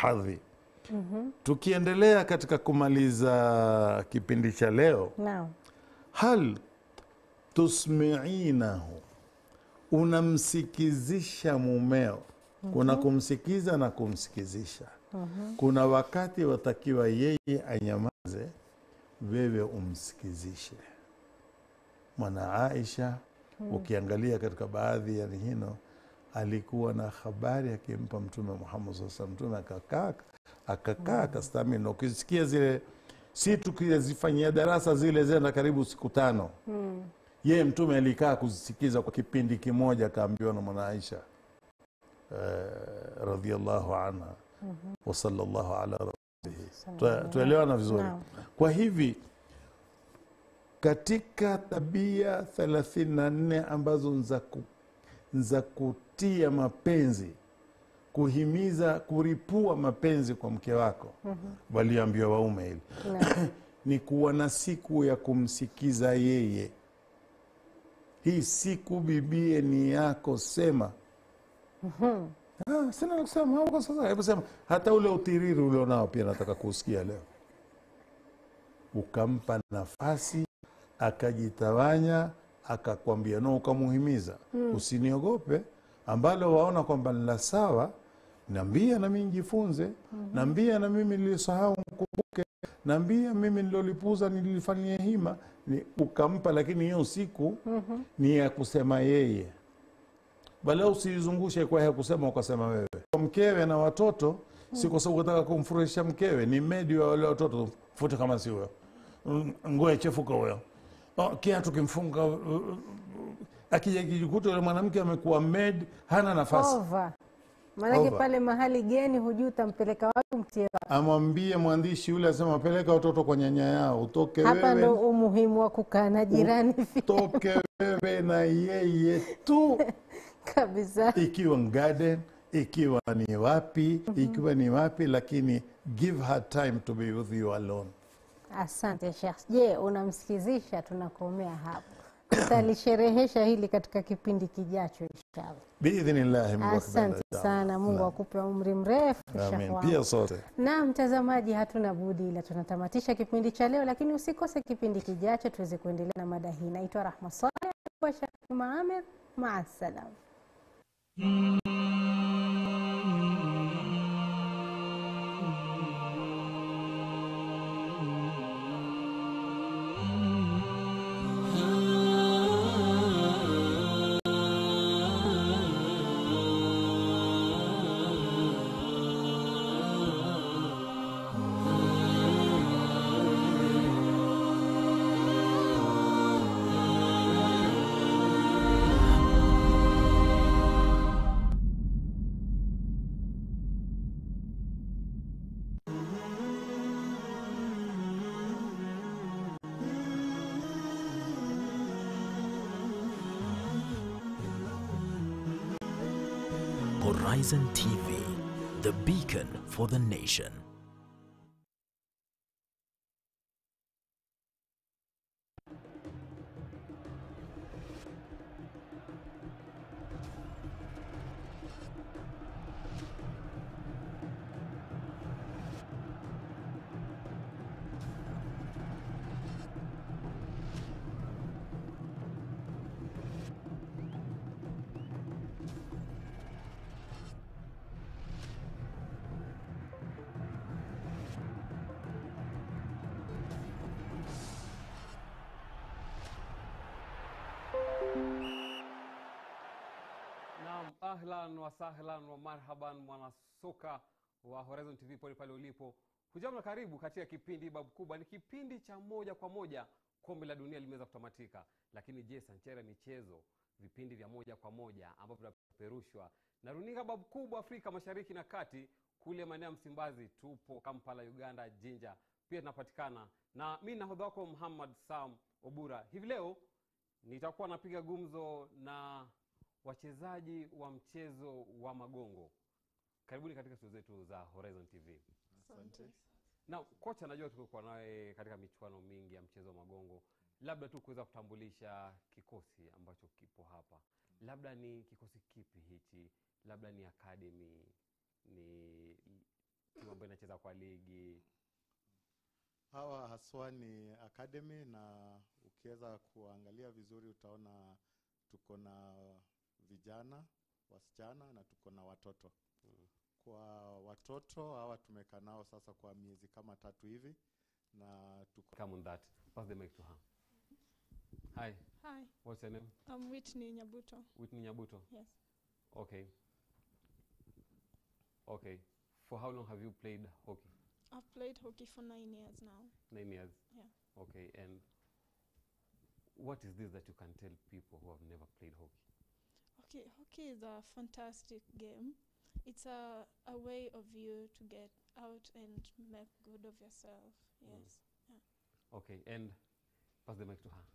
hadhi. Tukiendelea katika kumaliza kipindi cha leo. Naam. Hal tusmi'inahu, unamsikizisha mumeo. Kuna kumsikiza na kumsikizisha. Kuna wakati watakiwa yeye anyamaze, wewe umsikizishe. Mwana Aisha, ukiangalia katika baadhi ya hino, alikuwa na habari akimpa Mtume Muhammad sallallahu alaihi wasallam. Mtume akakaa akastamini, na ukisikia zile, si tukizifanyia darasa zile zenda karibu siku 5. Yeye Mtume alikaa kuzisikiza kwa kipindi kimoja, akaambiwa na Mwana Aisha radhiyallahu anha wa sallallahu ala rasulihi. Tuelewana vizuri. Kwa hivi katika tabia 34 ambazo za kutia mapenzi, kuhimiza, kuripua mapenzi kwa mke wako, waliambiwa waume hili ni kuwa na siku ya kumsikiza yeye. Hii siku bibie ni yako, sema. Sina kusema hapo sasa. Hebu sema hata ule utiriri ule nao pia nataka kusikia leo. Ukampa nafasi, akajitawanya, akakwambia no, ukamuhimiza. Usiniogope, ambalo waona kwamba ni la sawa, niambia na mimi nijifunze, niambia na mimi nilisahau mkumbuke, niambia mimi nilolipuza nilifanyia hima. Ni ukampa, lakini hiyo siku ni ya kusema yeye. Bala usizungushe kwa ya kusema ukasema wewe. Kwa mkewe na watoto, si kwa sababu unataka kumfurahisha mkewe, ni medi wa wale watoto, futa kama si wewe. Ngoe chefuka wewe. Kiatu kimfunga, akija kijikuta yule mwanamke amekuwa med, hana nafasi. Maana pale mahali geni hujui utampeleka wapi mtie. Amwambie mwandishi yule, asema peleka watoto kwa nyanya yao, utoke wewe. Hapa ndo umuhimu wa kukaa na jirani. Utoke wewe na yeye tu. Kabisa. Ikiwa garden, ikiwa ni wapi, ikiwa ni wapi, lakini give her time to be with you alone. Asante Sheikh. Je, unamsikizisha? Tunakomea hapo. Tutalisherehesha hili katika kipindi kijacho inshallah. Biidhnillah. Asante sana. Mungu akupe umri mrefu. Amin. Pia sote. Na mtazamaji, hatuna budi ila tunatamatisha kipindi cha leo, lakini usikose kipindi kijacho tuweze kuendelea na mada hii. Naitwa Rahma Saleh wa Sheikh Muhammad. Ma'assalam. Horizon TV, the beacon for the nation. Ahlan wa sahlan wa marhaban mwanasoka wa Horizon TV pale ulipo. Hujambo na karibu katika kipindi babu kubwa. Ni kipindi cha moja kwa moja, kombe la dunia limeweza kutamatika. Lakini je, sanchera michezo, vipindi vya moja kwa moja ambavyo vinapeperushwa na runinga babu kubwa Afrika Mashariki na Kati, kule maeneo Msimbazi tupo, Kampala Uganda, Jinja pia tunapatikana. Na mimi nahodha wako Muhammad Sam Obura. Hivi leo nitakuwa napiga gumzo na wachezaji wa mchezo wa magongo. Karibuni katika studio zetu za Horizon TV. Asante. Na kocha, najua tuko nawe katika michuano mingi ya mchezo wa magongo. Labda tu kuweza kutambulisha kikosi ambacho kipo hapa. Labda ni kikosi kipi hichi? Labda ni academy, ni timu ambayo inacheza kwa ligi? Hawa haswa ni academy, na ukiweza kuangalia vizuri utaona tuko na vijana, wasichana na tuko na watoto. Kwa watoto hawa tumekaa nao sasa kwa miezi kama 3 hivi, na tuko Come on that. Pass the mic to her. Hi. Hi, What's your name? I'm Whitney Nyabuto. Whitney Nyabuto. Yes. Okay. Okay. For how long have you played hockey? I've played hockey for 9 years now. 9 years. Yeah. Okay. And what is this that you can tell people who have never played hockey? Okay, hockey is a fantastic game. It's a way of you to get out and make good of yourself. Yes. Yeah. Okay. And pass the mic to her.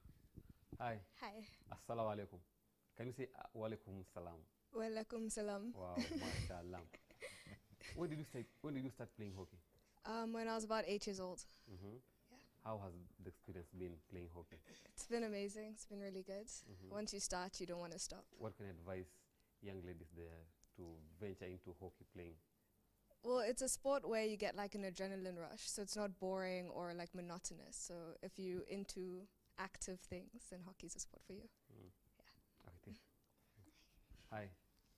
Hi. Hi. Assalamu alaikum. Can you say wa alaikum salam? Walaikum salam. Wow, mashallah. When did you start playing hockey? When I was about 8 years old. Mm-hmm. Yeah. How has the experience been playing hockey? It's been amazing. It's been really good. Once you start, you don't want to stop. What can you advise young ladies there to venture into hockey playing? Well, it's a sport where you get like an adrenaline rush, so it's not boring or like monotonous. So if you're into active things, then hockey is a sport for you. Yeah. Okay, thank you. Hi.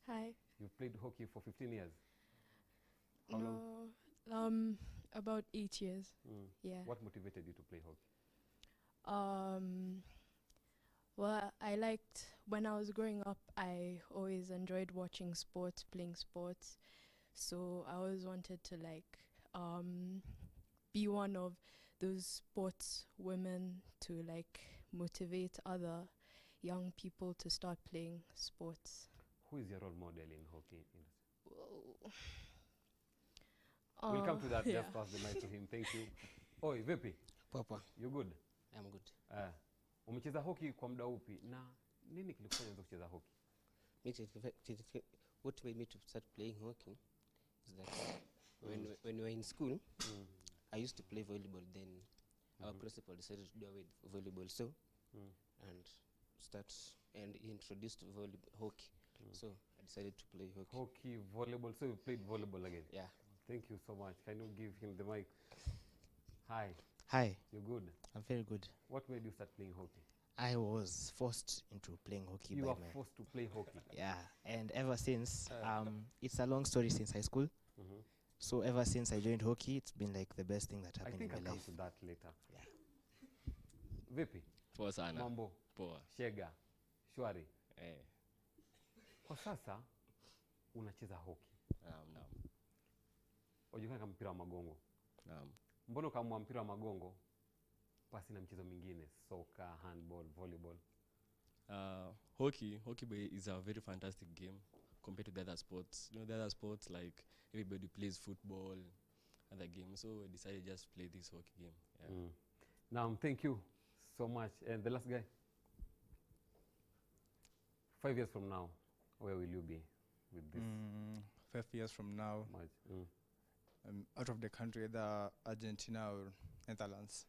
Hi. You've played hockey for 15 years? How long? No, about 8 years. Yeah. What motivated you to play hockey? Well, I liked, when I was growing up, I always enjoyed watching sports, playing sports. So I always wanted to like be one of those sports women to like motivate other young people to start playing sports. Who is your role model in hockey? Whoa. We'll come to that. Yeah. Just pass the mic to him. Thank you. Oi, vipi? Papa, You good? I'm good. Umecheza hockey kwa muda upi na nini kilikufanya uanze kucheza hockey? What made me to start playing hockey is that when we were in school, I used to play volleyball. Then our principal decided to do away with volleyball, so and he introduced hockey. So I decided to play hockey. Hockey, volleyball. So you played volleyball again? Yeah. Thank you so much. Can you give him the mic? Hi. Hi, You good? I'm very good. What made you start playing hockey? I was forced into playing hockey You by were my... forced to play hockey. Yeah, and ever since, it's a long story since high school. Mhm. So ever since I joined hockey, it's been like the best thing that I happened think in I'll my come life. to that later. Yeah. Vipi? Poa sana. Mambo? Poa. Shega? Shwari? Eh. Kwa sasa unacheza hockey. Naam. Unajulikana kama mpira wa magongo. Naam. Mbona kama mpira wa magongo pasi na mchezo mingine, soccer, handball, volleyball? Hockey is a very fantastic game compared to the other sports. You know, the other sports, like everybody plays football, other games. So I decided just play this hockey game. Yeah. Now, thank you so much. And the last guy, 5 years from now, where will you be with this? 5 years from now, I'm out of the country, either Argentina or Netherlands.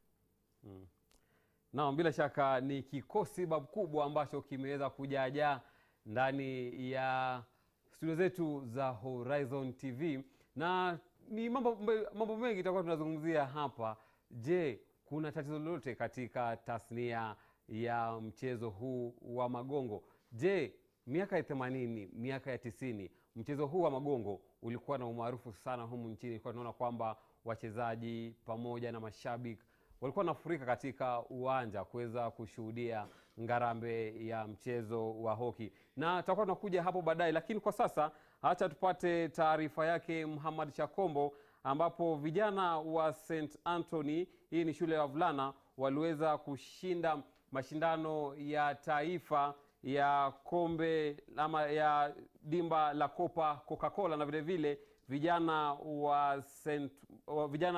Na bila shaka ni kikosi babu kubwa ambacho kimeweza kujaja ndani ya studio zetu za Horizon TV, na ni mambo mengi tutakuwa tunazungumzia hapa. Je, kuna tatizo lolote katika tasnia ya mchezo huu wa magongo? Je, miaka ya 80, miaka ya 90, mchezo huu wa magongo ulikuwa na umaarufu sana humu nchini. Kwa tunaona kwamba wachezaji pamoja na mashabiki walikuwa nafurika katika uwanja kuweza kushuhudia ngarambe ya mchezo wa hockey, na tutakuwa tunakuja hapo baadaye. Lakini kwa sasa acha tupate taarifa yake Muhammad Chakombo, ambapo vijana wa St Anthony, hii ni shule ya wavulana, waliweza kushinda mashindano ya taifa ya kombe ama ya dimba la Copa Coca-Cola, na vile vile vijana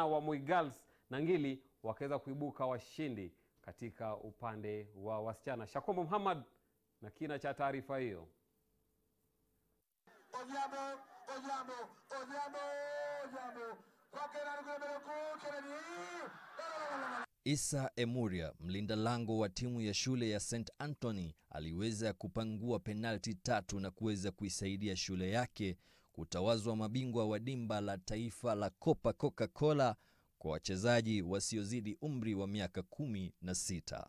wa Moi Girls na Ngili wakaweza kuibuka washindi katika upande wa wasichana. Shakombo Muhammad na kina cha taarifa hiyo. Isa Emuria, mlinda lango wa timu ya shule ya St Anthony, aliweza kupangua penalti 3 na kuweza kuisaidia shule yake kutawazwa mabingwa wa dimba la taifa la Coca-Cola kwa wachezaji wasiozidi umri wa miaka 16.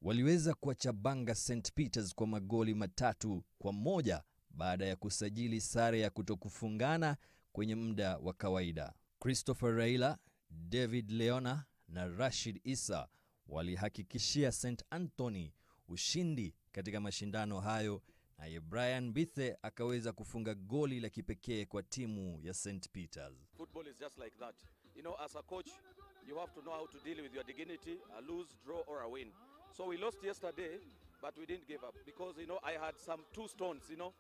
Waliweza kuwachabanga St. Peters kwa magoli 3-1 baada ya kusajili sare ya kutokufungana kwenye muda wa kawaida. Christopher Raila, David Leona na Rashid Issa walihakikishia St. Anthony ushindi katika mashindano hayo, naye Brian Bithe akaweza kufunga goli la kipekee kwa timu ya St. Peters. Football is just like that. You know, as a coach, you have to know how to deal with your dignity, a lose, draw or a win. So we lost yesterday, but we didn't give up because, you know, I had some 2 stones, you know,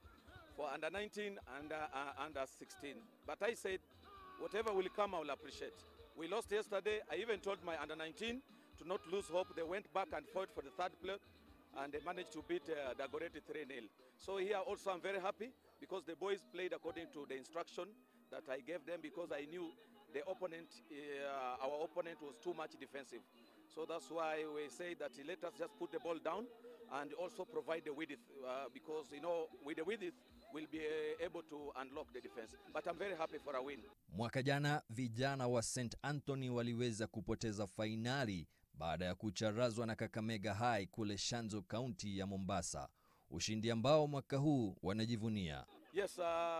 for under 19 and under 16. But I said, whatever will come, I will appreciate. We lost yesterday. I even told my under 19 to not lose hope. They went back and fought for the 3rd place, and they managed to beat Dagoretti 3-0. So here also I'm very happy because the boys played according to the instruction that I gave them, because I knew the opponent, our opponent was too much defensive. So that's why we say that let us just put the ball down and also provide the width, because, you know, with the width we'll be able to unlock the defense. But I'm very happy for a win. Mwaka jana vijana wa St. Anthony waliweza kupoteza fainali baada ya kucharazwa na Kakamega High kule Shanzo County ya Mombasa, ushindi ambao mwaka huu wanajivunia. Yes,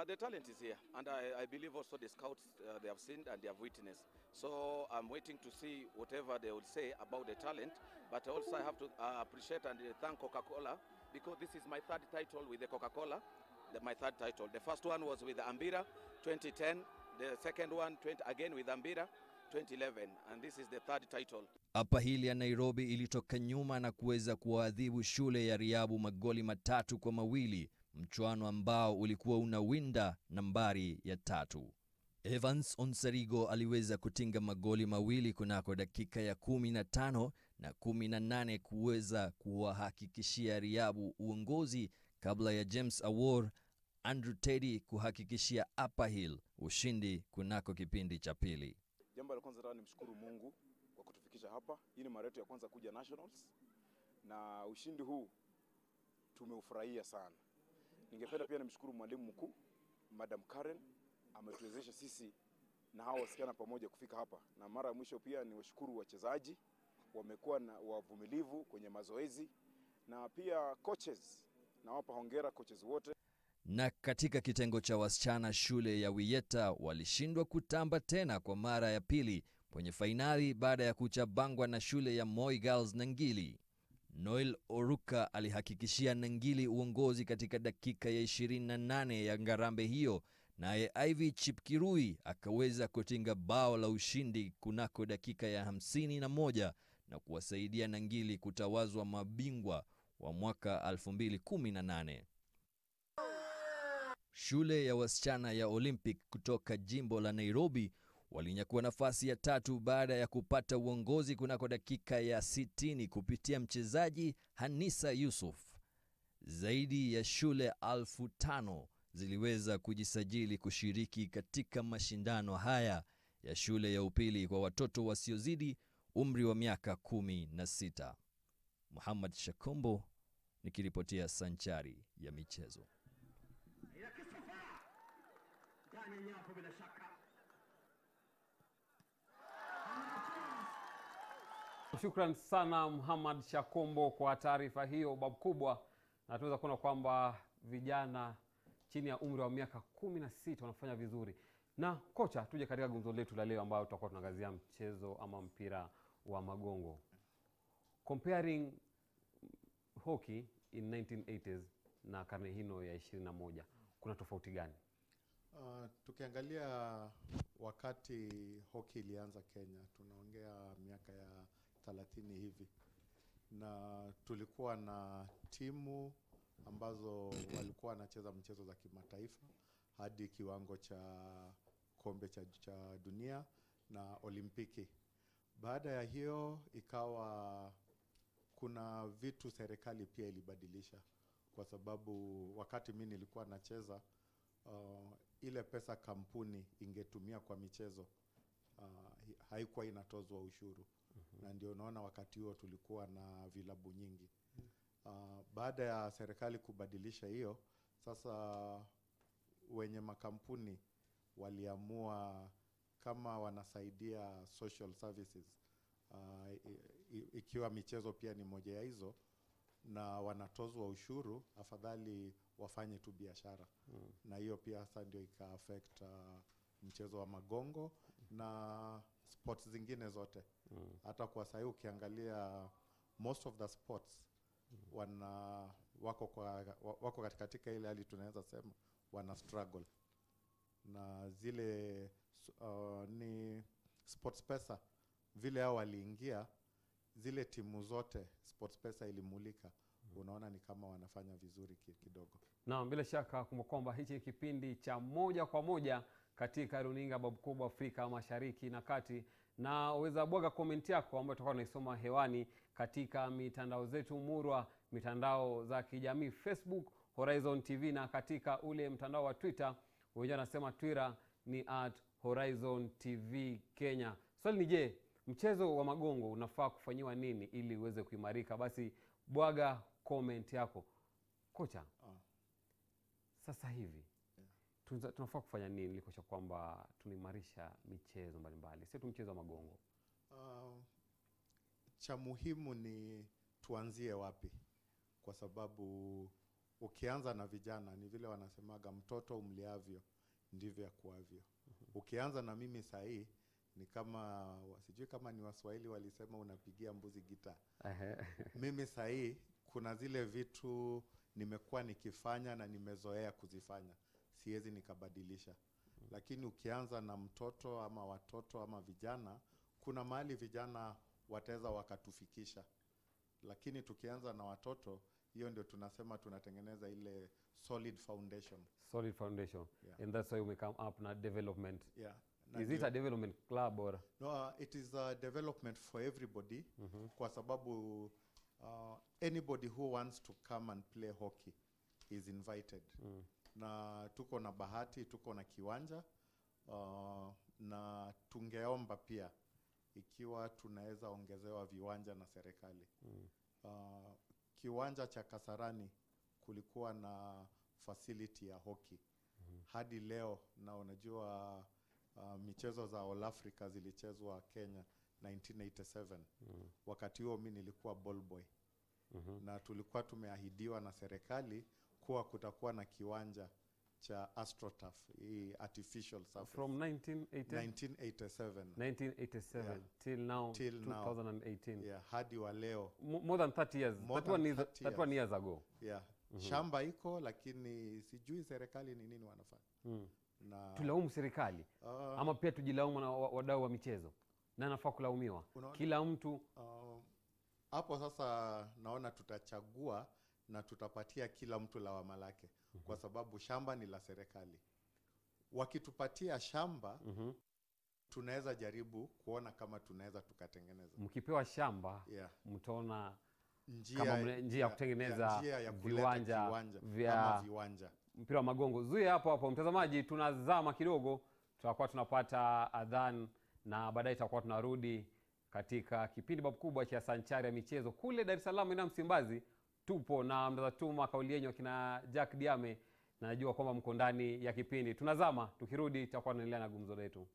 the talent is here, and I believe also the scouts, they have seen and they have witnessed. So I'm waiting to see whatever they will say about the talent, but also I have to appreciate and thank Coca-Cola, because this is my 3rd title with the Coca-Cola, my 3rd title. The first one was with Ambira, 2010, the second one again with Ambira, 2011, and this is the 3rd title. Hapa hili ya Nairobi ilitoka nyuma na kuweza kuadhibu shule ya Riabu magoli 3-2, mchuano ambao ulikuwa unawinda nambari ya 3. Evans Onsarigo aliweza kutinga magoli 2 kunako dakika ya 15 na 18 kuweza kuwahakikishia Riabu uongozi, kabla ya James Awor Andrew Teddy kuhakikishia Upper Hill ushindi kunako kipindi cha pili. Jambo la kwanza nimshukuru Mungu kwa kutufikisha hapa. Hii ni mara yetu ya kwanza kuja Nationals, na ushindi huu tumeufurahia sana. Ningependa pia nimshukuru mwalimu mkuu Madam Karen, ametuwezesha sisi na hao wasichana pamoja kufika hapa. Na mara ya mwisho pia ni washukuru wachezaji, wamekuwa na wavumilivu kwenye mazoezi, na pia coaches, na wapa hongera coaches wote. Na katika kitengo cha wasichana, shule ya Wiyeta walishindwa kutamba tena kwa mara ya pili kwenye fainali baada ya kuchabangwa na shule ya Moi Girls Nangili. Noel Oruka alihakikishia Nangili uongozi katika dakika ya 28 ya ngarambe hiyo, naye Ivy Chipkirui akaweza kutinga bao la ushindi kunako dakika ya 51 na kuwasaidia Nangili kutawazwa mabingwa wa mwaka 2018. Shule ya wasichana ya Olympic kutoka jimbo la Nairobi walinyakua nafasi ya 3 baada ya kupata uongozi kunako dakika ya 60 kupitia mchezaji Hanisa Yusuf. Zaidi ya shule 5,000 ziliweza kujisajili kushiriki katika mashindano haya ya shule ya upili kwa watoto wasiozidi umri wa miaka 16. Muhammad Shakombo nikiripotia Sanchari ya michezo. Shukran sana Muhammad Shakombo kwa taarifa hiyo babu kubwa, na tunaweza kuona kwamba vijana chini ya umri wa miaka 16 wanafanya vizuri. Na kocha, tuje katika gumzo letu la leo ambayo tutakuwa tunaangazia mchezo ama mpira wa magongo. Comparing hockey in 1980s na karne hino ya 21, kuna tofauti gani? Tukiangalia wakati hockey ilianza Kenya, tunaongea miaka ya 30 hivi, na tulikuwa na timu ambazo walikuwa wanacheza mchezo za kimataifa hadi kiwango cha kombe cha dunia na Olimpiki. Baada ya hiyo ikawa kuna vitu serikali pia ilibadilisha, kwa sababu wakati mimi nilikuwa nacheza ile pesa kampuni ingetumia kwa michezo haikuwa inatozwa ushuru. Na ndio unaona wakati huo tulikuwa na vilabu nyingi. Baada ya serikali kubadilisha hiyo, sasa wenye makampuni waliamua kama wanasaidia social services, ikiwa michezo pia ni moja ya hizo, na wanatozwa ushuru, afadhali wafanye tu biashara. Na hiyo pia hasa ndio ika-affect mchezo wa magongo na sports zingine zote. Hata kwa sasa ukiangalia most of the sports wako katika ile hali tunaweza sema wana struggle. Na zile ni sports pesa vile hao waliingia, zile timu zote sports pesa ilimulika, unaona ni kama wanafanya vizuri kidogo. Na bila shaka kumbuka hichi kipindi cha moja kwa moja katika runinga babu kubwa Afrika Mashariki na Kati, na uweza bwaga comment yako ambayo tutakuwa tunaisoma hewani katika mitandao zetu murwa, mitandao za kijamii Facebook Horizon TV, na katika ule mtandao wa Twitter wenyewe anasema Twitter ni @HorizonTV Kenya. Swali ni je, mchezo wa magongo unafaa kufanyiwa nini ili uweze kuimarika? Basi bwaga comment yako. Kocha, sasa hivi tunafaa kufanya nini ili kuhakikisha kwamba tunaimarisha michezo mbalimbali, sio tu mchezo wa magongo? Cha muhimu ni tuanzie wapi, kwa sababu ukianza na vijana, ni vile wanasemaga mtoto umliavyo ndivyo akuavyo. Ukianza na mimi sahi ni kama sijui kama ni Waswahili walisema unapigia mbuzi gitaa. Mimi sahi kuna zile vitu nimekuwa nikifanya na nimezoea kuzifanya, siwezi nikabadilisha. Lakini ukianza na mtoto ama watoto ama vijana, kuna mahali vijana wataweza wakatufikisha. Lakini tukianza na watoto, hiyo ndio tunasema tunatengeneza ile solid foundation. Solid foundation. Yeah. And that's why we come up na development. Yeah. Is it a development club or? No, it is a development for everybody. Kwa sababu anybody who wants to come and play hockey is invited. Na tuko na bahati, tuko na kiwanja, na tungeomba pia ikiwa tunaweza ongezewa viwanja na serikali. Kiwanja cha Kasarani kulikuwa na facility ya hockey. Hadi leo, na unajua michezo za All Africa zilichezwa Kenya 1987. Wakati huo mimi nilikuwa ball boy. Na tulikuwa tumeahidiwa na serikali kuwa kutakuwa na kiwanja cha AstroTurf, artificial surface. From 1987. 1987 Yeah. till now, till 2018. Now. Yeah, hadi wa leo. More than 30 years. That one years ago. Yeah. Shamba iko, lakini sijui serikali ni nini wanafanya. Na tulaumu serikali ama pia tujilaumu na wadau wa michezo? Na nafaa kulaumiwa kila mtu? Hapo sasa naona tutachagua na tutapatia kila mtu lawama lake. Kwa sababu shamba ni la serikali. Wakitupatia shamba, tunaweza jaribu kuona kama tunaweza tukatengeneza. Mkipewa shamba, mtaona njia ya kutengeneza viwanja vya mpira wa magongo. Zuia hapo mtazamaji, tunazama kidogo, tutakuwa tunapata adhan na baadaye tutakuwa tunarudi katika kipindi babu kubwa cha Sanchari ya michezo kule Dar es Salaam na Msimbazi. Tupo na mtazatuma kauli yenyu kina Jack Diame, na najua kwamba mko ndani ya kipindi. Tunazama, tukirudi tutakuwa tunaendelea na gumzo letu.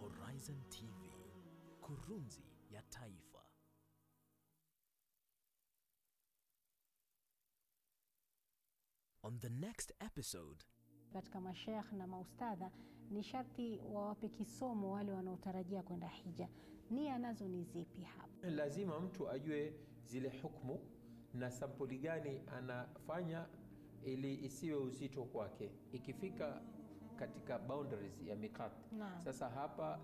Horizon TV, kurunzi ya taifa. On the next episode, katika mashaikh na maustadha ni sharti wawape kisomo wale wanaotarajia kwenda hija. Nia nazo ni zipi hapa? Lazima mtu ajue zile hukumu na sampuli gani anafanya ili isiwe uzito kwake. Ikifika katika boundaries ya mikat, sasa hapa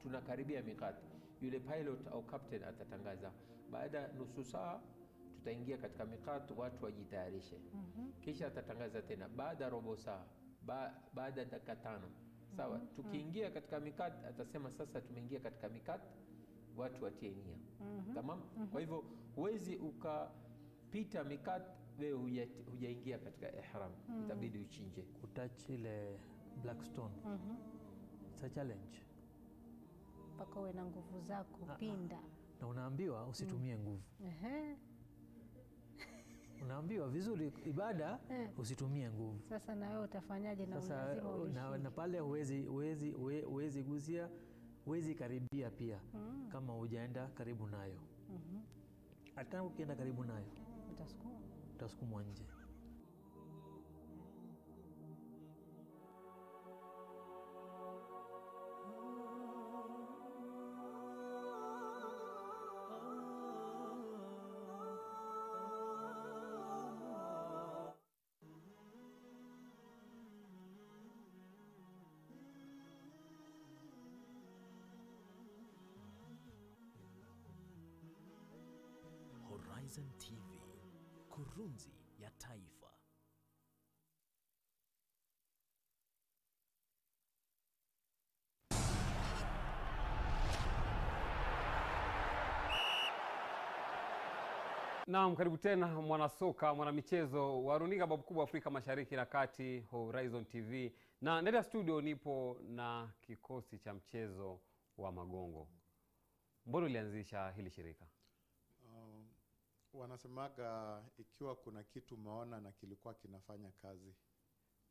tunakaribia mikat, yule pilot au captain atatangaza baada nusu saa tutaingia katika mikat, watu wajitayarishe. Kisha atatangaza tena baada robo saa, baada dakika 5. Sawa, tukiingia katika mikat atasema sasa tumeingia katika mikat, watu watie nia. Tamam? Kwa hivyo huwezi ukapita mikat wewe hujaingia katika ihram, itabidi uchinje. Kutouch ile Blackstone. It's a challenge. Paka uwe na nguvu zako, pinda. Na unaambiwa usitumie nguvu. Unaambiwa vizuri ibada usitumie nguvu. Sasa na wewe utafanyaje? Na lazima na pale huwezi guzia, huwezi karibia pia kama hujaenda karibu nayo. Hata ukienda karibu nayo utasukumwa nje. Horizon TV, kurunzi ya taifa. Naam, karibu tena mwanasoka, mwanamichezo wa runinga babu kubwa Afrika Mashariki na Kati, Horizon TV. Na ndani ya studio nipo na kikosi cha mchezo wa magongo. Mbona ulianzisha hili shirika? Wanasemaga ikiwa kuna kitu umeona na kilikuwa kinafanya kazi,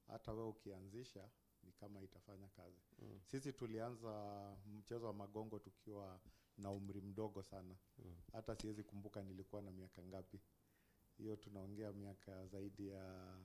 hata wewe ukianzisha ni kama itafanya kazi. Sisi tulianza mchezo wa magongo tukiwa na umri mdogo sana. Hata siwezi kumbuka nilikuwa na miaka ngapi. Hiyo tunaongea miaka zaidi ya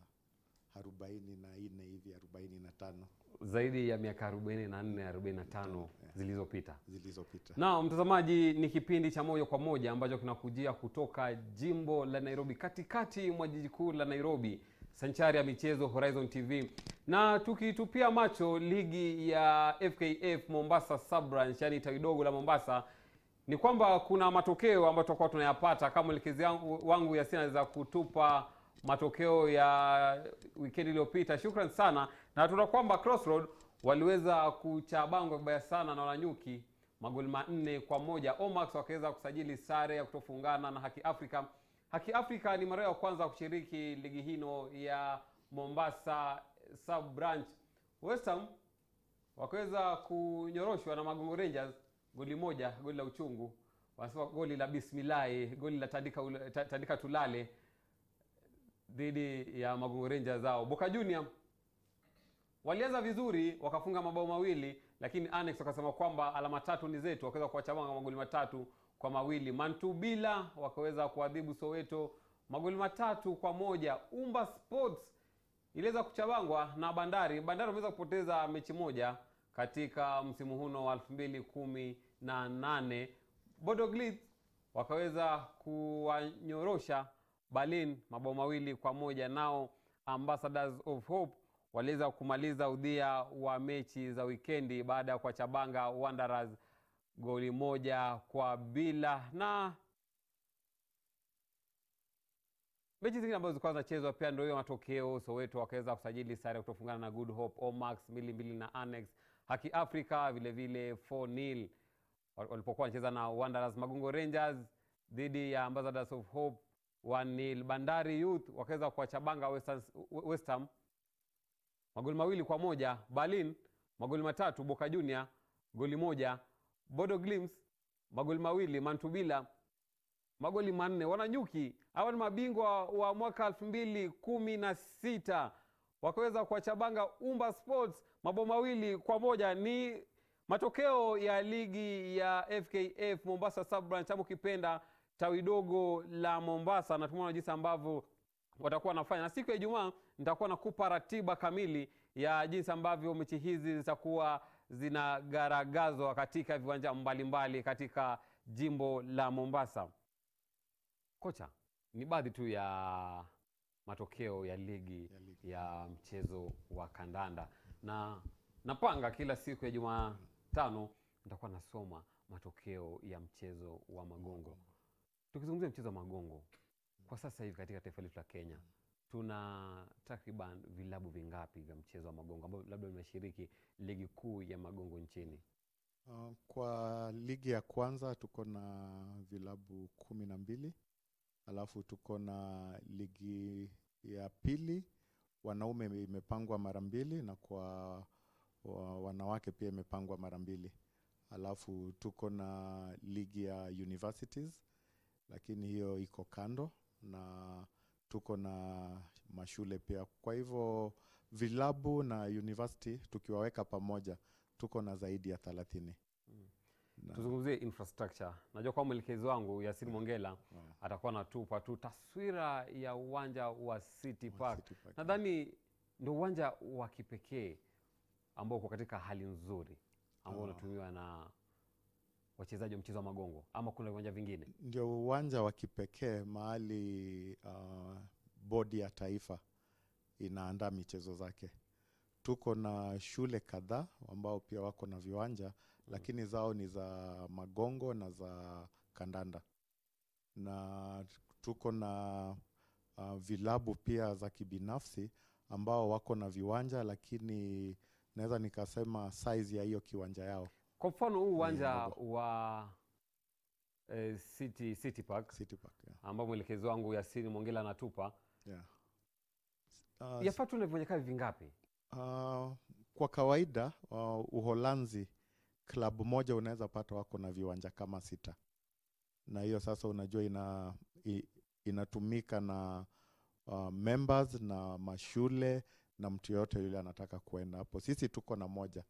44 hivi, 45. Zaidi ya miaka 44, 45 zilizopita. Zilizopita. Na mtazamaji, ni kipindi cha moja kwa moja ambacho kinakujia kutoka jimbo la Nairobi, katikati mwa jiji kuu la Nairobi, sanchari ya michezo Horizon TV. Na tukitupia macho ligi ya FKF Mombasa Sub-Branch, yani tawi dogo la Mombasa, ni kwamba kuna matokeo ambayo tutakuwa tunayapata. Kama mwelekezi wangu Yasin anaweza kutupa matokeo ya weekend iliyopita. Shukran sana. Na tunaona kwamba Crossroad waliweza kuchabangwa vibaya sana na Wananyuki magoli 4-1. Omax wakaweza kusajili sare ya kutofungana na Haki Africa. Haki Africa ni mara ya kwanza kushiriki ligi hino ya Mombasa Sub-Branch. West Ham wakaweza kunyoroshwa na Magongo Rangers goli 1, goli la uchungu. Wanasema goli la bismillah, goli la tandika tulale dhidi ya Magongo Rangers zao. Boca Junior walianza vizuri, wakafunga mabao 2, lakini Annex wakasema kwamba alama 3 ni zetu, wakaweza kuwachabanga magoli 3-2. Mantubila wakaweza kuadhibu Soweto magoli 3-1. Umba Sports iliweza kuchabangwa na Bandari. Bandari wameweza kupoteza mechi 1 katika msimu huno wa 2018. Bodo Glimt wakaweza kuwanyorosha Berlin mabao 2-1. Nao Ambassadors of Hope waliweza kumaliza udhia wa mechi za wikendi baada ya kuwachabanga Wanderers goli 1-0. Na mechi zingine ambazo zilikuwa zinachezwa pia ndio hiyo matokeo. Soweto wakaweza kusajili sare kutofungana na Good Hope. Omax 2-2 na Annex. Haki Africa vile vile 4-0 walipokuwa wanacheza na Wanderers. Magongo Rangers dhidi ya Ambassadors of Hope 1-0. Bandari Youth wakaweza kuwachabanga West Ham magoli 2-1. Berlin magoli 3. Boca Junior goli 1. Bodo Glimt magoli 2. Mantubila magoli 4. Wananyuki hawa ni mabingwa wa mwaka 2016 wakaweza kuwachabanga Umba Sports mabao 2-1. Ni matokeo ya ligi ya FKF Mombasa Sub-Branch, ama ukipenda tawi dogo la Mombasa, na tumeona jinsi ambavyo watakuwa wanafanya. Na siku ya Ijumaa nitakuwa nakupa ratiba kamili ya jinsi ambavyo mechi hizi zitakuwa zinagaragazwa katika viwanja mbalimbali katika jimbo la Mombasa. Kocha, ni baadhi tu ya matokeo ya ligi ya mchezo wa kandanda, na napanga kila siku ya Jumatano nitakuwa nasoma matokeo ya mchezo wa magongo. Tukizungumzia mchezo wa magongo, kwa sasa hivi katika taifa letu la Kenya tuna takriban vilabu vingapi vya mchezo wa magongo ambao labda vinashiriki ligi kuu ya magongo nchini? Kwa ligi ya kwanza tuko na vilabu 12, alafu tuko na ligi ya pili wanaume imepangwa mara 2 na kwa wanawake pia imepangwa mara 2. Alafu tuko na ligi ya universities, lakini hiyo iko kando, na tuko na mashule pia. Kwa hivyo vilabu na university tukiwaweka pamoja tuko na zaidi ya 30. Tuzungumzie infrastructure. Najua kwa mwelekezi wangu Yasini Mongela atakuwa anatupa tu taswira ya uwanja wa City Park. Nadhani ndio uwanja wa kipekee ambao uko katika hali nzuri ambao unatumiwa na wachezaji wa mchezo wa magongo, ama kuna viwanja vingine? Ndio uwanja wa kipekee mahali bodi ya taifa inaandaa michezo zake. Tuko na shule kadhaa ambao pia wako na viwanja, lakini zao ni za magongo na za kandanda. Na tuko na vilabu pia za kibinafsi ambao wako na viwanja, lakini naweza nikasema size ya hiyo kiwanja yao. Kwa mfano huu uwanja wa City Park, ambao mwelekezi wangu Yasini Mongela anatupa, yafaa tu na viwanja vingapi? Kwa kawaida Uholanzi klabu moja unaweza pata wako na viwanja kama 6. Na hiyo sasa unajua inatumika na members na mashule na mtu yote yule anataka kuenda hapo. Sisi tuko na moja.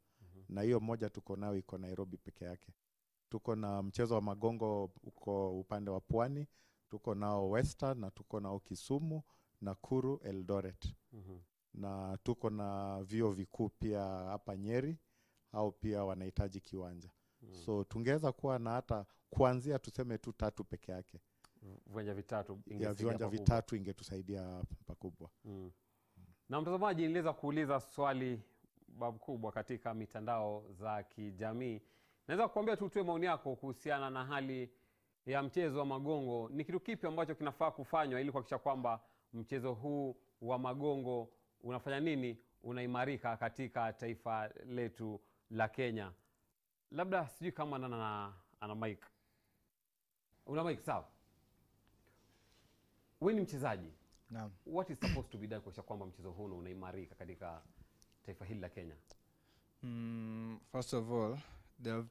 Na hiyo moja tuko nayo iko Nairobi peke yake. Tuko na mchezo wa magongo uko upande wa Pwani, tuko nao Western, na tuko nao Kisumu, Nakuru, Eldoret. Na tuko na vio vikuu pia hapa Nyeri, au pia wanahitaji kiwanja. So tungeweza kuwa na hata kuanzia tuseme tu 3 peke yake. Viwanja vitatu ingesaidia. Viwanja vitatu ingetusaidia pakubwa. Na mtazamaji, niliweza kuuliza swali babu kubwa katika mitandao za kijamii. Naweza kukuambia tu utoe maoni yako kuhusiana na hali ya mchezo wa magongo. Ni kitu kipi ambacho kinafaa kufanywa ili kuhakikisha kwamba mchezo huu wa magongo unafanya nini, unaimarika katika taifa letu la Kenya? Labda sijui kama ana mic. Una mic, sawa? Wewe ni mchezaji. Naam. What is supposed to be done kuhakikisha kwamba mchezo huu unaimarika katika taifa hili la Kenya? First of all, they have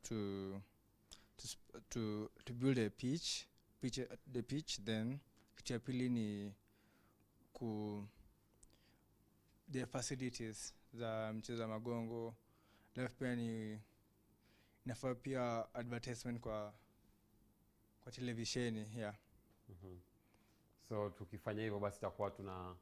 to build a pitch, then kitu ya pili ni the facilities za mchezo wa magongo. Alafu pia ni inafaa pia advertisement kwa televisheni, yeah. So tukifanya hivyo basi tutakuwa tunapata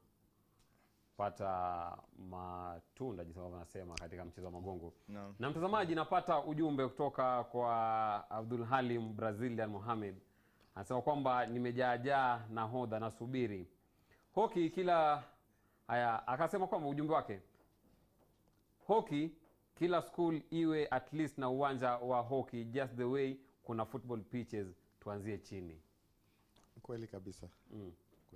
matunda jinsi wanasema katika mchezo wa magongo. Na mtazamaji, napata ujumbe kutoka kwa Abdul Halim Brazilian Mohamed. Anasema kwamba nimejaajaa nahodha nasubiri hoki kila haya. Akasema kwamba ujumbe wake, hoki kila school iwe at least na uwanja wa hoki, just the way kuna football pitches, tuanzie chini. Kweli kabisa.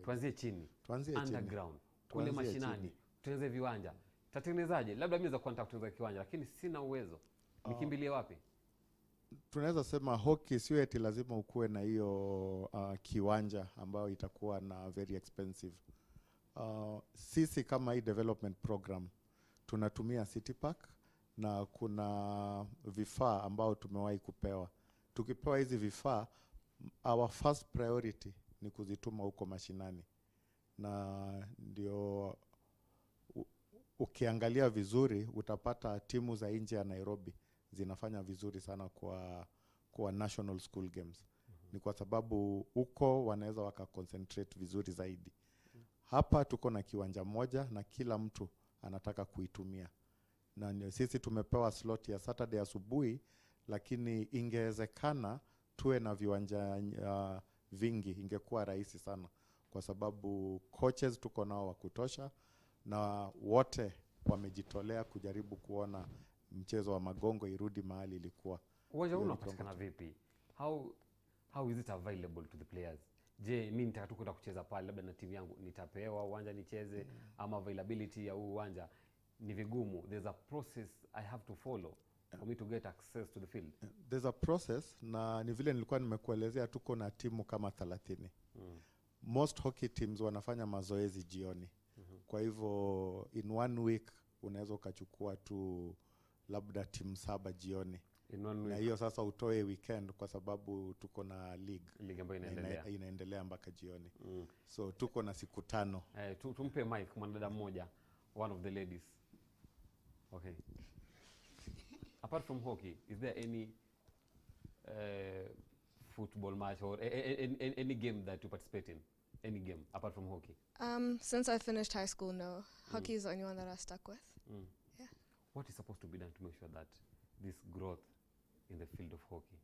Tuanzie chini. Tuanzie underground. Kule mashinani. Tuanze viwanja. Tatengenezaje? Labda mimi naweza kuanza kutengeneza kiwanja lakini sina uwezo. Nikimbilie wapi? Tunaweza sema hockey sio eti lazima ukue na hiyo kiwanja ambao itakuwa na very expensive. Sisi kama hii development program tunatumia City Park, na kuna vifaa ambao tumewahi kupewa. Tukipewa hizi vifaa, our first priority ni kuzituma huko mashinani. Na ndio ukiangalia vizuri utapata timu za nje ya Nairobi zinafanya vizuri sana kwa national school games. Ni kwa sababu huko wanaweza wakaconcentrate vizuri zaidi. Hapa tuko na kiwanja moja na kila mtu anataka kuitumia. Na sisi tumepewa slot ya Saturday asubuhi, lakini ingewezekana tuwe na viwanja vingi, ingekuwa rahisi sana. kwa sababu coaches tuko nao wa kutosha na wote wamejitolea kujaribu kuona mchezo wa magongo irudi mahali ilikuwa. Uwanja huu unapatikana vipi? How is it available to the players? Je, mimi nitaka tu kwenda kucheza pale labda na timu yangu, nitapewa uwanja nicheze ama availability ya huu uwanja ni vigumu? There's a process I have to follow for me to get access to the field. There's a process, na ni vile nilikuwa nimekuelezea tuko na timu kama 30. Most hockey teams wanafanya mazoezi jioni. Kwa hivyo in 1 week unaweza ukachukua tu labda timu 7 jioni. Na hiyo sasa utoe weekend kwa sababu tuko na league ambayo inaendelea mpaka jioni. So tuko na siku 5. Tumpe mic mwanadada mmoja, one of the ladies. Okay. Apart from hockey, is there any football match or any game that you participate in? Any game apart from hockey? Since I finished high school, no. Hockey is the only one that I stuck with. Yeah. What is supposed to be done to make sure that this growth in the field of hockey,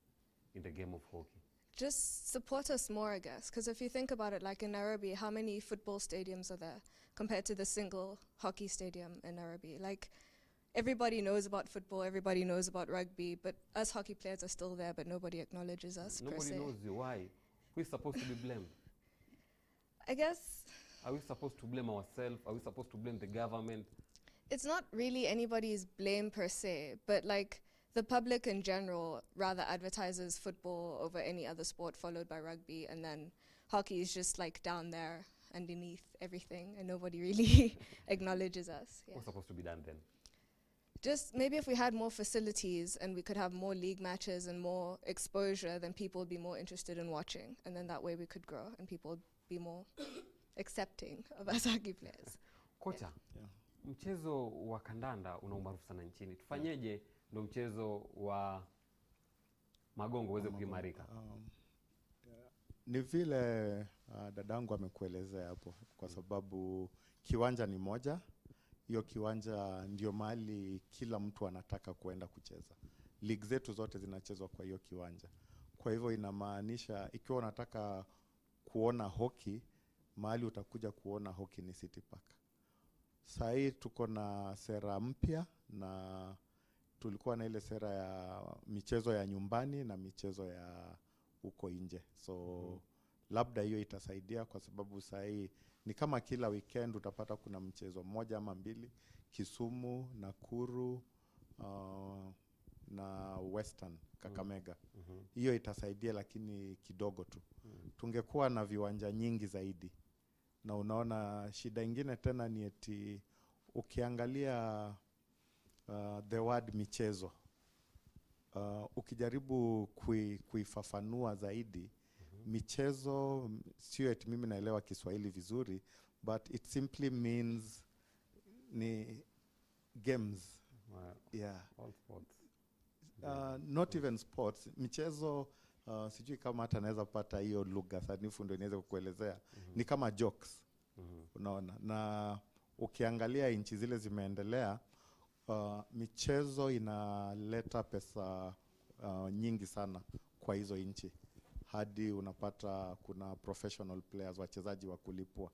in the game of hockey? Just support us more, I guess. Because if you think about it, like in Nairobi, how many football stadiums are there compared to the single hockey stadium in Nairobi? Like, everybody knows about football, everybody knows about rugby, but us hockey players are still there, but nobody acknowledges us. Nobody knows you. Why? Who is supposed to be blamed? I guess... Are we supposed to blame ourselves? Are we supposed to blame the government? It's not really anybody's blame per se, but like the public in general rather advertises football over any other sport, followed by rugby, and then hockey is just like down there underneath everything, and nobody really acknowledges us. Yeah. What's supposed to be done then? Just maybe if we had more facilities and we could have more league matches and more exposure, then people would be more interested in watching, and then that way we could grow and people would be more accepting of us hockey players. Kocha, mchezo wa kandanda una umaarufu sana nchini. Tufanyeje ndo mchezo wa magongo uweze kuimarika? Ni vile dadangu amekuelezea hapo, kwa sababu kiwanja ni moja. Hiyo kiwanja ndio mahali kila mtu anataka kuenda kucheza. League zetu zote zinachezwa kwa hiyo kiwanja. Kwa hivyo inamaanisha ikiwa unataka kuona hockey, mahali utakuja kuona hockey ni City Park. Sasa hii tuko na sera mpya, na tulikuwa na ile sera ya michezo ya nyumbani na michezo ya huko nje. So labda hiyo itasaidia, kwa sababu sasa hii ni kama kila weekend utapata kuna mchezo mmoja ama mbili, Kisumu, Nakuru na Western, Kakamega. Hiyo itasaidia, lakini kidogo tu. Tungekuwa na viwanja nyingi zaidi. Na unaona shida ingine tena ni eti ukiangalia the word michezo, ukijaribu kuifafanua zaidi, michezo sio eti mimi naelewa Kiswahili vizuri, but it simply means ni games. Yeah. All sports. Not even sports. Michezo sijui kama hata naweza pata hiyo lugha sanifu ndio niweze kukuelezea. Ni kama jokes. Unaona. Na ukiangalia nchi zile zimeendelea, michezo inaleta pesa nyingi sana kwa hizo nchi. Hadi unapata kuna professional players, wachezaji wa kulipwa.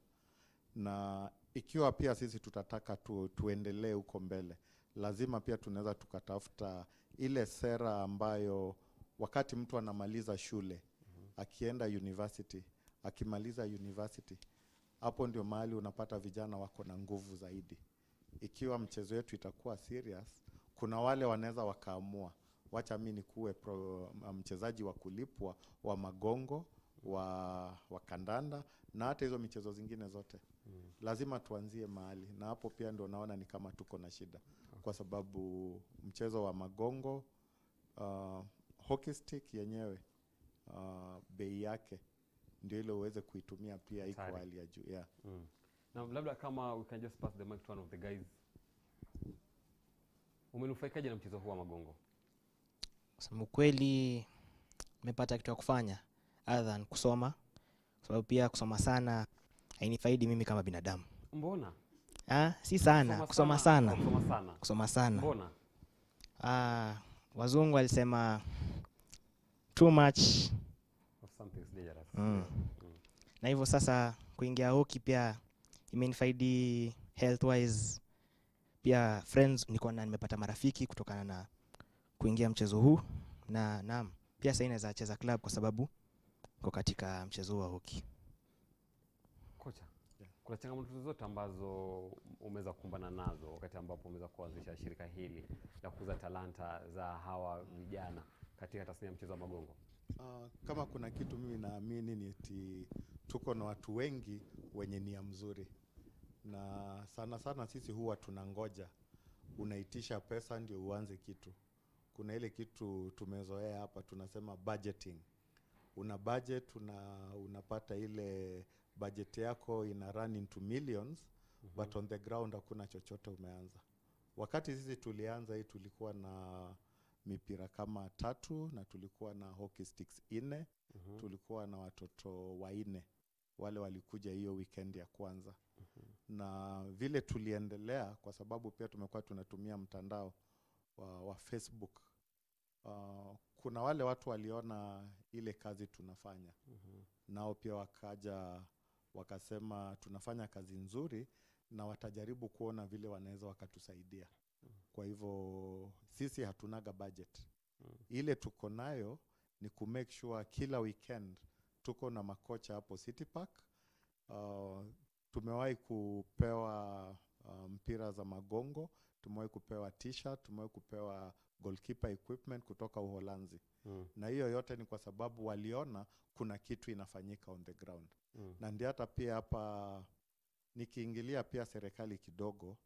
Na ikiwa pia sisi tutataka tuendelee huko mbele, lazima pia tunaweza tukatafuta ile sera ambayo wakati mtu anamaliza shule, akienda university, akimaliza university, hapo ndio mahali unapata vijana wako na nguvu zaidi. Ikiwa mchezo wetu itakuwa serious, kuna wale wanaweza wakaamua, wacha mimi nikuwe mchezaji wa kulipwa wa magongo, wa kandanda na hata hizo michezo zingine zote. Lazima tuanzie mahali, na hapo pia ndio naona ni kama tuko na shida. Kwa sababu mchezo wa magongo, hockey stick yenyewe, bei yake ndio ile uweze kuitumia pia iko hali ya juu. Yeah. Now labda kama we can just pass the mic to one of the guys. Umenufaikaje na mchezo huu wa magongo? Kusema kweli nimepata kitu ya kufanya other than kusoma, kwa sababu pia kusoma sana hainifaidi mimi kama binadamu. Mbona? Si sana, kusoma sana. Kusoma sana. Mbona? Wazungu walisema too much of something is dangerous. Na hivyo sasa kuingia hockey pia imenifaidi health wise, pia friends, nimepata marafiki kutokana na kuingia mchezo huu, na naam, pia sasa inaweza cheza club kwa sababu kwa katika mchezo wa hockey. Kocha, kuna changamoto zote ambazo umeweza kukumbana nazo wakati ambapo umeweza kuanzisha shirika hili la kukuza talanta za hawa vijana katika tasnia ya mchezo wa magongo? Kama kuna kitu mimi naamini ni eti tuko na watu wengi wenye nia mzuri, na sana sana sisi huwa tunangoja unaitisha pesa ndio uanze kitu. Kuna ile kitu tumezoea hapa tunasema budgeting. Una budget, unapata ile budget yako ina run into millions, but on the ground hakuna chochote umeanza. Wakati sisi tulianza hii tulikuwa na mipira kama 3 na tulikuwa na hockey sticks 4, tulikuwa na watoto 4 wale walikuja hiyo weekend ya kwanza. Na vile tuliendelea, kwa sababu pia tumekuwa tunatumia mtandao wa Facebook, kuna wale watu waliona ile kazi tunafanya. Nao pia wakaja wakasema tunafanya kazi nzuri na watajaribu kuona vile wanaweza wakatusaidia. Kwa hivyo sisi hatunaga budget. Ile tuko nayo ni ku make sure kila weekend tuko na makocha hapo City Park. Tumewahi kupewa mpira za magongo, tumewahi kupewa t-shirt, tumewahi kupewa goalkeeper equipment kutoka Uholanzi. Na hiyo yote ni kwa sababu waliona kuna kitu inafanyika on the ground. Na ndio hata pia hapa nikiingilia pia serikali kidogo,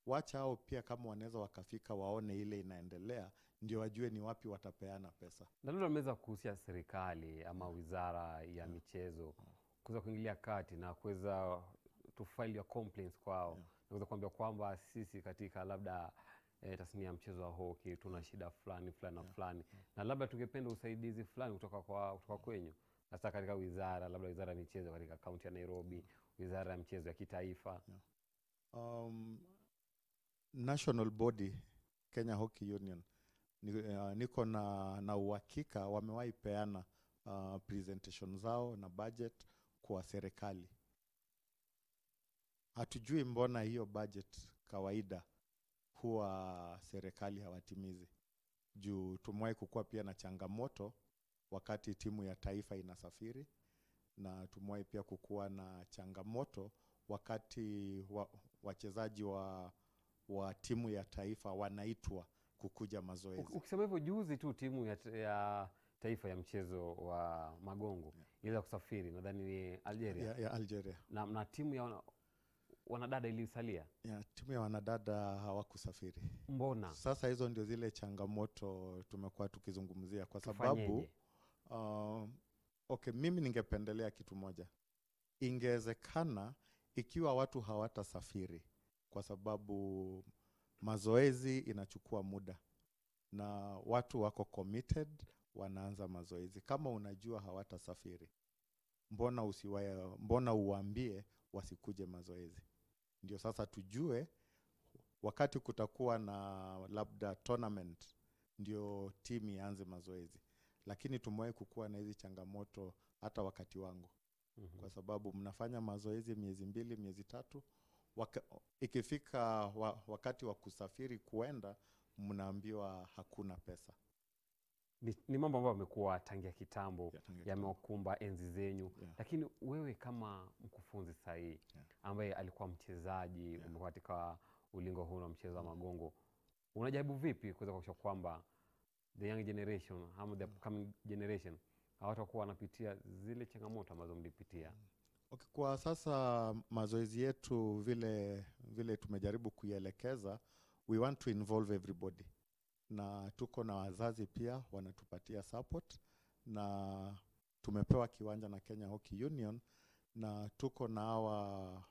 wacha hao pia kama wanaweza wakafika waone ile inaendelea, ndio wajue ni wapi watapeana pesa. Na ndio wameweza kuhusia serikali ama wizara ya michezo kuweza kuingilia kati na kuweza to file your complaints kwao, na kuweza kuambia kwamba sisi katika labda tasnia ya mchezo wa hockey tuna shida fulani na labda tungependa usaidizi fulani kutoka kwenyu, hasa katika wizara, labda wizara ya michezo katika kaunti ya Nairobi, wizara ya michezo ya kitaifa. National body Kenya Hockey Union, niko na uhakika wamewahi peana presentation zao na budget kwa serikali. Hatujui mbona hiyo budget kawaida huwa serikali hawatimizi. Juu tumewahi kukua pia na changamoto wakati timu ya taifa inasafiri, na tumewahi pia kukua na changamoto wakati wachezaji wa timu ya taifa wanaitwa kukuja mazoezi. Ukisema hivyo, juzi tu timu ya taifa ya mchezo wa magongo iliweza kusafiri, nadhani ni Algeria. Ya Algeria. Na timu ya wanadada ilisalia. Ya timu ya wanadada hawakusafiri. Mbona? Sasa hizo ndio zile changamoto tumekuwa tukizungumzia, kwa sababu mimi ningependelea kitu moja. Ingewezekana ikiwa watu hawatasafiri, kwa sababu mazoezi inachukua muda na watu wako committed, wanaanza mazoezi. Kama unajua hawatasafiri, mbona uambie wasikuje mazoezi? Ndio sasa tujue wakati kutakuwa na labda tournament ndio timu ianze mazoezi. Lakini tumewahi kukua na hizi changamoto hata wakati wangu. Kwa sababu mnafanya mazoezi miezi 2, miezi 3, ikifika wakati wa kusafiri kuenda, mnaambiwa hakuna pesa. Ni mambo ambayo yamekuwa tangia kitambo, yamewakumba enzi zenyu. Lakini wewe kama mkufunzi sahihi ambaye alikuwa mchezaji, umekuwa katika ulingo huu na mchezo wa magongo, unajaribu vipi kuweza kuhakikisha kwamba the young generation ama the coming generation hawatakuwa wanapitia zile changamoto ambazo mlipitia? Kwa sasa mazoezi yetu vile tumejaribu kuielekeza, we want to involve everybody. Na tuko na wazazi pia wanatupatia support, na tumepewa kiwanja na Kenya Hockey Union, na tuko na hawa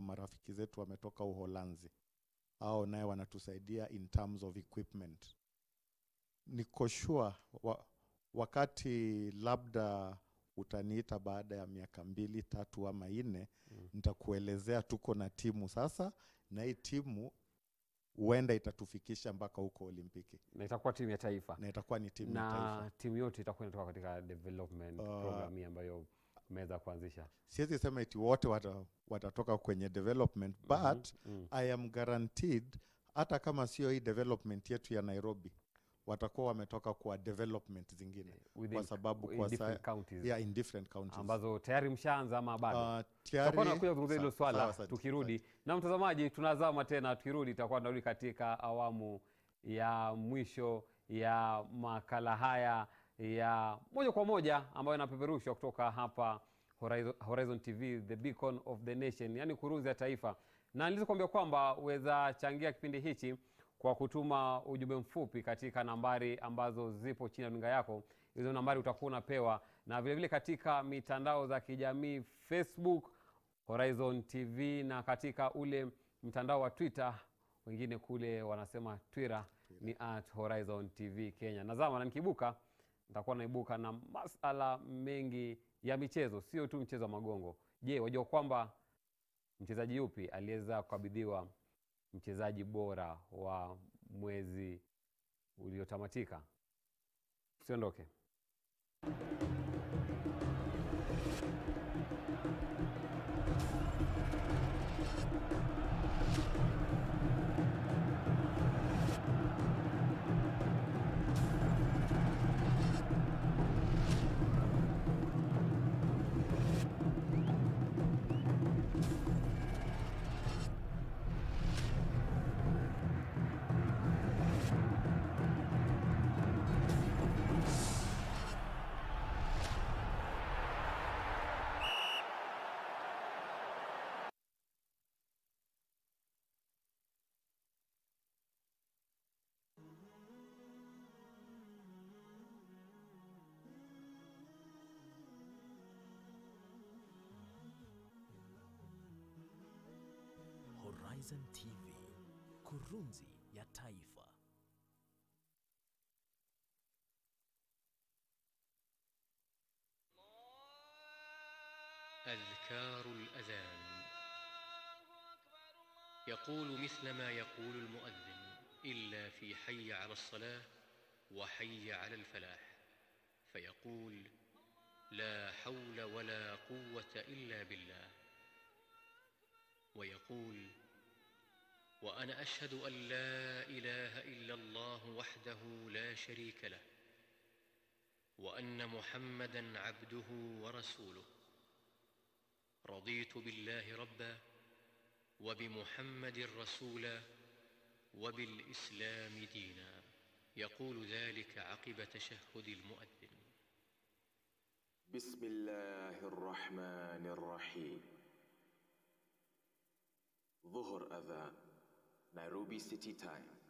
marafiki zetu wametoka Uholanzi. Hao naye wanatusaidia in terms of equipment. Niko sure wakati labda utaniita baada ya miaka 2, 3 ama 4, nitakuelezea tuko na timu sasa, na hii timu huenda itatufikisha mpaka huko Olimpiki. Na itakuwa timu ya taifa. Na itakuwa ni timu ya taifa. Na timu yote itakuwa inatoka katika development program ambayo mmeweza kuanzisha. Siwezi sema eti wote watatoka kwenye development, but I am guaranteed hata kama sio hii development yetu ya Nairobi, watakuwa wametoka kwa development zingine kwa sababu kwa different counties. Yeah, in different counties. Ambazo tayari mshaanza ama bado? Tayari. Tutakuwa nakuja kuzungumzia hilo swala tukirudi. Na mtazamaji, tunazama tena tukirudi, tutakuwa tunarudi katika awamu ya mwisho ya makala haya ya moja kwa moja ambayo inapeperushwa kutoka hapa Horizon TV, the beacon of the nation, yani kurunzi ya taifa. Na nilizokuambia kwamba uweza changia kipindi hichi kwa kutuma ujumbe mfupi katika nambari ambazo zipo chini ya runinga yako. Hizo nambari utakuwa unapewa, na vile vile katika mitandao za kijamii Facebook Horizon TV, na katika ule mtandao wa Twitter, wengine kule wanasema Twitter ni @HorizonTV Kenya. Nazama na nikibuka nitakuwa naibuka na masala mengi ya michezo, sio tu mchezo wa magongo. Je, wajua kwamba mchezaji yupi aliweza kukabidhiwa mchezaji bora wa mwezi uliotamatika? Usiondoke. Horizon TV, kurunzi ya taifa. أذكار الأذان يقول مثل ما يقول المؤذن، إلا في حي على الصلاة وحي على الفلاح، فيقول: لا حول ولا قوة إلا بالله. ويقول: وأنا أشهد أن لا إله إلا الله وحده لا شريك له، وأن محمدًا عبده ورسوله، رضيت بالله ربًا وبمحمد رسولا وبالإسلام دينا. يقول ذلك عقب تشهد المؤذن. بسم الله الرحمن الرحيم. ظهر أذان، Nairobi City Time.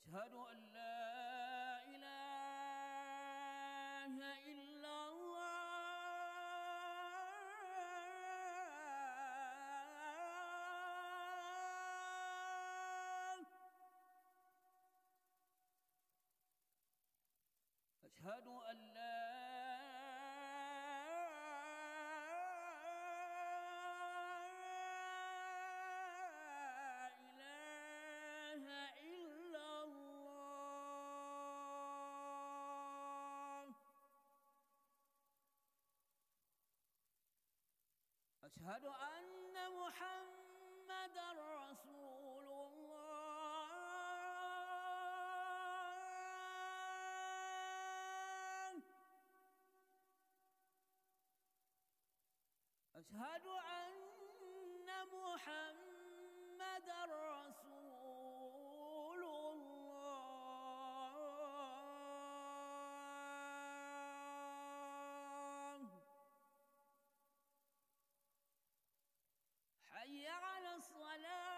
أشهد أن لا إله إلا الله. أشهد أن لا أشهد أن محمدًا رسول الله. أشهد أن محمدًا رسول الله. حي على الصلاة.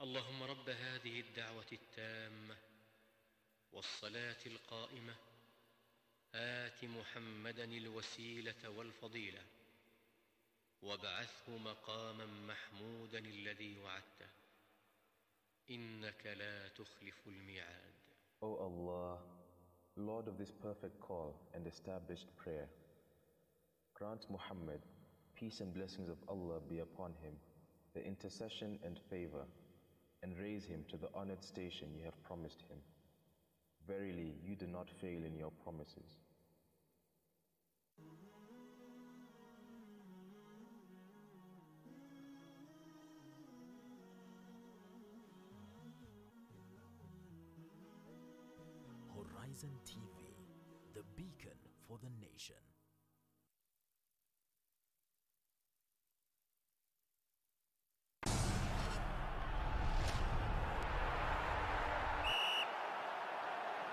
اللهم رب هذه الدعوة التامة والصلاة القائمة آت محمدا الوسيلة والفضيلة وابعثه مقاما محمودا الذي وعدته إنك لا تخلف الميعاد. O Allah, Lord of this perfect call and established prayer, grant Muhammad, peace and blessings of Allah be upon him, the intercession and favor, and raise him to the honored station you have promised him. Verily, you do not fail in your promises. Horizon TV, the beacon for the nation.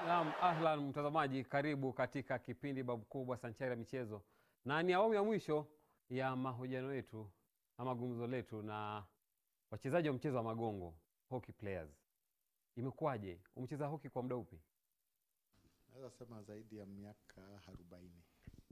Naam, ahlan mtazamaji, karibu katika kipindi babu kubwa sanchari ya michezo, na ni awamu ya mwisho ya mahojiano yetu ama gumzo letu na wachezaji wa mchezo wa magongo, hockey players. Imekuwaje? Umecheza hockey kwa muda upi? Naweza sema zaidi ya miaka 40.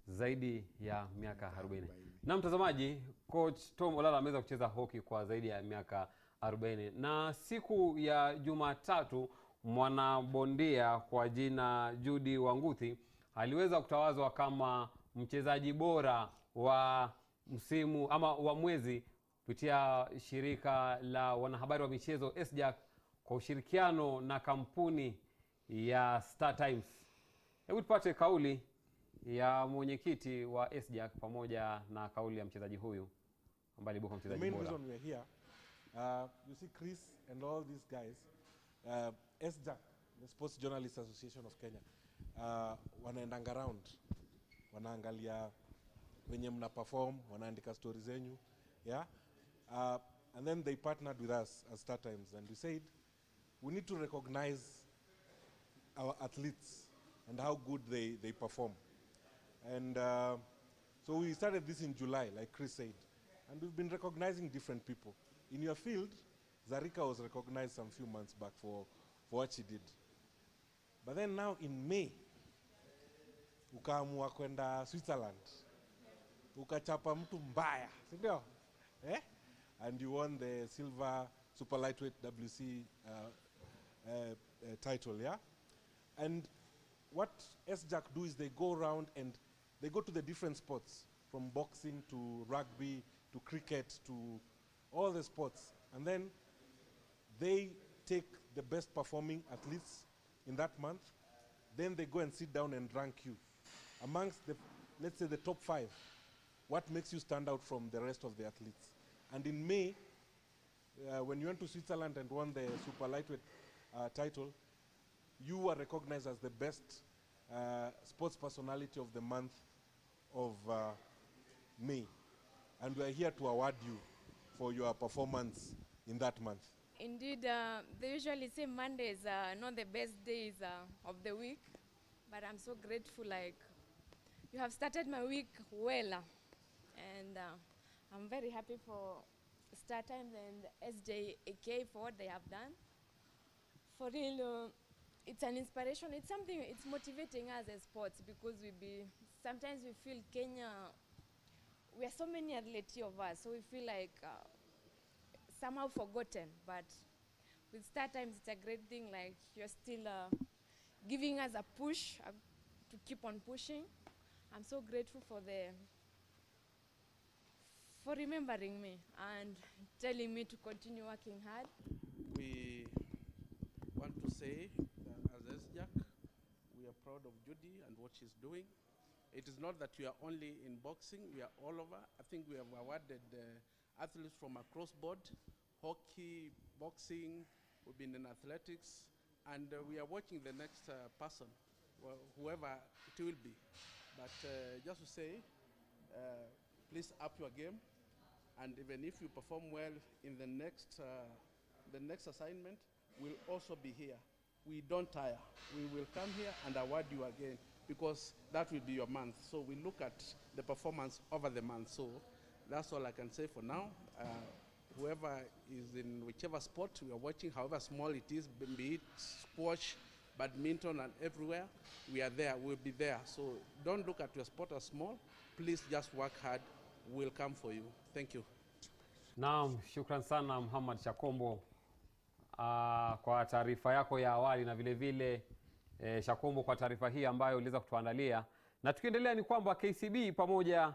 Zaidi ya miaka 40. Na mtazamaji, coach Tom Olala ameweza kucheza hockey kwa zaidi ya miaka 40. Na siku ya Jumatatu mwanabondia kwa jina Judy Wanguthi aliweza kutawazwa kama mchezaji bora wa msimu ama wa mwezi kupitia shirika la wanahabari wa michezo SJAC kwa ushirikiano na kampuni ya Star Times. Hebu tupate kauli ya mwenyekiti wa SJAC pamoja na kauli ya mchezaji huyu ambaye alibuka mchezaji bora. The main reason we are here, you see Chris and all these guys, SJAC, the Sports Journalists Association of Kenya, wanaendanga around, wanaangalia venye mna perform, wanaandika stories zenyu, yeah? And then they partnered with us as Star Times, and we said we need to recognize our athletes and how good they perform. And so we started this in July, like Chris said, and we've been recognizing different people. In your field, Zarika was recognized some few months back for what she did. But then now in May, ukaamua kwenda Switzerland, ukachapa mtu mbaya, sindio? And you won the silver super lightweight WC title, yeah? And what SJAC do is they go around and they go to the different sports, from boxing to rugby to cricket to all the sports. And then they take the best performing athletes in that month. Then they go and sit down and rank you. Amongst the, let's say the top 5, what makes you stand out from the rest of the athletes? And in May, when you went to Switzerland and won the super lightweight title, you were recognized as the best sports personality of the month of May. And we are here to award you for your performance in that month. Indeed, they usually say Mondays are not the best days of the week, but I'm so grateful, like, you have started my week well, and I'm very happy for Star Times and SJAK for what they have done. For real, it's an inspiration. It's something, it's motivating us as sports, because sometimes we feel Kenya, we are so many athletes of us, so we feel like somehow forgotten. But with Star Times, it's a great thing, like you're still giving us a push to keep on pushing. I'm so grateful for remembering me and telling me to continue working hard. We want to say that as SJAC, we are proud of Judy and what she's doing. It is not that we are only in boxing, we are all over. I think we have awarded athletes from across board, hockey, boxing, we've been in athletics, and we are watching the next person, whoever it will be. But just to say, please up your game, and even if you perform well in the next assignment, we'll also be here. We don't tire. We will come here and award you again, because that will be your month. So we look at the performance over the month. So that's all I can say for now. whoever is in whichever sport we are watching, however small it is, be it squash, badminton, and everywhere, we are there, we'll be there. So don't look at your sport as small. Please just work hard. We'll come for you. Thank you. Naam, shukran sana Muhammad Shakombo kwa taarifa yako ya awali, na vile vile Shakombo kwa taarifa hii ambayo uliweza kutuandalia. Na tukiendelea ni kwamba KCB pamoja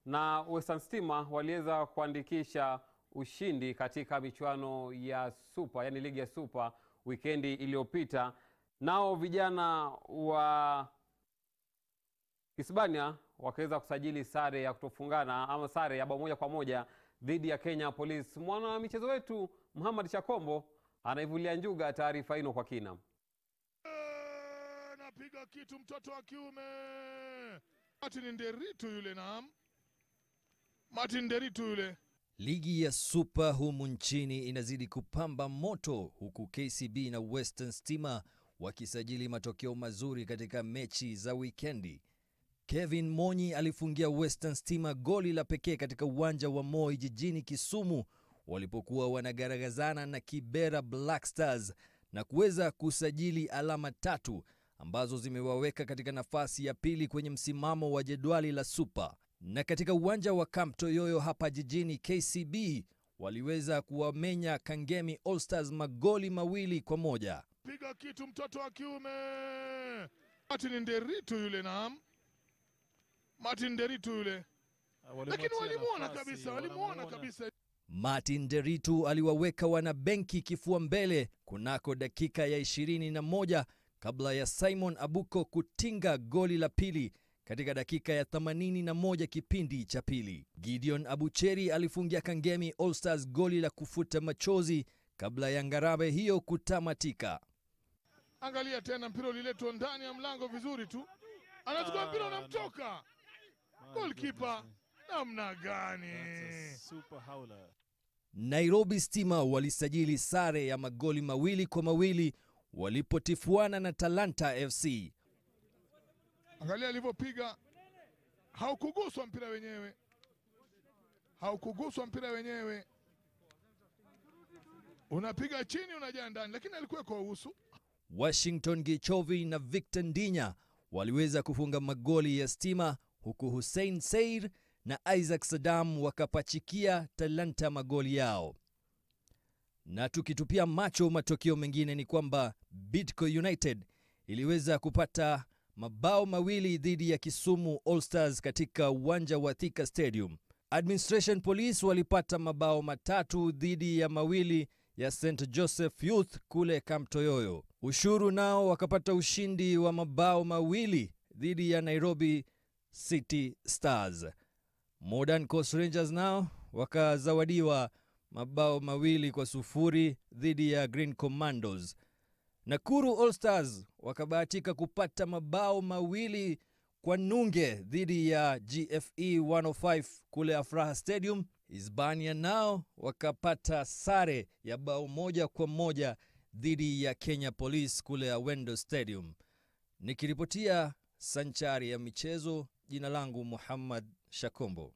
na Western Stima waliweza kuandikisha ushindi katika michuano ya Super, yani ligi ya Super wikendi iliyopita. Nao vijana wa Hispania wakaweza kusajili sare ya kutofungana ama sare ya bao 1-1 dhidi ya Kenya Police. Mwana michezo wetu Muhammad Shakombo anaivulia njuga taarifa hino kwa kina. Napiga kitu mtoto wa kiume. Martin Nderitu yule, naam. Martin Nderitu yule. Ligi ya Super humu nchini inazidi kupamba moto, huku KCB na Western Stima wakisajili matokeo mazuri katika mechi za wikendi. Kevin Monyi alifungia Western Stima goli la pekee katika uwanja wa Moi jijini Kisumu walipokuwa wanagaragazana na Kibera Black Stars na kuweza kusajili alama 3 ambazo zimewaweka katika nafasi ya pili kwenye msimamo wa jedwali la Super. Na katika uwanja wa Camp Toyoyo hapa jijini, KCB waliweza kuwamenya Kangemi All Stars magoli 2-1. Piga kitu mtoto wa kiume. Martin Nderitu yule, naam. Martin Nderitu yule. Lakini walimuona kabisa. Martin Nderitu aliwaweka wanabenki kifua mbele kunako dakika ya 21 kabla ya Simon Abuko kutinga goli la pili katika dakika ya 81 kipindi cha pili. Gideon Abucheri alifungia Kangemi All Stars goli la kufuta machozi kabla ya ngarabe hiyo kutamatika. Angalia tena mpira uliletwa ndani ya mlango vizuri tu. Anachukua mpira unamtoka. Goalkeeper namna gani? Super howler. Nairobi Stima walisajili sare ya magoli 2-2 walipotifuana na Talanta FC. Angalia alivyopiga. Haukuguswa mpira wenyewe. Haukuguswa mpira wenyewe. Unapiga chini unajaa ndani, lakini alikuwa kwa uhusu. Washington Gichovi na Victor Ndinya waliweza kufunga magoli ya Stima, huku Hussein Seir na Isaac Saddam wakapachikia Talanta magoli yao. Na tukitupia macho matokeo mengine ni kwamba Bidco United iliweza kupata mabao 2 dhidi ya Kisumu All Stars katika uwanja wa Thika Stadium. Administration Police walipata mabao 3 dhidi ya 2 ya St. Joseph Youth kule Camp Toyoyo. Ushuru nao wakapata ushindi wa mabao 2 dhidi ya Nairobi City Stars. Modern Coast Rangers nao wakazawadiwa mabao 2-0 dhidi ya Green Commandos. Nakuru All Stars wakabahatika kupata mabao 2-0 dhidi ya GFE 105 kule Afraha Stadium. Hispania nao wakapata sare ya bao 1-1 dhidi ya Kenya Police kule Awendo Stadium. Nikiripotia sanchari ya michezo, jina langu Muhammad Shakombo.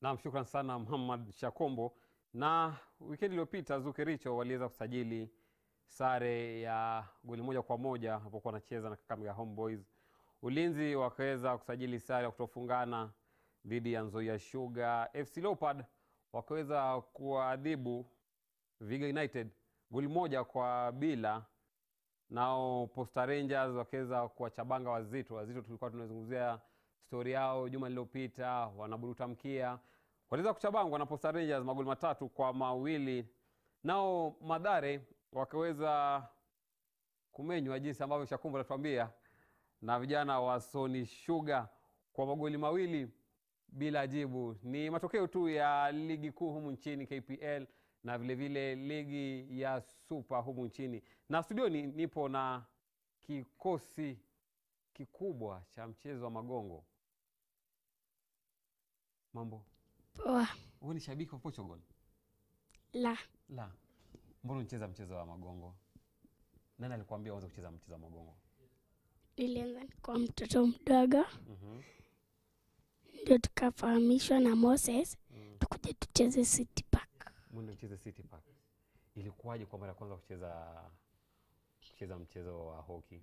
Naam, shukran sana Muhammad Shakombo. Na wikendi iliyopita Zukericho waliweza kusajili sare ya goli 1-1 walipokuwa wanacheza na Kakamega Homeboys. Ulinzi wakaweza kusajili sare ya kutofungana dhidi ya Nzoia Sugar. FC Leopard wakaweza kuadhibu Viga United goli 1-0. Nao Posta Rangers wakaweza kuwachabanga Wazito. Tulikuwa tunazungumzia story yao juma lililopita, wanaburuta mkia. Waliweza kuchabangwa na Posta Rangers magoli 3-2. Nao Mathare wakaweza kumenywa jinsi ambavyo Shakumbu anatuambia na vijana wa Sony Sugar kwa magoli 2 bila jibu. Ni matokeo tu ya ligi kuu humu nchini KPL na vile vile ligi ya Super humu nchini. Na studioni nipo na kikosi kikubwa cha mchezo wa magongo. Mambo? Poa. Wewe ni shabiki wa Portugal? La. Mbona unacheza mchezo wa magongo? Nani alikwambia uanze kucheza mchezo wa magongo? Nilianza kwa mtoto mdogo. ndio tukafahamishwa na Moses tukuje tucheze City Park. Mwende kucheza City Park. Ilikuwaje kwa mara ya kwanza kucheza mchezo wa hockey?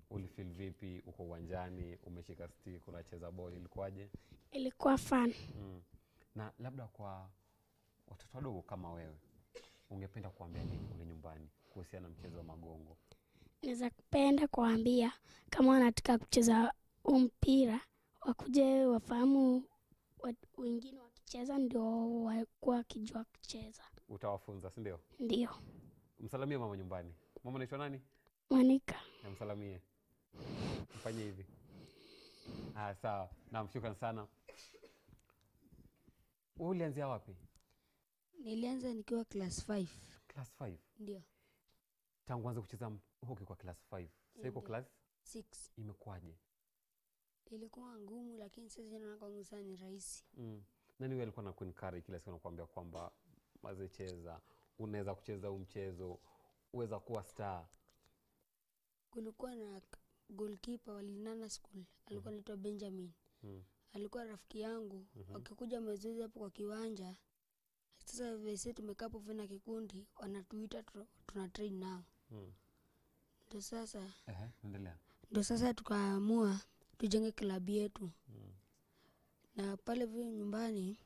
Ulifeel vipi? Uko uwanjani, umeshika stick, unacheza ball, ilikuwaje? Ilikuwa fun. Na labda kwa watoto wadogo kama wewe, ungependa kuambia nini kule nyumbani kuhusiana na mchezo wa magongo? Naweza kupenda kuambia kama wanataka kucheza mpira, wakuje wafahamu wengine wakicheza ndio wakuwa wakijua kucheza. Utawafunza, si ndio? Ndio. Msalimie mama nyumbani. Mama anaitwa nani? Monica. Msalimie. Mfanye hivi. Sawa. Naam, shukrani sana. Wewe ulianzia wapi? Nilianza nikiwa class 5. Class 5? Ndio. Tangu anza kucheza hockey kwa class 5. Sasa uko class 6. Imekuwaje? Ilikuwa ngumu lakini sasa naona kwangu sana ni rahisi. Nani wewe alikuwa anakuencourage kila siku anakuambia kwamba maze cheza, unaweza kucheza huu mchezo, uweza kuwa star? Kulikuwa na goalkeeper wa Linana School, alikuwa anaitwa Benjamin. Alikuwa rafiki yangu. Wakikuja mazoezi hapo kwa kiwanja. Sasa vile tumekaa hapo vina kikundi, wanatuita tuna train nao. Ndio sasa. Endelea. Ndio sasa tukaamua tujenge klabu yetu. Na pale vile nyumbani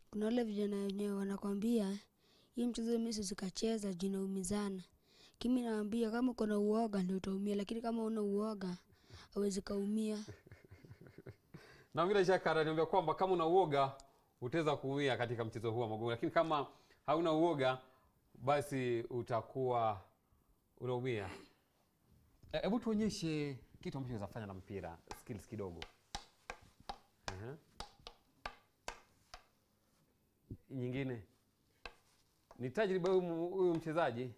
kuna wale vijana wenyewe wanakuambia hii mchezo mimi sikacheza jinaumizana. Kimi naambia kama uko na uoga ndio utaumia, lakini kama una uoga hauwezi kaumia. Na bila shaka ananiambia kwamba kama una uoga utaweza kuumia katika mchezo huu wa magongo, lakini kama hauna uoga basi utakuwa unaumia. Hebu tuonyeshe kitu ambacho unaweza fanya na mpira, skills kidogo. Nyingine. Ni tajriba huyu mchezaji.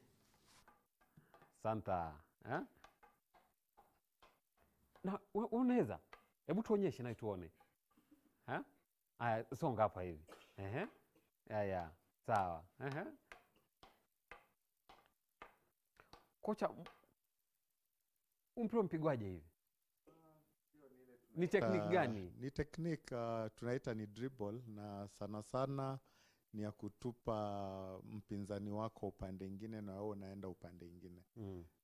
Santa, Na unaweza? Hebu tuonyeshe na tuone. Songa hapa hivi. Sawa. Kocha, mpira mpigwaje hivi? Ni technique gani? Ni technique tunaita ni dribble, na sana sana ni ya kutupa mpinzani wako upande mwingine na wewe unaenda upande mwingine.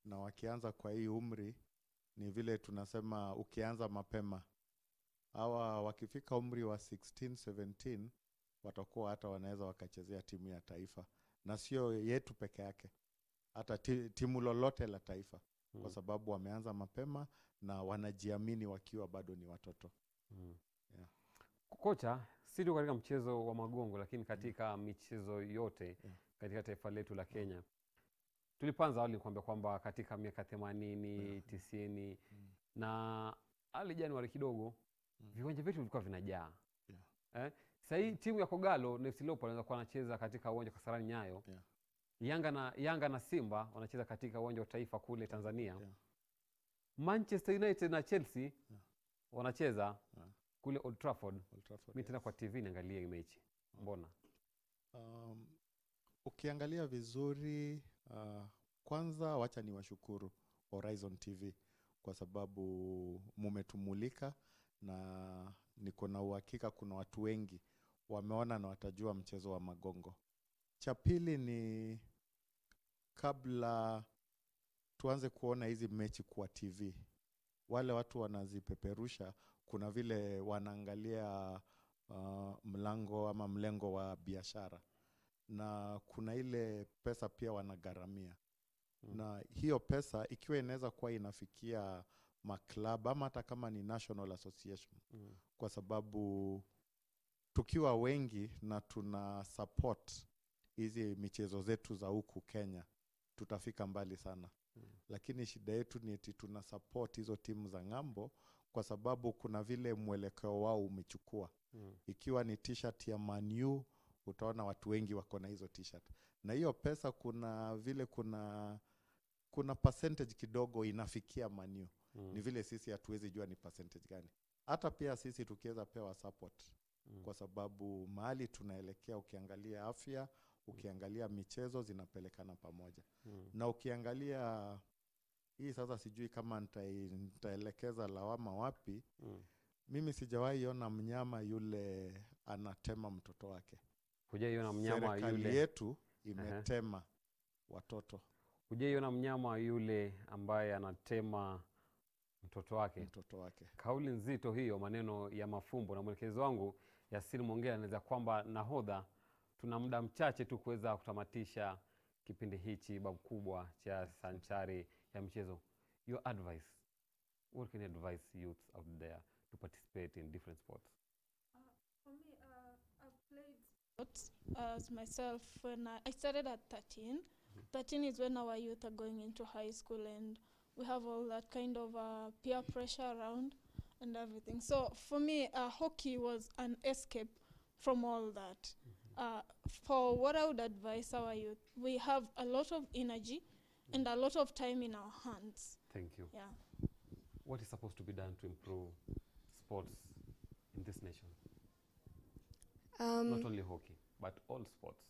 Na wakianza kwa hii umri ni vile tunasema ukianza mapema. Hawa wakifika umri wa 16, 17 watakuwa hata wanaweza wakachezea timu ya taifa. Na sio yetu peke yake. Hata timu lolote la taifa. Kwa sababu wameanza mapema na wanajiamini wakiwa bado ni watoto. Kocha, si tu katika mchezo wa magongo lakini katika michezo yote katika taifa letu la Kenya. Tulipanza awali kuambia kwamba katika miaka 80, 90 na hali Januari kidogo viwanja vyetu vilikuwa vinajaa. Sasa hii timu ya Kogalo na FC Leopards wanaweza kuwa wanacheza katika uwanja wa Kasarani Nyayo. Yanga na Simba wanacheza katika uwanja wa Taifa kule Tanzania. Manchester United na Chelsea wanacheza kule Old Trafford. Mimi tena kwa TV naangalia mechi. Mbona? Ukiangalia vizuri, kwanza wacha niwashukuru HorizonTV kwa sababu mumetumulika, na niko na uhakika kuna watu wengi wameona na watajua mchezo wa magongo. Cha pili ni kabla tuanze kuona hizi mechi kwa TV, wale watu wanazipeperusha, kuna vile wanaangalia mlango ama mlengo wa biashara, na kuna ile pesa pia wanagaramia. Na hiyo pesa ikiwa inaweza kuwa inafikia maklab ama hata kama ni national association, kwa sababu tukiwa wengi na tuna support hizi michezo zetu za huku Kenya, tutafika mbali sana. Lakini shida yetu ni eti tuna support hizo timu za ngambo kwa sababu kuna vile mwelekeo wao umechukua. Ikiwa ni t-shirt ya Man U, utaona watu wengi wako na hizo t-shirt. Na hiyo pesa kuna vile kuna percentage kidogo inafikia Man U. Ni vile sisi hatuwezi jua ni percentage gani. Hata pia sisi tukiweza pewa support. Kwa sababu mahali tunaelekea, ukiangalia afya, ukiangalia michezo zinapelekana pamoja. Na ukiangalia hii sasa sijui kama nitaelekeza lawama wapi. Mimi sijawahi ona mnyama yule anatema mtoto wake. Hujaiona mnyama yule? Serikali yetu imetema watoto. Hujaiona mnyama yule ambaye anatema mtoto wake? Mtoto wake. Kauli nzito hiyo, maneno ya mafumbo. Na mwelekezo wangu Yasin Mwongea anaweza kwamba nahodha, tuna muda mchache tu kuweza kutamatisha kipindi hichi babu kubwa cha sanchari ya michezo. Your advice, what can you advise youth out there to participate in different sports? For me, I've played sports as myself when I started at 13. 13 is when our youth are going into high school, and we have all that kind of peer pressure around and everything. So for me, hockey was an escape from all that. For what I would advise our youth, we have a lot of energy and a lot of time in our hands. Thank you. Yeah. What is supposed to be done to improve sports in this nation? Not only hockey, but all sports.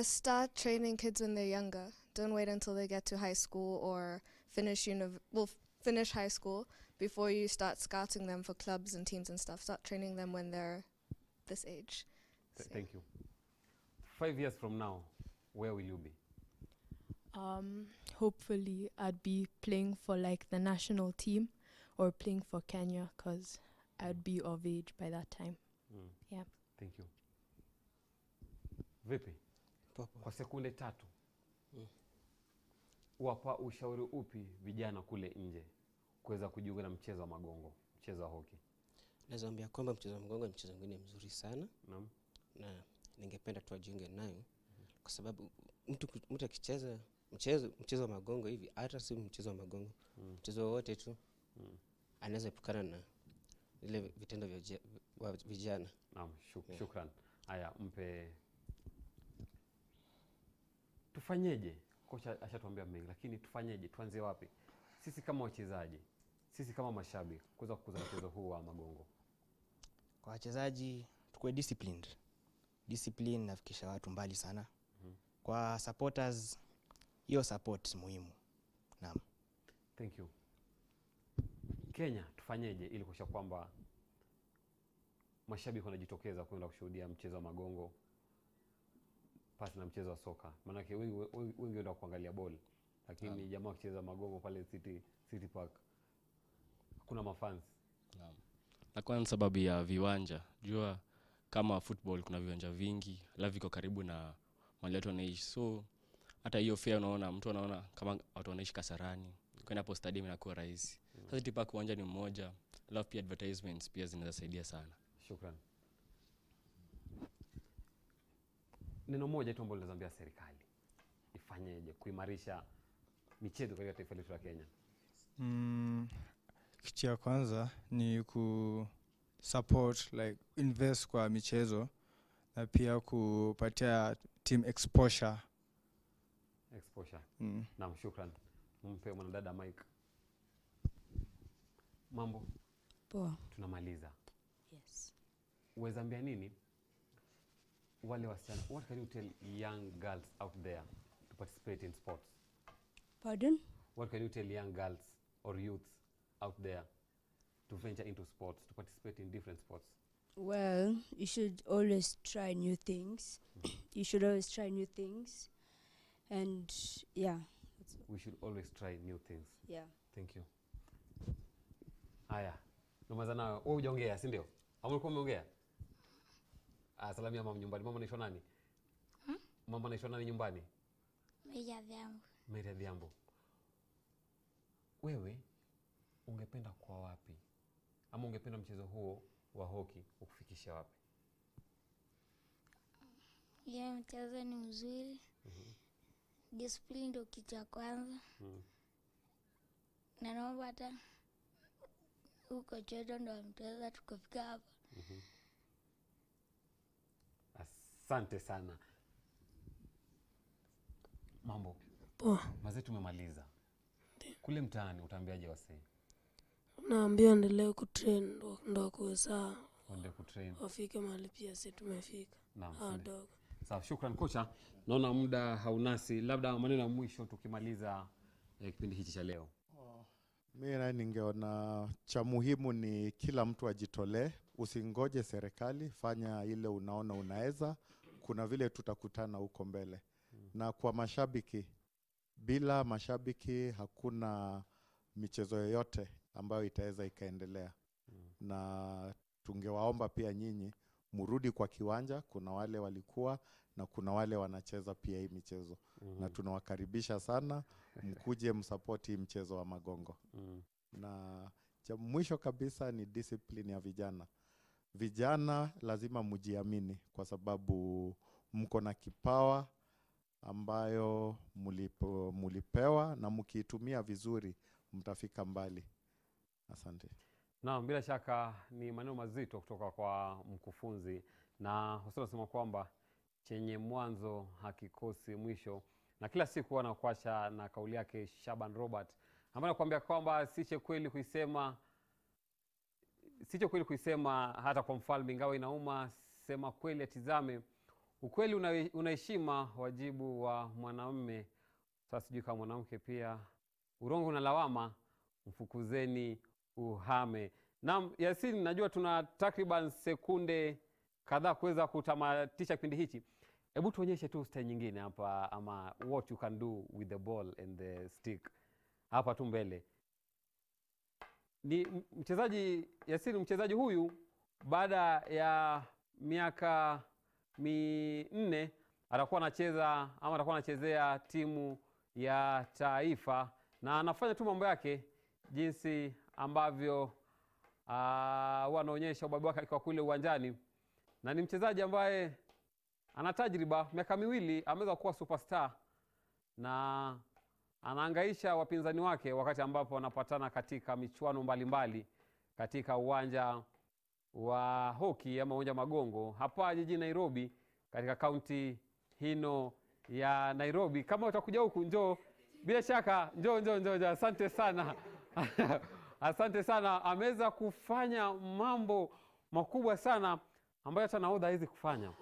Start training kids when they're younger. Don't wait until they get to high school or finish high school before you start scouting them for clubs and teams and stuff. Start training them when they're this age. Thank you. 5 years from now, where will you be? Hopefully I'd be playing for like the national team or playing for Kenya, because I'd be of age by that time. Yeah. Thank you. Vipi? Kwa sekunde 3. Wapa ushauri upi vijana kule nje kuweza kujiunga na mchezo wa magongo, mchezo wa hockey? Naweza ambia kwamba mchezo wa magongo ni mchezo mwingine mzuri sana. Naam. Na ningependa tu ajiunge nayo kwa sababu mtu akicheza mchezo wa magongo hivi, hata si mchezo wa magongo, mchezo wote tu anaweza epukana na ile vitendo vya vijana. Naam, shukran. Haya, mpe. Tufanyeje? Kocha ashatuambia mengi, lakini tufanyeje? Tuanze wapi? Sisi kama wachezaji, sisi kama mashabiki, kuweza kukuza mchezo huu wa magongo. Kwa wachezaji tukue disciplined. Discipline nafikisha watu mbali sana. Kwa supporters, hiyo support muhimu. Naam. Thank you. Kenya, tufanyeje ili kuhakikisha kwamba mashabiki wanajitokeza kwenda kushuhudia mchezo wa magongo pasi na mchezo wa soka? Maana wengi wenda kuangalia ball, lakini jamaa wakicheza magongo pale City Park hakuna mafans. Naam. Na kwa sababu ya viwanja, jua kama football kuna viwanja vingi, alafu viko karibu na mahali watu wanaishi. So hata hiyo fair unaona, mtu anaona kama watu wanaishi Kasarani, kwenda hapo stadium inakuwa rahisi. Sasa City Park uwanja ni mmoja, alafu pia advertisements pia zinaweza saidia sana. Shukran. Neno moja tu ambalo nazambia serikali ifanyeje kuimarisha michezo katika taifa letu la Kenya? Kitu ya kwanza ni support, like invest kwa michezo, na pia kupatia team exposure. Naam, shukran. Mpe mwanadada Mike. Mambo? Poa. Tunamaliza. Yes. Uwezambia nini wale wasichana? What can you tell young girls out there to participate in sports? Pardon? What can you tell young girls or youths out there to venture into sports, to participate in different sports? Well, you should always try new things. You should always try new things. And yeah. We should always try new things. Yeah. Thank you. Haya. Nomazana, wewe hujaongea, si ndio? Au ulikuwa umeongea? Salamia mama nyumbani. Mama anaitwa nani? Mama anaitwa nani nyumbani? Meria Dhiambo. Wewe ungependa kwa wapi? Ama ungependa mchezo huo wa hockey ukufikisha wapi? Mchezo ni mzuri. Discipline ndio kitu cha kwanza. Na naomba hata huko choto ndo mtaweza tukafika hapa. Asante sana. Mambo? Poa. Mazee tumemaliza. Kule mtaani utaambiaje wasee? Naambia endelee kutrain ndo kuweza kutrain. Wafike mahali pia sisi tumefika. Naam. Sawa, shukran kocha. Naona muda haunasi. Labda maneno ya mwisho tukimaliza kipindi hichi cha leo. Mimi ningeona cha muhimu ni kila mtu ajitolee, usingoje serikali, fanya ile unaona unaweza, kuna vile tutakutana huko mbele. Na kwa mashabiki, bila mashabiki hakuna michezo yoyote ambayo itaweza ikaendelea. Na tungewaomba pia nyinyi murudi kwa kiwanja, kuna wale walikuwa na kuna wale wanacheza pia hii michezo. Na tunawakaribisha sana, mkuje msapoti mchezo wa magongo. Na cha mwisho kabisa ni discipline ya vijana. Vijana lazima mujiamini kwa sababu mko na kipawa ambayo mulipewa, na mkiitumia vizuri mtafika mbali. Asante. Naam, bila shaka ni maneno mazito kutoka kwa mkufunzi, na Hussein anasema kwamba chenye mwanzo hakikosi mwisho, na kila siku wanakuacha na kauli yake Shaban Robert ambaye anakuambia kwamba siche kweli kuisema hata kwa mfalme, ingawa inauma, sema kweli atizame. Ukweli unaheshima wajibu wa mwanamume. Sasa sijui kama mwanamke pia. Urongo na lawama, mfukuzeni uhame. Naam, Yasin, najua tuna takriban sekunde kadhaa kuweza kutamatisha kipindi hichi. Hebu tuonyeshe tu style nyingine hapa, ama what you can do with the ball and the stick. Hapa tu mbele. Ni mchezaji Yasin, mchezaji huyu baada ya miaka 4 atakuwa anachezea timu ya taifa, na anafanya tu mambo yake jinsi ambavyo wanaonyesha ubabe wake kwa kule uwanjani. Na ni mchezaji ambaye ana tajriba, miaka 2 ameweza kuwa superstar, na anahangaisha wapinzani wake wakati ambapo wanapatana katika michuano mbalimbali katika uwanja wa hockey ama uwanja magongo hapa jijini Nairobi, katika kaunti hino ya Nairobi. Kama utakuja huku njoo, bila shaka njoo. Asante sana. Asante sana. Ameweza kufanya mambo makubwa sana ambayo hata nahodha hawezi kufanya.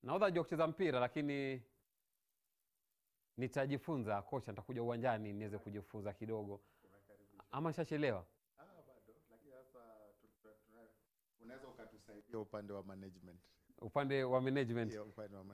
Nahodha hajui kucheza mpira, lakini nitajifunza. Kocha, nitakuja uwanjani niweze kujifunza kidogo. Ama shachelewa? Bado, lakini sasa unaweza ukatusaidia upande wa management. Upande wa management.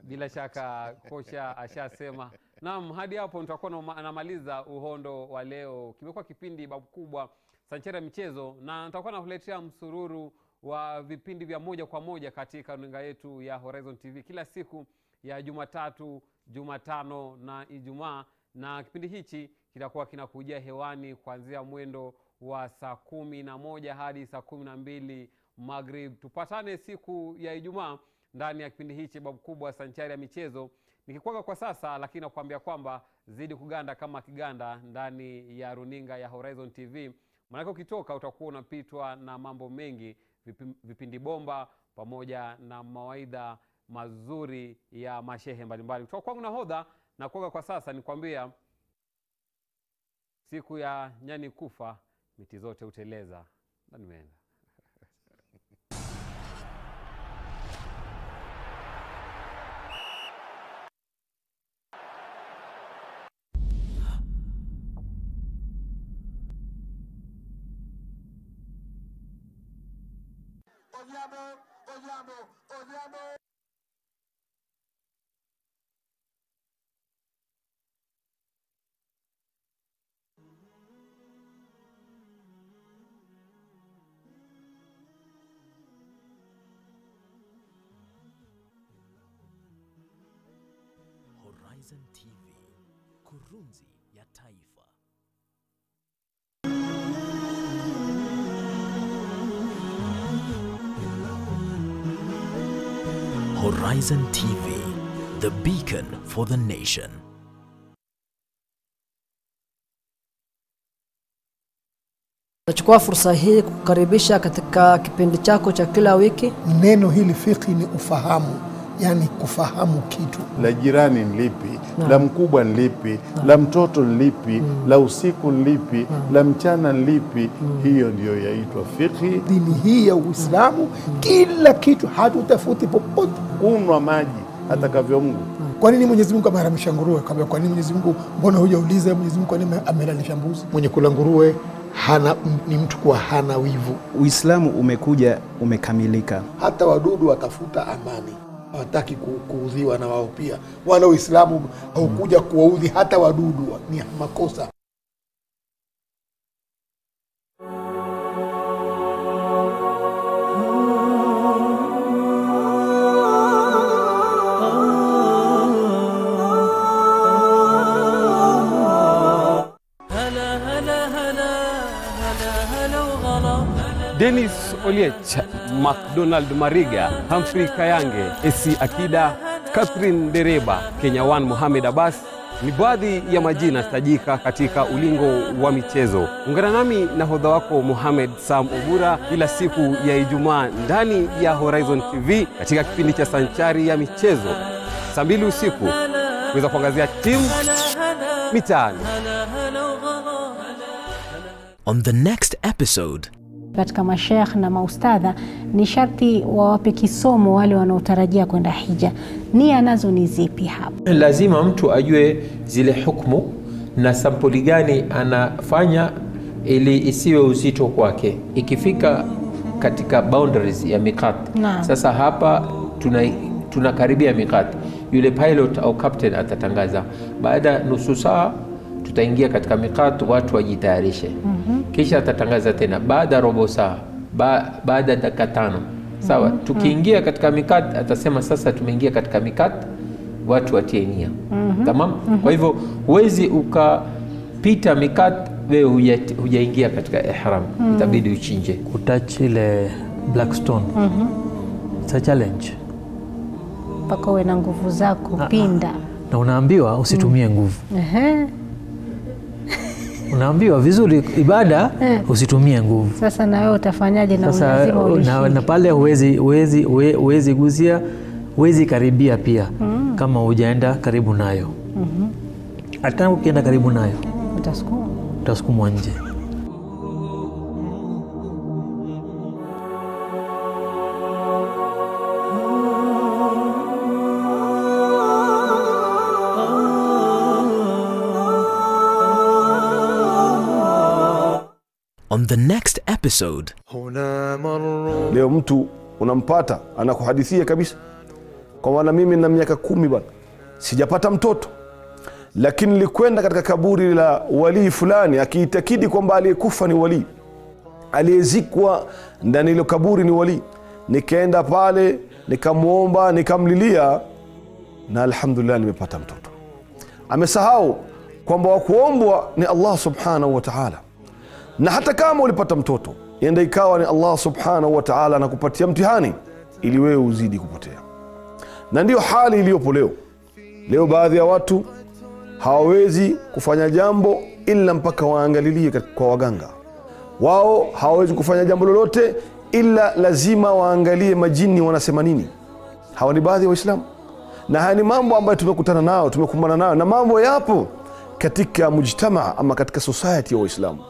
Bila shaka kocha ashasema. Naam, hadi hapo nitakuwa namaliza uhondo wa leo. Kimekuwa kipindi babu kubwa Sanchera michezo, na nitakuwa nakuletea msururu wa vipindi vya moja kwa moja katika runinga yetu ya Horizon TV kila siku ya Jumatatu, Jumatano na Ijumaa, na kipindi hichi kitakuwa kinakujia hewani kuanzia mwendo wa saa 11 hadi saa 12 Maghrib. Tupatane siku ya Ijumaa ndani ya kipindi hichi babu kubwa Sanchari ya michezo. Nikikuaga kwa sasa, lakini nakwambia kwamba zidi kuganda kama kiganda ndani ya runinga ya Horizon TV. Maana ukitoka utakuwa unapitwa na mambo mengi, vipindi bomba pamoja na mawaidha mazuri ya mashehe mbalimbali. Kutoka kwangu nahodha na kuaga kwa sasa, nikwambia siku ya nyani kufa miti zote uteleza. Na nimeenda. Odiamo. Horizon TV, kurunzi ya taifa. Horizon TV, the beacon for the nation. Nachukua fursa hii kukaribisha katika kipindi chako cha kila wiki. Neno hili fikhi ni ufahamu, yani kufahamu kitu. La jirani ni lipi, la mkubwa ni lipi, la mtoto ni lipi, la usiku ni lipi, la mchana ni lipi. Hiyo ndio yaitwa fikhi. Dini hii ya Uislamu kila kitu hatutafuti popote. Kunywa maji atakavyo Mungu. Kwa nini Mwenyezi Mungu ameharamisha nguruwe? Akamwambia, kwa nini Mwenyezi Mungu, mbona hujauliza Mwenyezi Mungu kwa nini amehalalisha mbuzi? Mwenye kula nguruwe ni mtu kuwa hana wivu. Uislamu umekuja umekamilika. Hata wadudu watafuta amani, hawataki kuudhiwa na wao pia. Wala Uislamu haukuja kuwaudhi hata wadudu, ni makosa. Dennis Oliech, McDonald Mariga, Humphrey Kayange, Esi Akida, Catherine Dereba, Kenya One Mohamed Abbas ni baadhi ya majina tajika katika ulingo wa michezo. Ungana nami na hodha wako Mohamed Sam Obura kila siku ya Ijumaa ndani ya Horizon TV katika kipindi cha Sanchari ya Michezo. Saa 2 usiku kuweza kuangazia timu mitaani. On the next episode, katika mashaikh na maustadha ni sharti wawape kisomo wale wanaotarajia kwenda hija. Nia nazo ni zipi hapa? Lazima mtu ajue zile hukumu na sampuli gani anafanya ili isiwe uzito kwake. Ikifika katika boundaries ya miqat. Sasa hapa tunakaribia miqat. Yule pilot au captain atatangaza baada nusu saa tutaingia katika miqat, watu wajitayarishe. Kisha atatangaza tena baada robo saa, baada dakika 5. Sawa, tukiingia katika miqat atasema sasa tumeingia katika miqat, watu watie nia. Tamam? Kwa hivyo huwezi ukapita miqat wewe hujaingia katika ihram, itabidi uchinje. Kutouch ile Blackstone. It's a challenge. Paka uwe na nguvu zako pinda. Na unaambiwa usitumie nguvu. Unaambiwa vizuri ibada usitumie nguvu. Sasa na wewe utafanyaje na lazima na pale huwezi guzia, huwezi karibia pia kama hujaenda karibu nayo. Hata ukienda karibu nayo utasukumwa nje. On the next episode, leo mtu unampata anakuhadithia kabisa kwa maana mimi na miaka 10 bwana sijapata mtoto, lakini nilikwenda katika kaburi la wali fulani akiitakidi kwamba aliyekufa ni wali, aliyezikwa ndani ile kaburi ni wali. Nikaenda pale nikamuomba nikamlilia na alhamdulillah nimepata mtoto. Amesahau kwamba wakuombwa ni Allah subhanahu wa ta'ala. Na hata kama ulipata mtoto, yenda ikawa ni Allah subhanahu wa ta'ala anakupatia mtihani ili wewe uzidi kupotea. Na ndio hali iliyopo leo. Leo baadhi ya watu hawawezi kufanya jambo ila mpaka waangalilie kwa waganga. Wao hawawezi kufanya jambo lolote ila lazima waangalie majini wanasema nini. Hawa ni baadhi ya Waislamu. Na haya ni mambo ambayo tumekutana nao, tumekumbana nayo, na mambo yapo katika mujtamaa ama katika society ya Waislamu.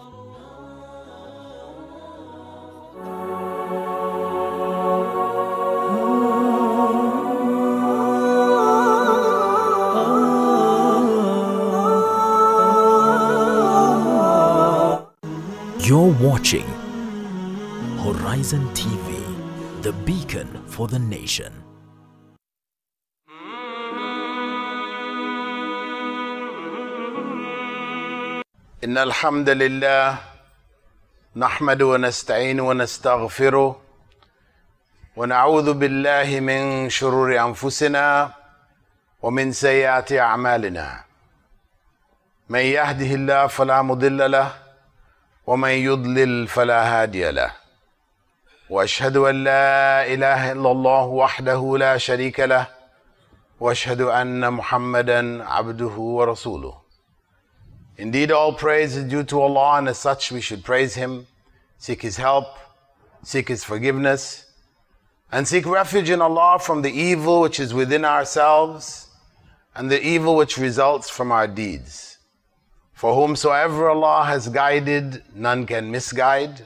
You're watching Horizon TV, the beacon for the nation. إن الحمد لله نحمد ونستعين ونستغفره ونعوذ بالله من شرور أنفسنا ومن سيئات أعمالنا. من يهده الله فلا مضل له ومن يضلل فلا هادي له. وأشهد أن لا إله إلا الله وحده لا شريك له وأشهد أن محمدا عبده ورسوله. Indeed, all praise is due to Allah, and as such we should praise Him, seek His help, seek His forgiveness, and seek refuge in Allah from the evil which is within ourselves and the evil which results from our deeds. For whomsoever Allah has guided, none can misguide,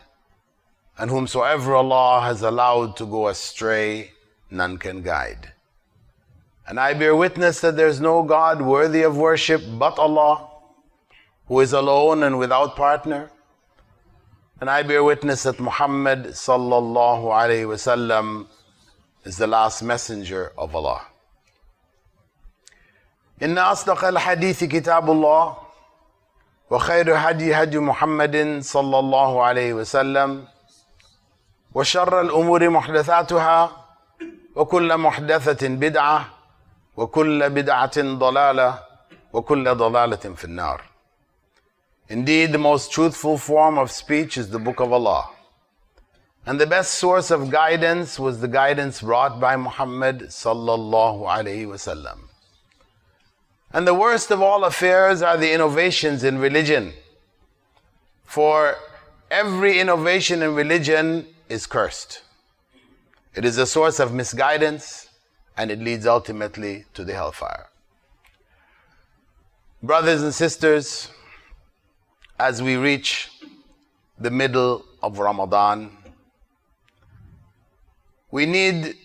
and whomsoever Allah has allowed to go astray, none can guide. And I bear witness that there is no God worthy of worship but Allah, who is alone and without partner. And I bear witness that Muhammad sallallahu alayhi wasallam is the last messenger of Allah. إن أصدق الحديث كتاب الله وخير هدي هدي محمد صلى الله عليه وسلم وشر الأمور محدثاتها وكل محدثة بدعة وكل بدعة ضلالة وكل ضلالة في النار. Indeed, the most truthful form of speech is the Book of Allah. And the best source of guidance was the guidance brought by Muhammad sallallahu alayhi wasallam. And the worst of all affairs are the innovations in religion. For every innovation in religion is cursed. It is a source of misguidance, and it leads ultimately to the hellfire. Brothers and sisters, as we reach the middle of Ramadan, we need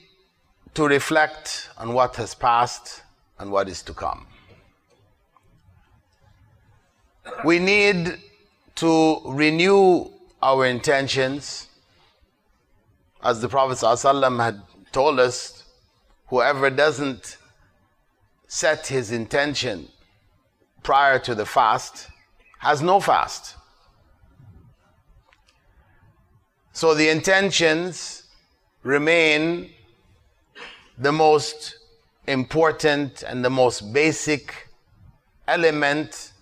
to reflect on what has passed and what is to come. We need to renew our intentions. As the Prophet ﷺ had told us, whoever doesn't set his intention prior to the fast has no fast. So the intentions remain the most important and the most basic element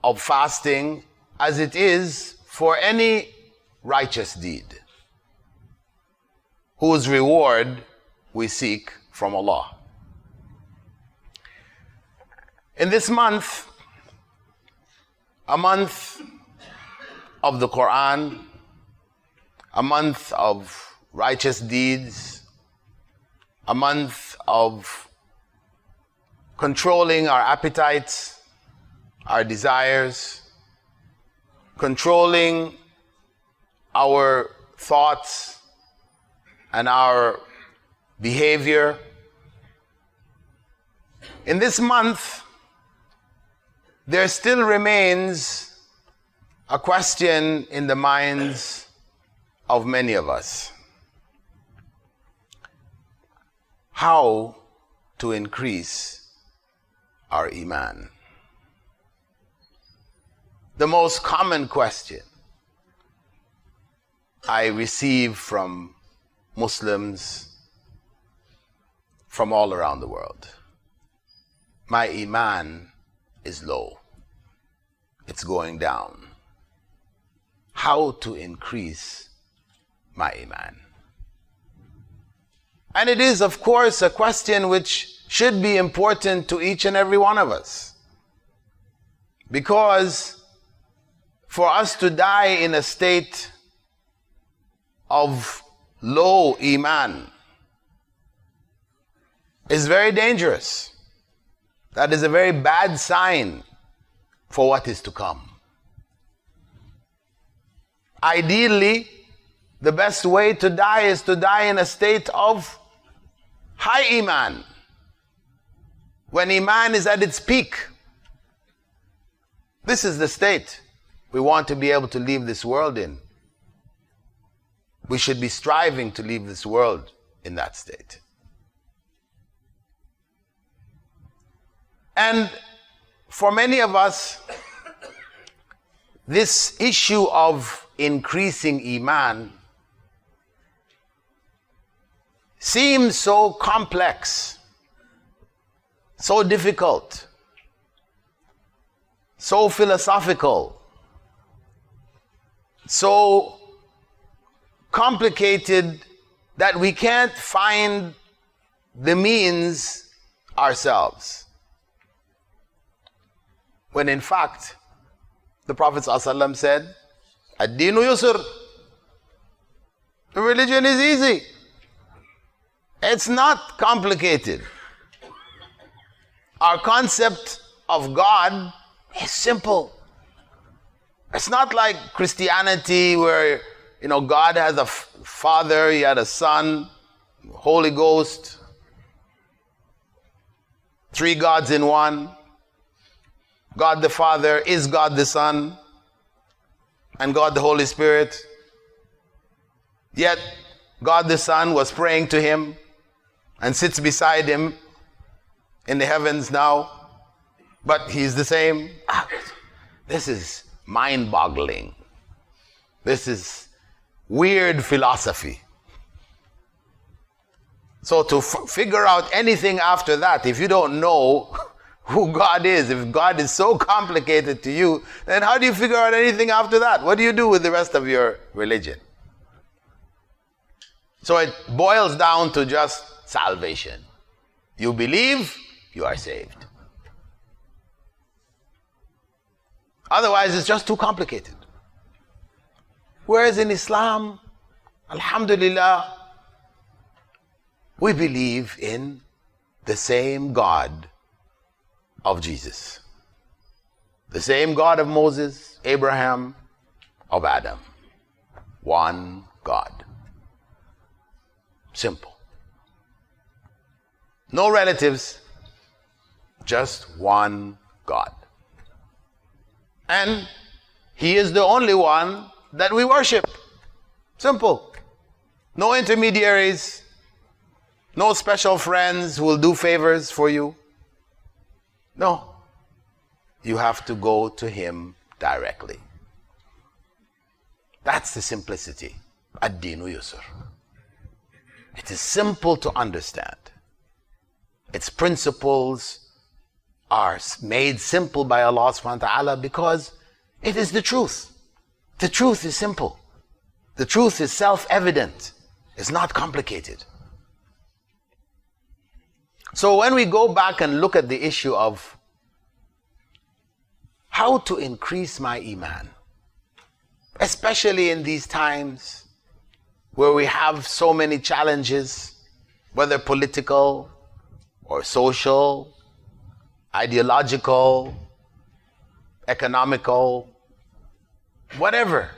of fasting, as it is for any righteous deed, whose reward we seek from Allah. In this month, a month of the Quran, a month of righteous deeds, a month of controlling our appetites, our desires, controlling our thoughts and our behavior. In this month, there still remains a question in the minds of many of us. How to increase our Iman? The most common question I receive from Muslims from all around the world: my Iman is low. It's going down. How to increase my Iman? And it is, of course, a question which should be important to each and every one of us. Because for us to die in a state of low Iman is very dangerous. That is a very bad sign for what is to come. Ideally, the best way to die is to die in a state of high Iman, when Iman is at its peak. This is the state we want to be able to leave this world in. We should be striving to leave this world in that state. And for many of us, this issue of increasing Iman seems so complex, so difficult, so philosophical, so complicated that we can't find the means ourselves. When in fact, the Prophet ﷺ said, Ad-Dinu Yusr. Religion is easy. It's not complicated. Our concept of God is simple. It's not like Christianity where, God has a father, he had a son, Holy Ghost. Three gods in one. God the Father is God the Son and God the Holy Spirit. Yet God the Son was praying to him and sits beside him in the heavens now, but he's the same. This is mind-boggling. This is weird philosophy. So to figure out anything after that, if you don't know who God is, if God is so complicated to you, then how do you figure out anything after that? What do you do with the rest of your religion? So it boils down to just salvation. You believe, you are saved. Otherwise, it's just too complicated. Whereas in Islam, alhamdulillah, we believe in the same God of Jesus. The same God of Moses, Abraham, of Adam. One God. Simple. No relatives, just one God. And He is the only one that we worship. Simple. No intermediaries, no special friends who will do favors for you. No. You have to go to Him directly. That's the simplicity. Ad-Dinu Yusr. It is simple to understand. Its principles are made simple by Allah subhanahu wa ta'ala because it is the truth. The truth is simple. The truth is self-evident. It's not complicated. So when we go back and look at the issue of how to increase my iman, especially in these times where we have so many challenges, whether political or social, ideological, economical, whatever,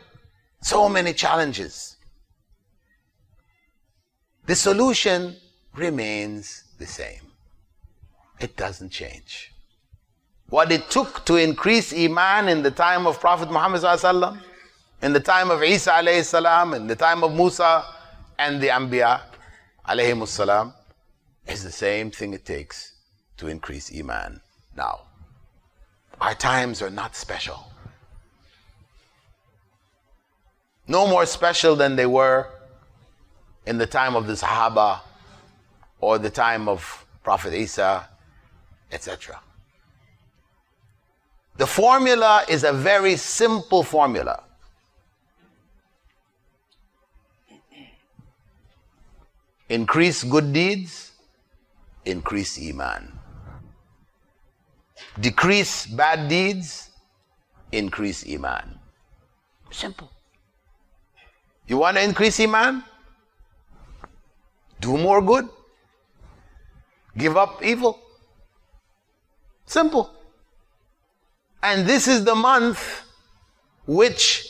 so many challenges. The solution remains the same. It doesn't change. What it took to increase iman in the time of Prophet Muhammad ﷺ, in the time of Isa alayhi salam, in the time of Musa and the Anbiya alayhimus salam, is the same thing it takes to increase iman now. Our times are not special. No more special than they were in the time of the Sahaba or the time of Prophet Isa, etc. The formula is a very simple formula. Increase good deeds, increase iman. Decrease bad deeds, increase iman. Simple. You want to increase iman? Do more good. Give up evil. Simple. And this is the month which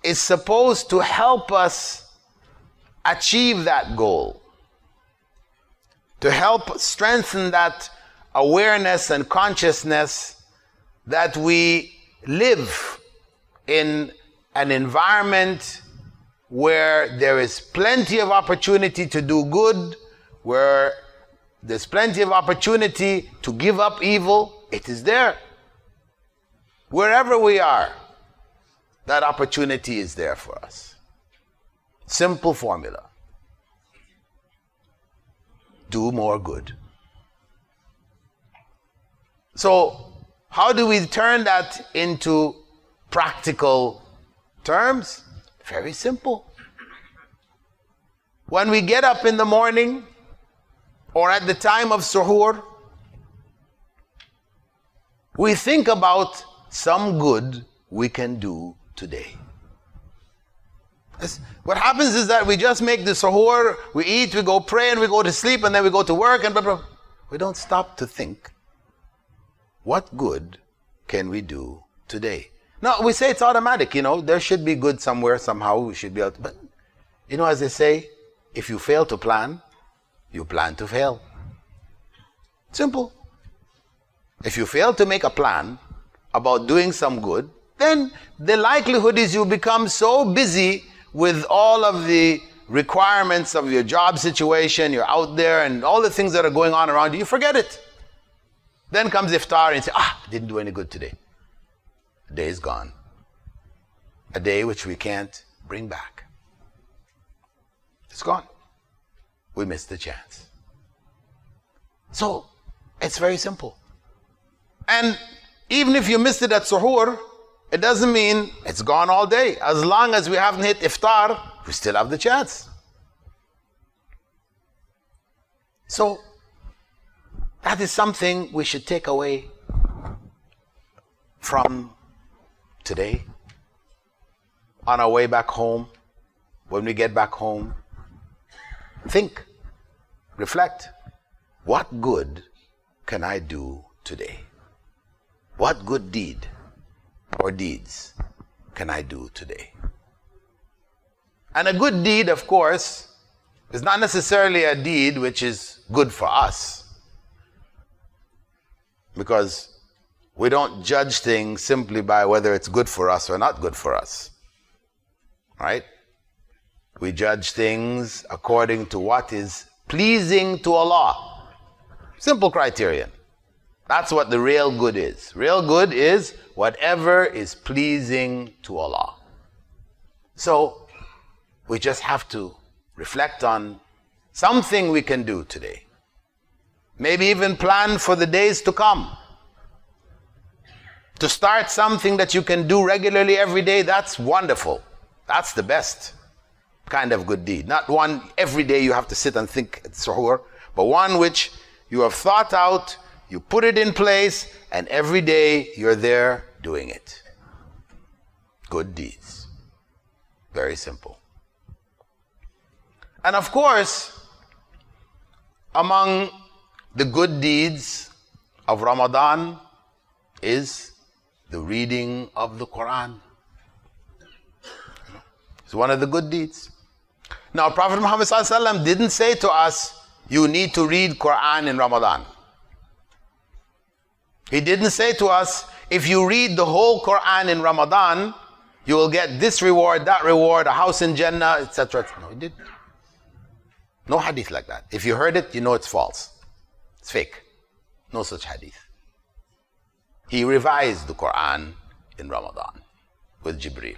is supposed to help us achieve that goal. To help strengthen that awareness and consciousness that we live in an environment where there is plenty of opportunity to do good, where there's plenty of opportunity to give up evil. It is there. Wherever we are, that opportunity is there for us. Simple formula. Do more good. So, how do we turn that into practical terms? Very simple. When we get up in the morning or at the time of suhoor, we think about some good we can do today. What happens is that we just make the suhoor, we eat, we go pray, and we go to sleep, and then we go to work, and blah, blah. We don't stop to think, what good can we do today? No, we say it's automatic, there should be good somewhere, somehow, we should be able to, but, as they say, if you fail to plan, you plan to fail. Simple. If you fail to make a plan about doing some good, then the likelihood is you become so busy with all of the requirements of your job situation, you're out there and all the things that are going on around you, you forget it. Then comes iftar and you say, I didn't do any good today. A day is gone. A day which we can't bring back. It's gone. We missed the chance. So, it's very simple. And even if you missed it at suhoor, it doesn't mean it's gone all day. As long as we haven't hit iftar, we still have the chance. So, that is something we should take away from today. On our way back home, when we get back home, think, reflect, what good can I do today? What good deed or deeds can I do today? And a good deed, of course, is not necessarily a deed which is good for us, because we don't judge things simply by whether it's good for us or not good for us. Right? We judge things according to what is pleasing to Allah. Simple criterion. That's what the real good is. Real good is whatever is pleasing to Allah. So, we just have to reflect on something we can do today. Maybe even plan for the days to come. To start something that you can do regularly every day, that's wonderful. That's the best kind of good deed. Not one every day you have to sit and think at suhoor, but one which you have thought out, you put it in place, and every day you're there doing it. Good deeds. Very simple. And of course, among the good deeds of Ramadan is the reading of the Quran. It's one of the good deeds. Now, Prophet Muhammad ﷺ didn't say to us, you need to read Quran in Ramadan. He didn't say to us, if you read the whole Quran in Ramadan, you will get this reward, that reward, a house in Jannah, etc. No, he didn't. No hadith like that. If you heard it, you know it's false. It's fake. No such hadith. He revised the Quran in Ramadan with Jibreel.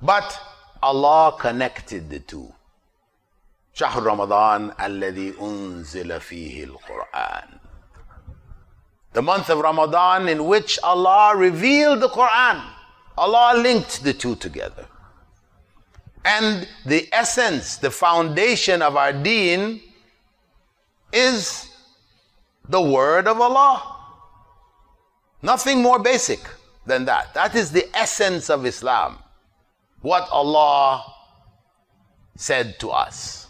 But Allah connected the two. شهر رمضان الذي أنزل فيه القرآن. The month of Ramadan in which Allah revealed the Quran. Allah linked the two together. And the essence, the foundation of our deen is the word of Allah. Nothing more basic than that. That is the essence of Islam. What Allah said to us.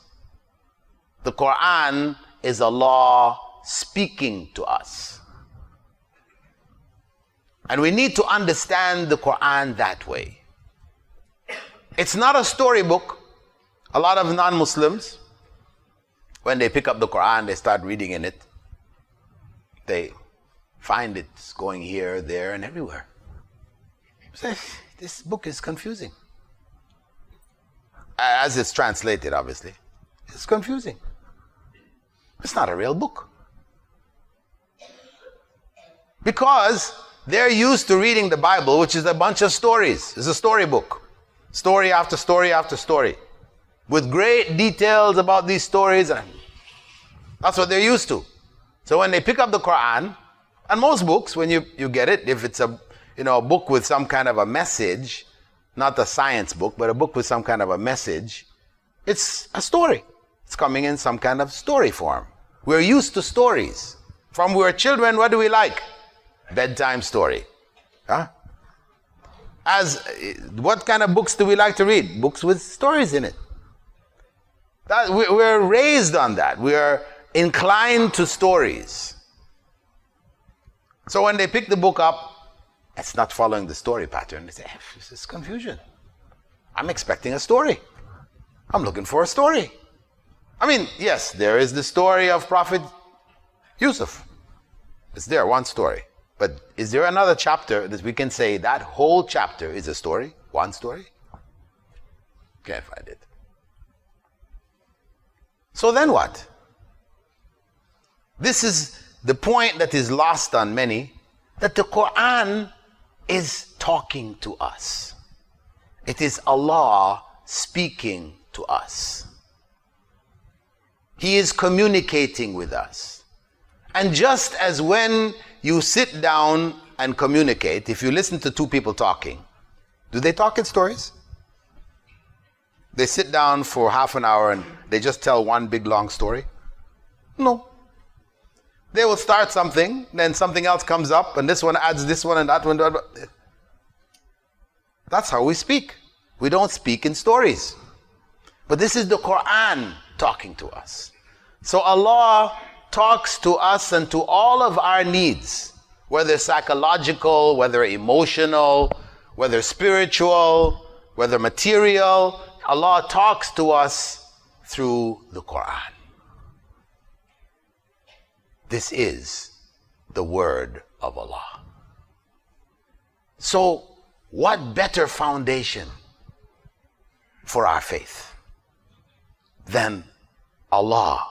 The Quran is Allah speaking to us. And we need to understand the Quran that way. It's not a storybook. A lot of non-Muslims, when they pick up the Quran, they start reading in it. They find it's going here, there, and everywhere. This book is confusing. As it's translated, obviously. It's confusing. It's not a real book. Because they're used to reading the Bible, which is a bunch of stories. It's a storybook. Story after story after story. With great details about these stories. That's what they're used to. So when they pick up the Quran, and most books, when you get it, if it's a book with some kind of a message, not a science book, but a book with some kind of a message, it's a story. It's coming in some kind of story form. We're used to stories. From we were children, what do we like? Bedtime story. Huh? What kind of books do we like to read? Books with stories in it. We're raised on that. We are inclined to stories. So when they pick the book up, it's not following the story pattern. They say, this is confusion. I'm expecting a story. I'm looking for a story. I mean, yes, there is the story of Prophet Yusuf. It's there, one story. But is there another chapter that we can say that whole chapter is a story? One story? Can't find it. So then what? This is the point that is lost on many, that the Quran is talking to us. It is Allah speaking to us. He is communicating with us. And just as when you sit down and communicate, if you listen to two people talking, do they talk in stories? They sit down for half an hour and they just tell one big long story? No. They will start something, then something else comes up, and this one adds this one and that one. That's how we speak. We don't speak in stories. But this is the Quran talking to us. So Allah talks to us and to all of our needs, whether psychological, whether emotional, whether spiritual, whether material. Allah talks to us through the Quran. This is the word of Allah. So, what better foundation for our faith than Allah,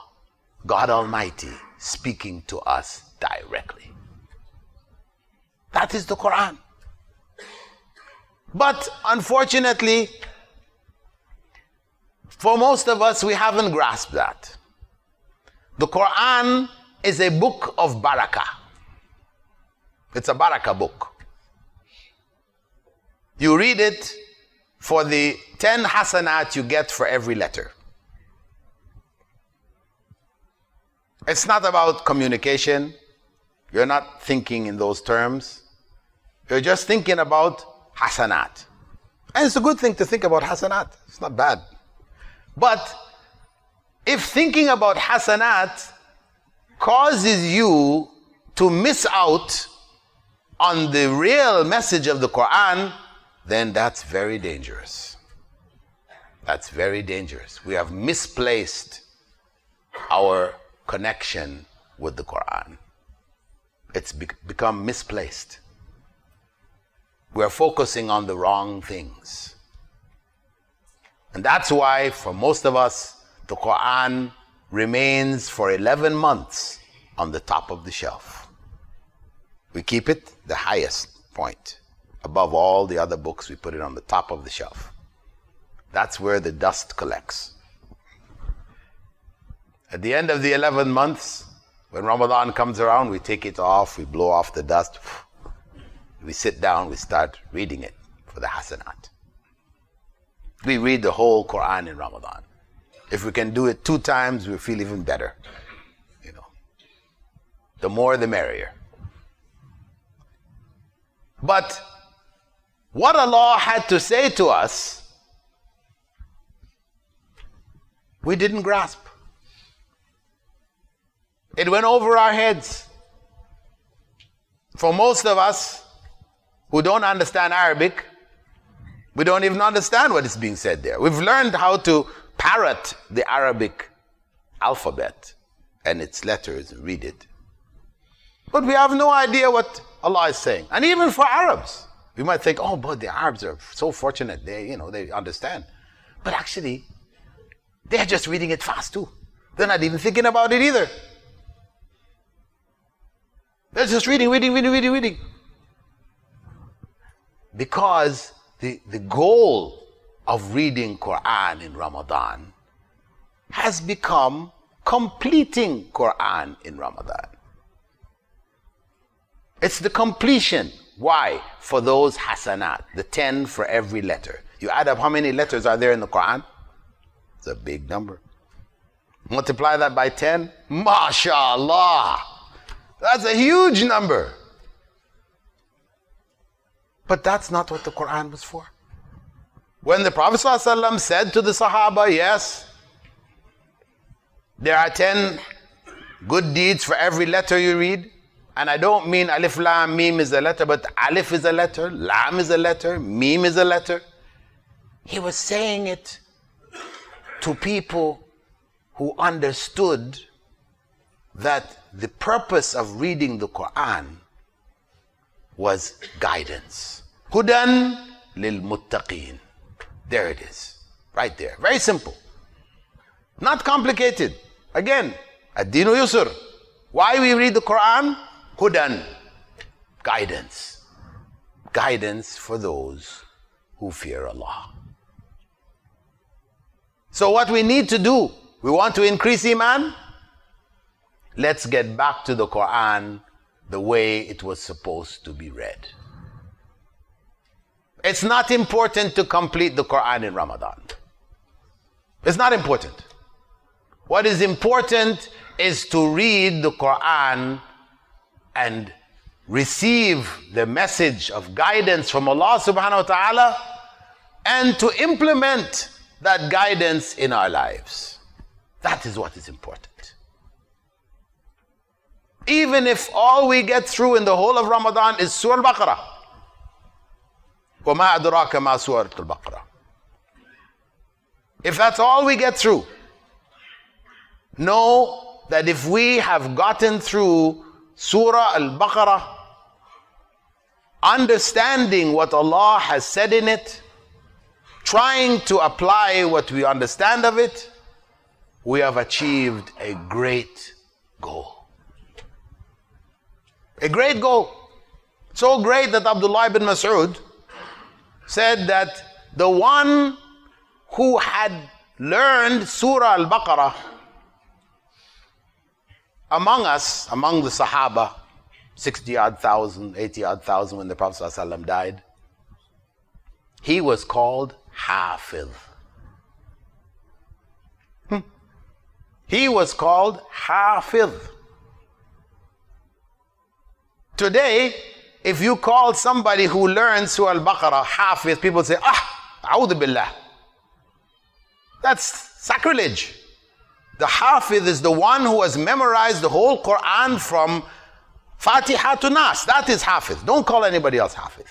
God Almighty, speaking to us directly? That is the Quran. But unfortunately, for most of us, we haven't grasped that. The Quran is a book of barakah. It's a barakah book. You read it for the 10 hasanat you get for every letter. It's not about communication. You're not thinking in those terms. You're just thinking about hasanat. And it's a good thing to think about hasanat. It's not bad. But if thinking about hasanat causes you to miss out on the real message of the Quran, then that's very dangerous. That's very dangerous. We have misplaced our connection with the Quran. It's become misplaced. We're focusing on the wrong things. And that's why, for most of us, the Quran remains for 11 months on the top of the shelf. We keep it the highest point. Above all the other books, we put it on the top of the shelf. That's where the dust collects. At the end of the 11 months, when Ramadan comes around, we take it off, we blow off the dust, we sit down, we start reading it for the hasanat. We read the whole Quran in Ramadan. If we can do it 2 times, we feel even better. You know, the more the merrier. But what Allah had to say to us, we didn't grasp. It went over our heads. For most of us who don't understand Arabic, we don't even understand what is being said there. We've learned how to parrot the Arabic alphabet and its letters and read it. But we have no idea what Allah is saying. And even for Arabs, we might think, oh, but the Arabs are so fortunate, they understand. But actually, they're just reading it fast too. They're not even thinking about it either. They're just reading. Because the goal of reading Quran in Ramadan has become completing Quran in Ramadan. It's the completion. Why? For those hasanat, the 10 for every letter. You add up how many letters are there in the Quran? It's a big number. Multiply that by 10. MashaAllah. That's a huge number. But that's not what the Quran was for. When the Prophet ﷺ said to the Sahaba, yes, there are 10 good deeds for every letter you read. And I don't mean alif, lam, mim is a letter, but alif is a letter, lam is a letter, mim is a letter. He was saying it to people who understood that the purpose of reading the Quran was guidance. Hudan lil muttaqeen. There it is. Right there. Very simple. Not complicated. Again, ad-dinu yusr. Why we read the Quran? Hudan. Guidance. Guidance for those who fear Allah. So what we need to do, we want to increase Iman? Let's get back to the Quran the way it was supposed to be read. It's not important to complete the Quran in Ramadan. It's not important. What is important is to read the Quran and receive the message of guidance from Allah subhanahu wa ta'ala and to implement that guidance in our lives. That is what is important. Even if all we get through in the whole of Ramadan is Surah Al-Baqarah. وَمَا أَدْرَاكَ مَا سُورَةُ الْبَقَرَةِ. If that's all we get through, know that if we have gotten through Surah Al-Baqarah, understanding what Allah has said in it, trying to apply what we understand of it, we have achieved a great goal. A great goal. So great that Abdullah ibn Mas'ud said that the one who had learned Surah Al-Baqarah among us, among the Sahaba, 60-odd thousand, 80-odd thousand when the Prophet ﷺ died, he was called Hafiz. He was called Hafiz. Today, if you call somebody who learns Surah Al-Baqarah Hafiz, people say, A'udhu Billah. That's sacrilege. The Hafiz is the one who has memorized the whole Quran from Fatiha to Nas. That is Hafiz. Don't call anybody else Hafiz.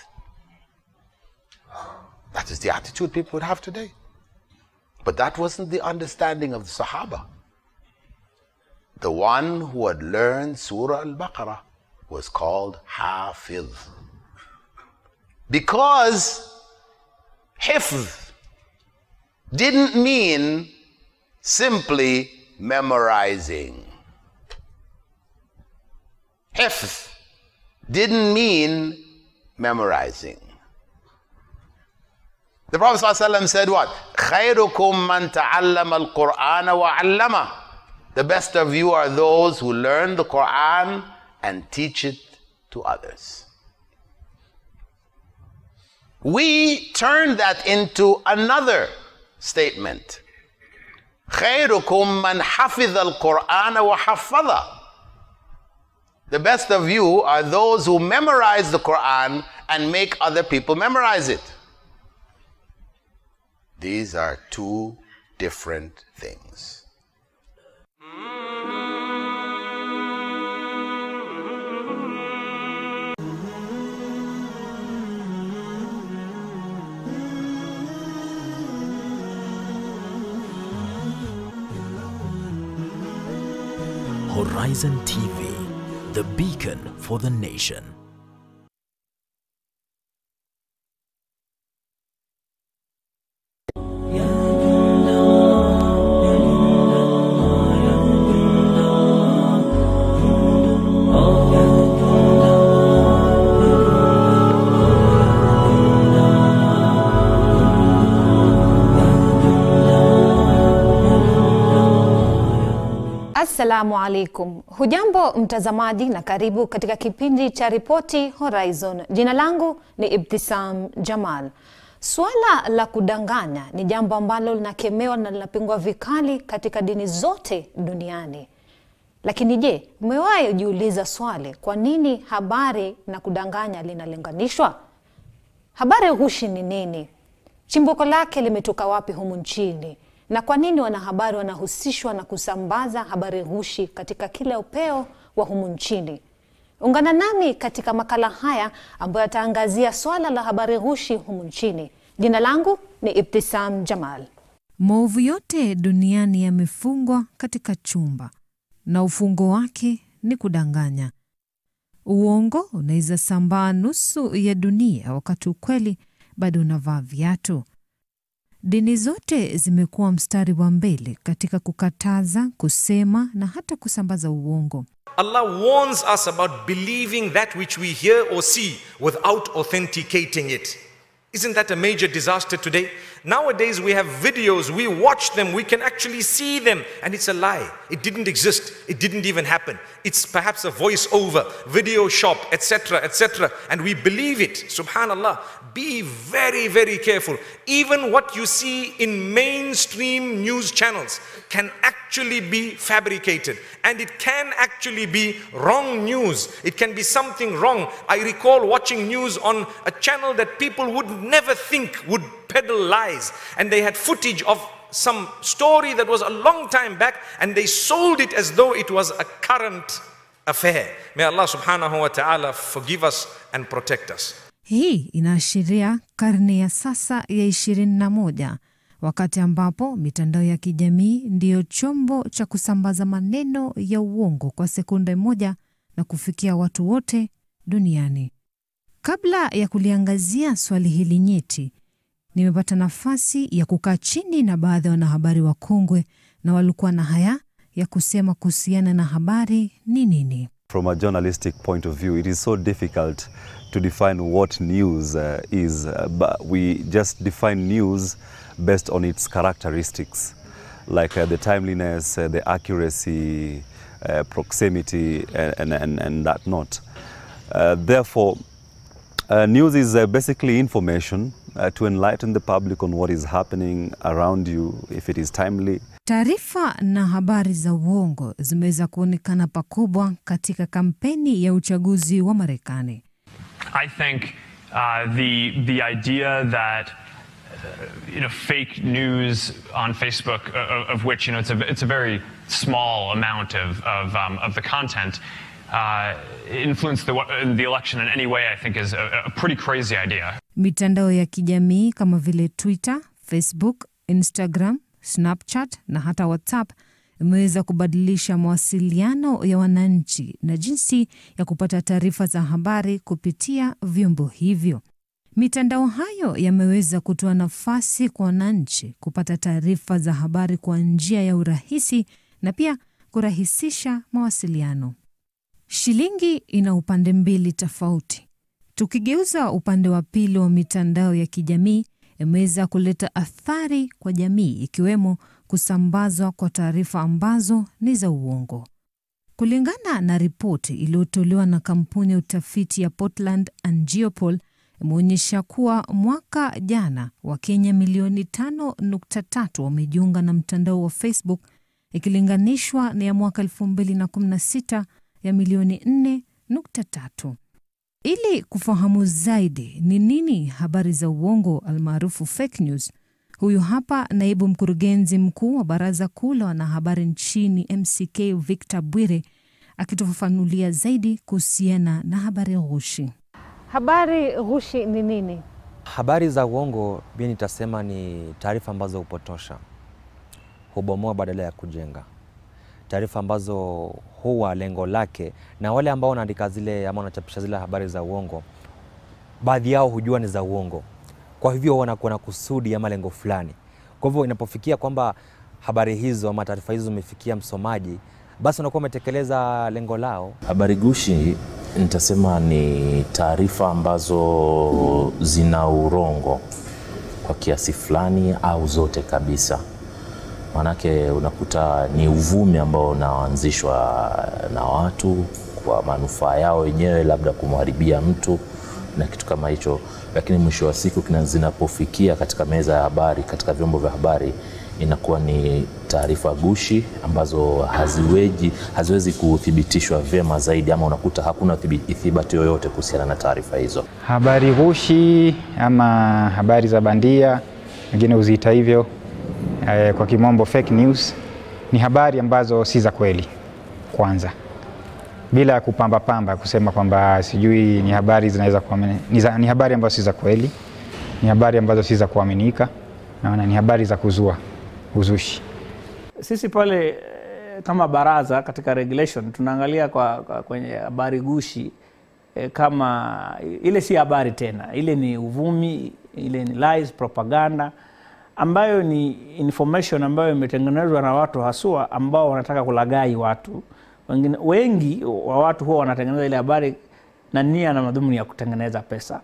That is the attitude people would have today. But that wasn't the understanding of the Sahaba. The one who had learned Surah Al-Baqarah was called Hafiz. Because Hifz didn't mean simply memorizing. Hifz didn't mean memorizing. The Prophet ﷺ said what? خَيْرُكُمْ مَنْ تَعَلَّمَ الْقُرْآنَ وَعَلَّمَهُ. The best of you are those who learn the Quran and teach it to others. We turn that into another statement. خَيْرُكُمْ مَنْ حَفِظَ الْقُرْآنَ وَحَفَّظَهُ. The best of you are those who memorize the Quran and make other people memorize it. These are two different things. Horizon TV, the beacon for the nation. Assalamu alaikum. Hujambo mtazamaji na karibu katika kipindi cha ripoti Horizon. Jina langu ni Ibtisam Jamal. Swala la kudanganya ni jambo ambalo linakemewa na linapingwa vikali katika dini zote duniani. Lakini je, umewahi kujiuliza swali, kwa nini habari na kudanganya linalinganishwa? Habari ghushi ni nini? Chimbuko lake limetoka wapi humu nchini? Na kwa nini wanahabari wanahusishwa na kusambaza habari ghushi katika kila upeo wa humu nchini? Ungana nami katika makala haya ambayo yataangazia swala la habari ghushi humu nchini. Jina langu ni Ibtisam Jamal. Maovu yote duniani yamefungwa katika chumba. na ufungo wake ni kudanganya. Uongo unaweza sambaa nusu ya dunia wakati ukweli bado unavaa viatu. Dini zote zimekuwa mstari wa mbele katika kukataza, kusema na hata kusambaza uongo. Allah warns us about believing that which we hear or see without authenticating it. Isn't that a major disaster today? Nowadays we have videos, we watch them, we can actually see them, and it's a lie. It didn't exist. It didn't even happen. It's perhaps a voice over, video shop, etc., etc., and we believe it. Subhanallah. Be very, very careful. Even what you see in mainstream news channels can actually be fabricated, and it can actually be wrong news. It can be something wrong. I recall watching news on a channel that people would never think would peddle lies, and they had footage of some story that was a long time back, and they sold it as though it was a current affair. May Allah subhanahu wa ta'ala forgive us and protect us. Hii inaashiria karne ya sasa ya 21, wakati ambapo mitandao ya kijamii ndiyo chombo cha kusambaza maneno ya uongo kwa sekunde moja na kufikia watu wote duniani. Kabla ya kuliangazia swali hili nyeti, nimepata nafasi ya kukaa chini na baadhi ya wanahabari wakongwe na walikuwa na haya ya kusema kuhusiana na habari ni nini. From a journalistic point of view, it is so difficult to define what news is, but we just define news based on its characteristics, like the timeliness, the accuracy, proximity, and that not. Therefore, news is basically information to enlighten the public on what is happening around you, if it is timely. Taarifa na habari za uongo zimeweza kuonekana pakubwa katika kampeni ya uchaguzi wa Marekani. I think the idea that fake news on Facebook, of which it's a very small amount of the content, influence the election in any way, I think is a pretty crazy idea. Mitandao ya kijamii kama vile Twitter, Facebook, Instagram, Snapchat na hata WhatsApp imeweza kubadilisha mawasiliano ya wananchi na jinsi ya kupata taarifa za habari kupitia vyombo hivyo. Mitandao hayo yameweza kutoa nafasi kwa wananchi kupata taarifa za habari kwa njia ya urahisi na pia kurahisisha mawasiliano. Shilingi ina upande mbili tofauti. Tukigeuza upande wa pili wa mitandao ya kijamii, imeweza kuleta athari kwa jamii, ikiwemo kusambazwa kwa taarifa ambazo ni za uongo. Kulingana na ripoti iliyotolewa na kampuni ya utafiti ya Portland and Geopol, imeonyesha kuwa mwaka jana Wakenya milioni 5.3 wamejiunga na mtandao wa Facebook, ikilinganishwa na ya mwaka 2016 ya milioni 4.3. Ili kufahamu zaidi ni nini habari za uongo almaarufu fake news, huyu hapa naibu mkurugenzi mkuu wa Baraza Kuu la Wanahabari nchini MCK Victor Bwire akitufafanulia zaidi kuhusiana na habari ghushi. Habari ghushi ni nini? Habari za uongo mimi nitasema ni taarifa ambazo hupotosha, hubomoa badala ya kujenga. Taarifa ambazo huwa lengo lake, na wale ambao wanaandika zile ama wanachapisha zile habari za uongo, baadhi yao hujua ni za uongo. Kwa hivyo wanakuwa na kusudi ama lengo fulani. Kwa hivyo inapofikia kwamba habari hizo ama taarifa hizo zimefikia msomaji, basi wanakuwa wametekeleza lengo lao. Habari gushi nitasema ni taarifa ambazo zina urongo kwa kiasi fulani au zote kabisa. Manake unakuta ni uvumi ambao unaanzishwa na watu kwa manufaa yao wenyewe, labda kumharibia mtu na kitu kama hicho, lakini mwisho wa siku zinapofikia katika meza ya habari, katika vyombo vya habari, inakuwa ni taarifa gushi ambazo haziwezi kuthibitishwa vyema zaidi, ama unakuta hakuna ithibati yoyote kuhusiana na taarifa hizo. Habari gushi ama habari za bandia, wengine huziita hivyo, kwa kimombo fake news, ni habari ambazo si za kweli kwanza, bila kupamba kusema kwamba sijui ni habari zinaweza kuaminika. Ni habari ambazo si za kweli, ni habari ambazo si za kuaminika, na ni habari za kuzua uzushi. Sisi pale kama baraza katika regulation tunaangalia kwenye habari gushi kama ile si habari tena, ile ni uvumi, ile ni lies, propaganda ambayo ni information ambayo imetengenezwa na watu haswa ambao wanataka kulaghai watu. Wengi wa watu huwa wanatengeneza ile habari na nia na madhumuni ya kutengeneza pesa,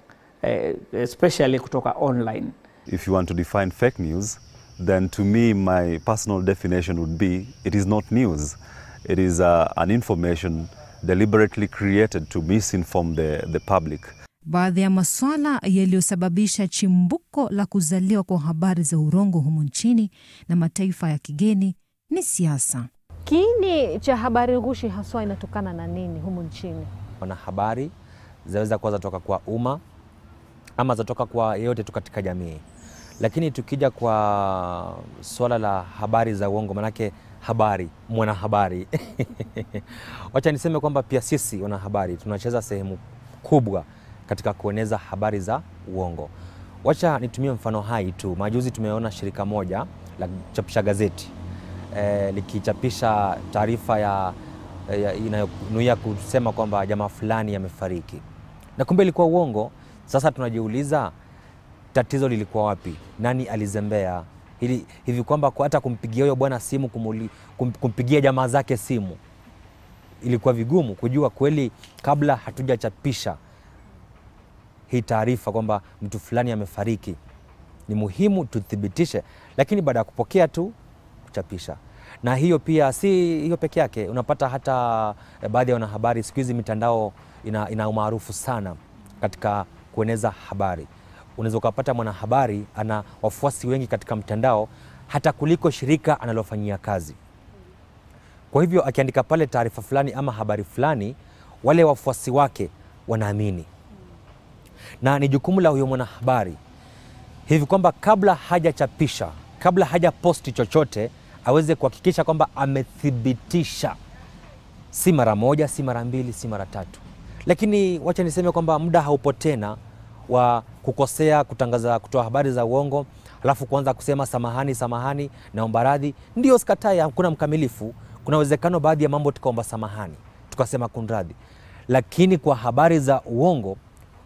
especially kutoka online. If you want to define fake news, then to me my personal definition would be it is not news. It is an information deliberately created to misinform the public. Baadhi ya masuala yaliyosababisha chimbuko la kuzaliwa kwa habari za urongo humu nchini na mataifa ya kigeni ni siasa. Kiini cha habari ghushi haswa inatokana na nini humu nchini? Habari zaweza kuwa zatoka kwa umma ama zatoka kwa yeyote tu katika jamii. Lakini tukija kwa swala la habari za uongo, manake habari, mwanahabari. Wacha niseme kwamba pia sisi wanahabari tunacheza sehemu kubwa katika kueneza habari za uongo. Wacha nitumie mfano hai tu. Majuzi tumeona shirika moja la kuchapisha gazeti likichapisha taarifa inayonuia kusema kwamba jamaa fulani amefariki. Na kumbe ilikuwa uongo. Sasa tunajiuliza tatizo lilikuwa wapi? Nani alizembea? Hivi kwamba hata kumpigia huyo bwana simu, kumpigia jamaa zake simu, ilikuwa vigumu kujua kweli kabla hatujachapisha hii taarifa kwamba mtu fulani amefariki. Ni muhimu tuthibitishe, lakini baada ya kupokea tu kuchapisha. Na hiyo pia si hiyo peke yake, unapata hata baadhi ya wanahabari siku hizi mitandao ina umaarufu sana katika kueneza habari. Unaweza kupata mwanahabari ana wafuasi wengi katika mtandao hata kuliko shirika analofanyia kazi. Kwa hivyo akiandika pale taarifa fulani ama habari fulani, wale wafuasi wake wanaamini. Na ni jukumu la huyo mwanahabari hivi kwamba kabla hajachapisha, kabla hajaposti chochote, aweze kuhakikisha kwamba amethibitisha, si mara moja, si mara mbili, si mara tatu. Lakini wacha niseme kwamba muda haupo tena wa kukosea, kutangaza, kutoa habari za uongo, alafu kuanza kusema samahani, naomba radhi. Ndio, sikatai, hakuna mkamilifu. Kuna uwezekano baadhi ya mambo tukaomba samahani, tukasema kunradhi. Lakini kwa habari za uongo,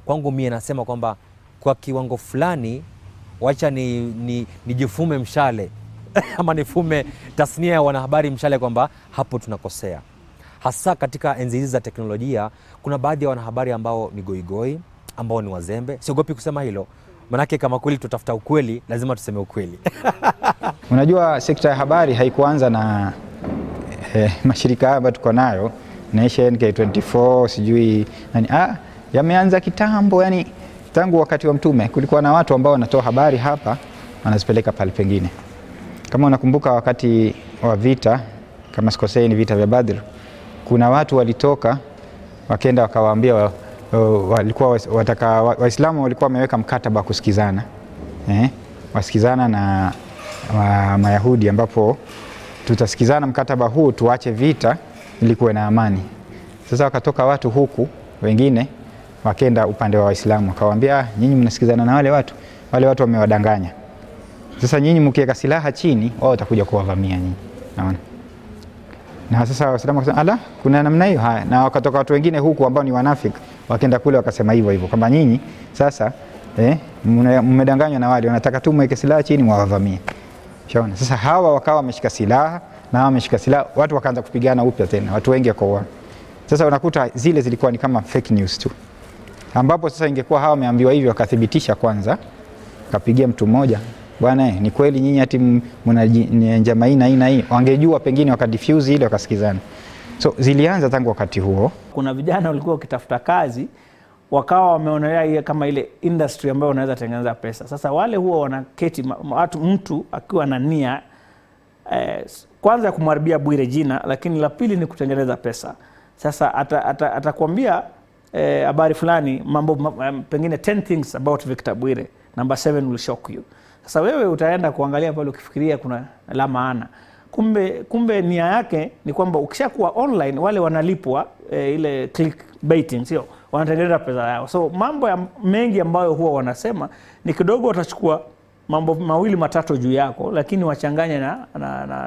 kwangu mimi nasema kwamba kwa kiwango fulani wacha nijifume mshale ama nifume tasnia ya wanahabari mshale kwamba hapo tunakosea. Hasa katika enzi hizi za teknolojia, kuna baadhi ya wanahabari ambao ni goigoi, ambao ni wazembe. Siogopi kusema hilo, manake kama kweli tutafuta ukweli, lazima tuseme ukweli. Unajua sekta ya habari haikuanza na mashirika haya tuko nayo, Nation, K24, sijui nani. Yameanza kitambo, yani tangu wakati wa Mtume kulikuwa na watu ambao wanatoa habari hapa wanazipeleka pale pengine. Kama unakumbuka wakati wa vita, kama sikosei ni vita vya Badr, kuna watu walitoka wakaenda wakawaambia walikuwa Waislamu walikuwa wameweka mkataba kusikizana. Wasikizana na Mayahudi, ambapo tutasikizana mkataba huu tuache vita ili kuwe na amani. Sasa wakatoka watu huku wengine wakaenda upande wa Waislamu wakawaambia, nyinyi mnasikizana na wale watu wamewadanganya. Sasa nyinyi mkiweka silaha chini, wao watakuja kuwavamia nyinyi. Naona. Na sasa Waislamu wakasema, ala, kuna namna hiyo. Haya, na wakatoka watu wengine huku ambao ni wanafiki wakaenda kule wakasema hivyo kwamba nyinyi sasa mmedanganywa na wale, wanataka tu mweke silaha chini mwavamie. Shaona. Sasa hawa wakawa wameshika silaha na hawa wameshika silaha, watu wakaanza kupigana upya tena, watu wengi wakaoa. Sasa unakuta zile zilikuwa ni kama fake news tu, ambapo sasa ingekuwa hawa wameambiwa hivyo wakathibitisha kwanza, kapigia mtu mmoja, bwana ni kweli nyinyi ati mna njama hii na hii, wangejua pengine wakadifuse ile wakasikizana. So zilianza tangu wakati huo. Kuna vijana walikuwa wakitafuta kazi, wakawa wameonelea kama ile industry ambayo unaweza tengeneza pesa. Sasa wale huwa wanaketi mtu akiwa na nia kwanza kumharibia Bwire jina, lakini la pili ni kutengeneza pesa. Sasa atakwambia habari fulani, mambo pengine 10 things about Victor Bwire, number 7 will shock you. Sasa wewe utaenda kuangalia pale ukifikiria kuna la maana. Kumbe nia yake ni kwamba ukishakuwa online wale wanalipwa ile clickbaiting, sio? Wanatengeneza pesa yao. So mambo mengi ambayo huwa wanasema ni kidogo watachukua mambo mawili matatu juu yako, lakini wachanganye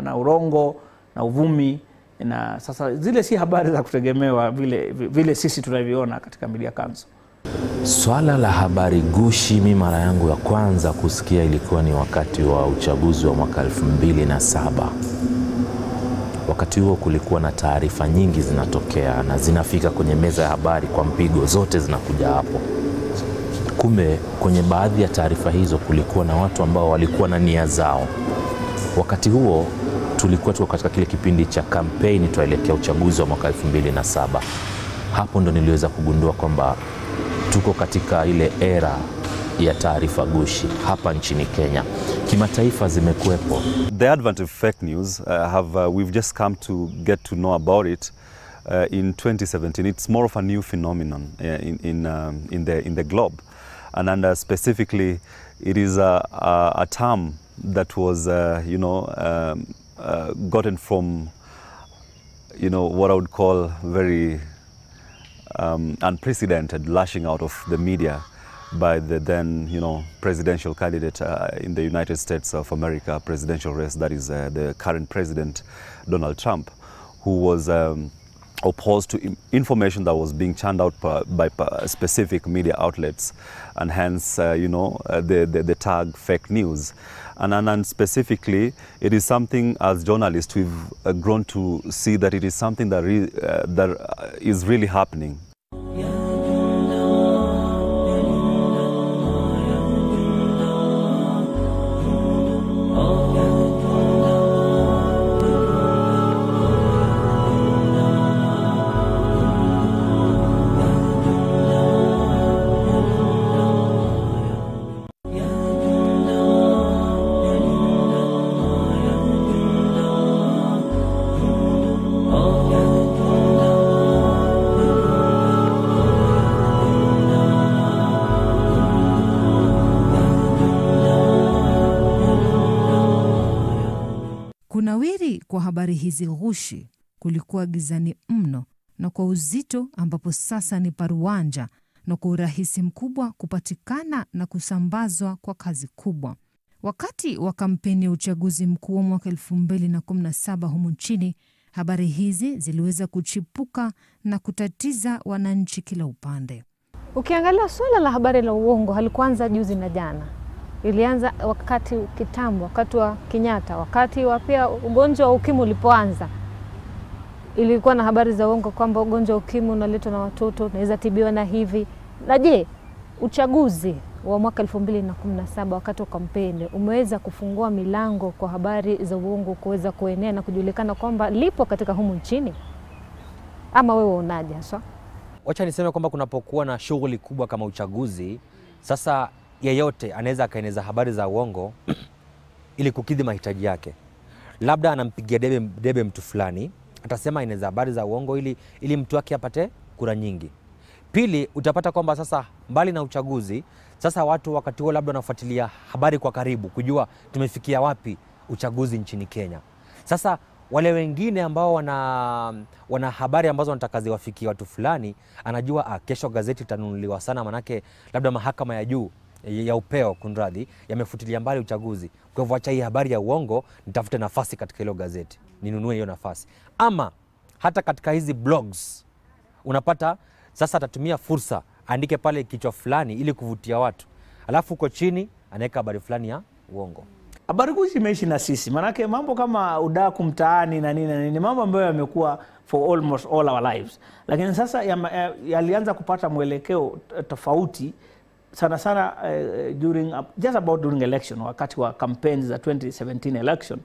na urongo na uvumi Na sasa zile si habari za kutegemewa vile sisi tunavyoona katika Media Council. Swala la habari gushi, mimi mara yangu ya kwanza kusikia ilikuwa ni wakati wa uchaguzi wa mwaka 2007. Wakati huo kulikuwa na taarifa nyingi zinatokea na zinafika kwenye meza ya habari kwa mpigo, zote zinakuja hapo. Kumbe kwenye baadhi ya taarifa hizo kulikuwa na watu ambao walikuwa na nia zao. Wakati huo tulikuwa tuko katika kile kipindi cha kampeni tuelekea uchaguzi wa mwaka 2007. Hapo ndo niliweza kugundua kwamba tuko katika ile era ya taarifa gushi hapa nchini Kenya. Kimataifa zimekuepo. The advent of fake news we've just come to get to know about it in 2017. It's more of a new phenomenon in the globe, and specifically it is a term that was gotten from what I would call very unprecedented lashing out of the media by the then presidential candidate in the United States of America presidential race, that is the current president Donald Trump, who was opposed to information that was being churned out by specific media outlets, and hence the tag fake news. And specifically, it is something as journalists we've grown to see that it is something that is really happening. Kunawiri kwa habari hizi ghushi kulikuwa gizani mno na kwa uzito, ambapo sasa ni paruanja na kwa urahisi mkubwa kupatikana na kusambazwa kwa kazi kubwa. Wakati wa kampeni ya uchaguzi mkuu wa mwaka 2017 humu nchini, habari hizi ziliweza kuchipuka na kutatiza wananchi kila upande. Ukiangalia swala la habari la uongo halikuanza juzi na jana. Ilianza wakati kitambo, wakati wa Kenyatta, wakati wa pia ugonjwa wa ukimwi ulipoanza. Ilikuwa na habari za uongo kwamba ugonjwa wa ukimwi unaletwa na watoto, unaweza tibiwa na hivi. Na je, uchaguzi wa mwaka 2017 wakati wa kampeni umeweza kufungua milango kwa habari za uongo kuweza kuenea na kujulikana kwamba lipo katika humu nchini? Ama wewe unaje haswa? Wacha niseme kwamba kunapokuwa na shughuli kubwa kama uchaguzi, sasa yeyote anaweza akaeneza habari za uongo ili kukidhi mahitaji yake. Labda anampigia debe mtu fulani, atasema eneza habari za uongo ili mtu wake apate kura nyingi. Pili, utapata kwamba sasa mbali na uchaguzi, sasa watu wakati huo labda wanafuatilia habari kwa karibu kujua tumefikia wapi uchaguzi nchini Kenya. Sasa wale wengine ambao wana habari ambazo wanataka ziwafikie watu fulani, anajua kesho gazeti itanunuliwa sana, manake labda mahakama ya juu ya upeo kunradhi yamefutilia mbali uchaguzi. Kwa hivyo acha hii habari ya uongo, nitafute nafasi katika hilo gazeti, ninunue hiyo nafasi. Ama hata katika hizi blogs unapata sasa atatumia fursa andike pale kichwa fulani ili kuvutia watu, alafu uko chini anaweka habari fulani ya uongo. Habari gushi imeishi na sisi, manake mambo kama udaku mtaani na nini mambo ambayo yamekuwa for almost all our lives. Lakini sasa yalianza kupata mwelekeo tofauti sana just about during election, wakati wa campaigns za 2017 election.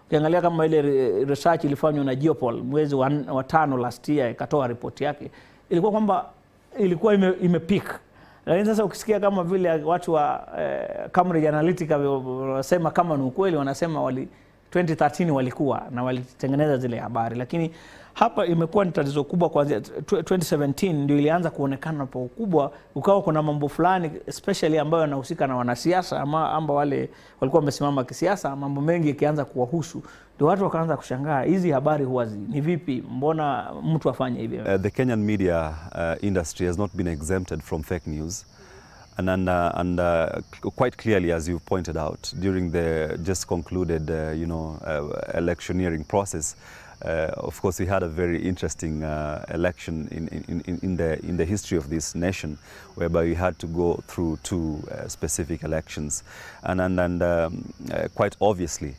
Ukiangalia kama ile research ilifanywa na Geopol mwezi wa 5 last year, ikatoa ripoti yake, ilikuwa kwamba ilikuwa imepeak. Lakini sasa ukisikia kama vile watu wa Cambridge Analytica wanasema kama ni ukweli, wanasema 2013 walikuwa na walitengeneza zile habari. Lakini hapa imekuwa ni tatizo kubwa kuanzia 2017 ndio ilianza kuonekana kwa ukubwa, ukawa kuna mambo fulani especially ambayo yanahusika na wanasiasa ambao wale walikuwa wamesimama kisiasa, mambo mengi yakianza kuwahusu, ndio watu wakaanza kushangaa hizi habari huwa ni vipi, mbona mtu afanye hivi? The Kenyan media industry has not been exempted from fake news. And quite clearly, as you pointed out, during the just concluded, electioneering process, Of course, we had a very interesting election in the history of this nation, whereby we had to go through two specific elections, and quite obviously,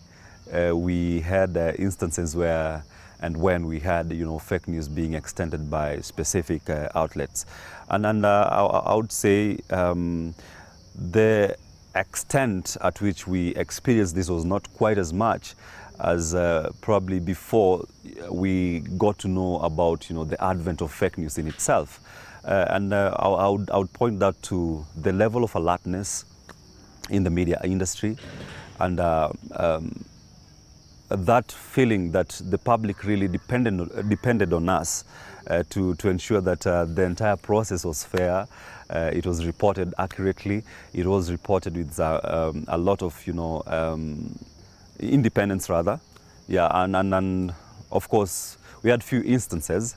we had instances where and when we had, fake news being extended by specific outlets, and I would say the extent at which we experienced this was not quite as much as probably before we got to know about the advent of fake news in itself, and I would point that to the level of alertness in the media industry, and that feeling that the public really depended on us to ensure that the entire process was fair. It was reported accurately. It was reported with a lot of independence, rather. Yeah, and of course we had few instances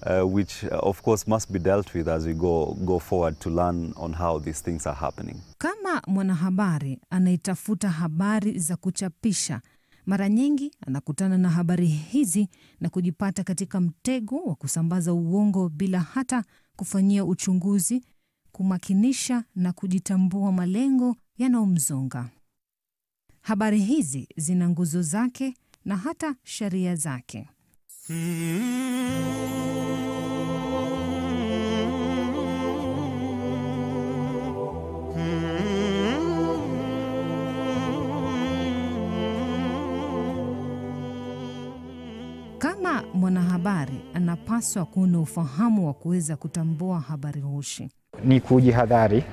which of course must be dealt with as we go forward to learn on how these things are happening. Kama mwanahabari anaitafuta habari za kuchapisha, mara nyingi anakutana na habari hizi na kujipata katika mtego wa kusambaza uongo bila hata kufanyia uchunguzi, kumakinisha na kujitambua malengo yanayomzonga. Habari hizi zina nguzo zake na hata sheria zake. Kama mwanahabari anapaswa kuwa na ufahamu wa kuweza kutambua habari ghushi. Ni kujihadhari,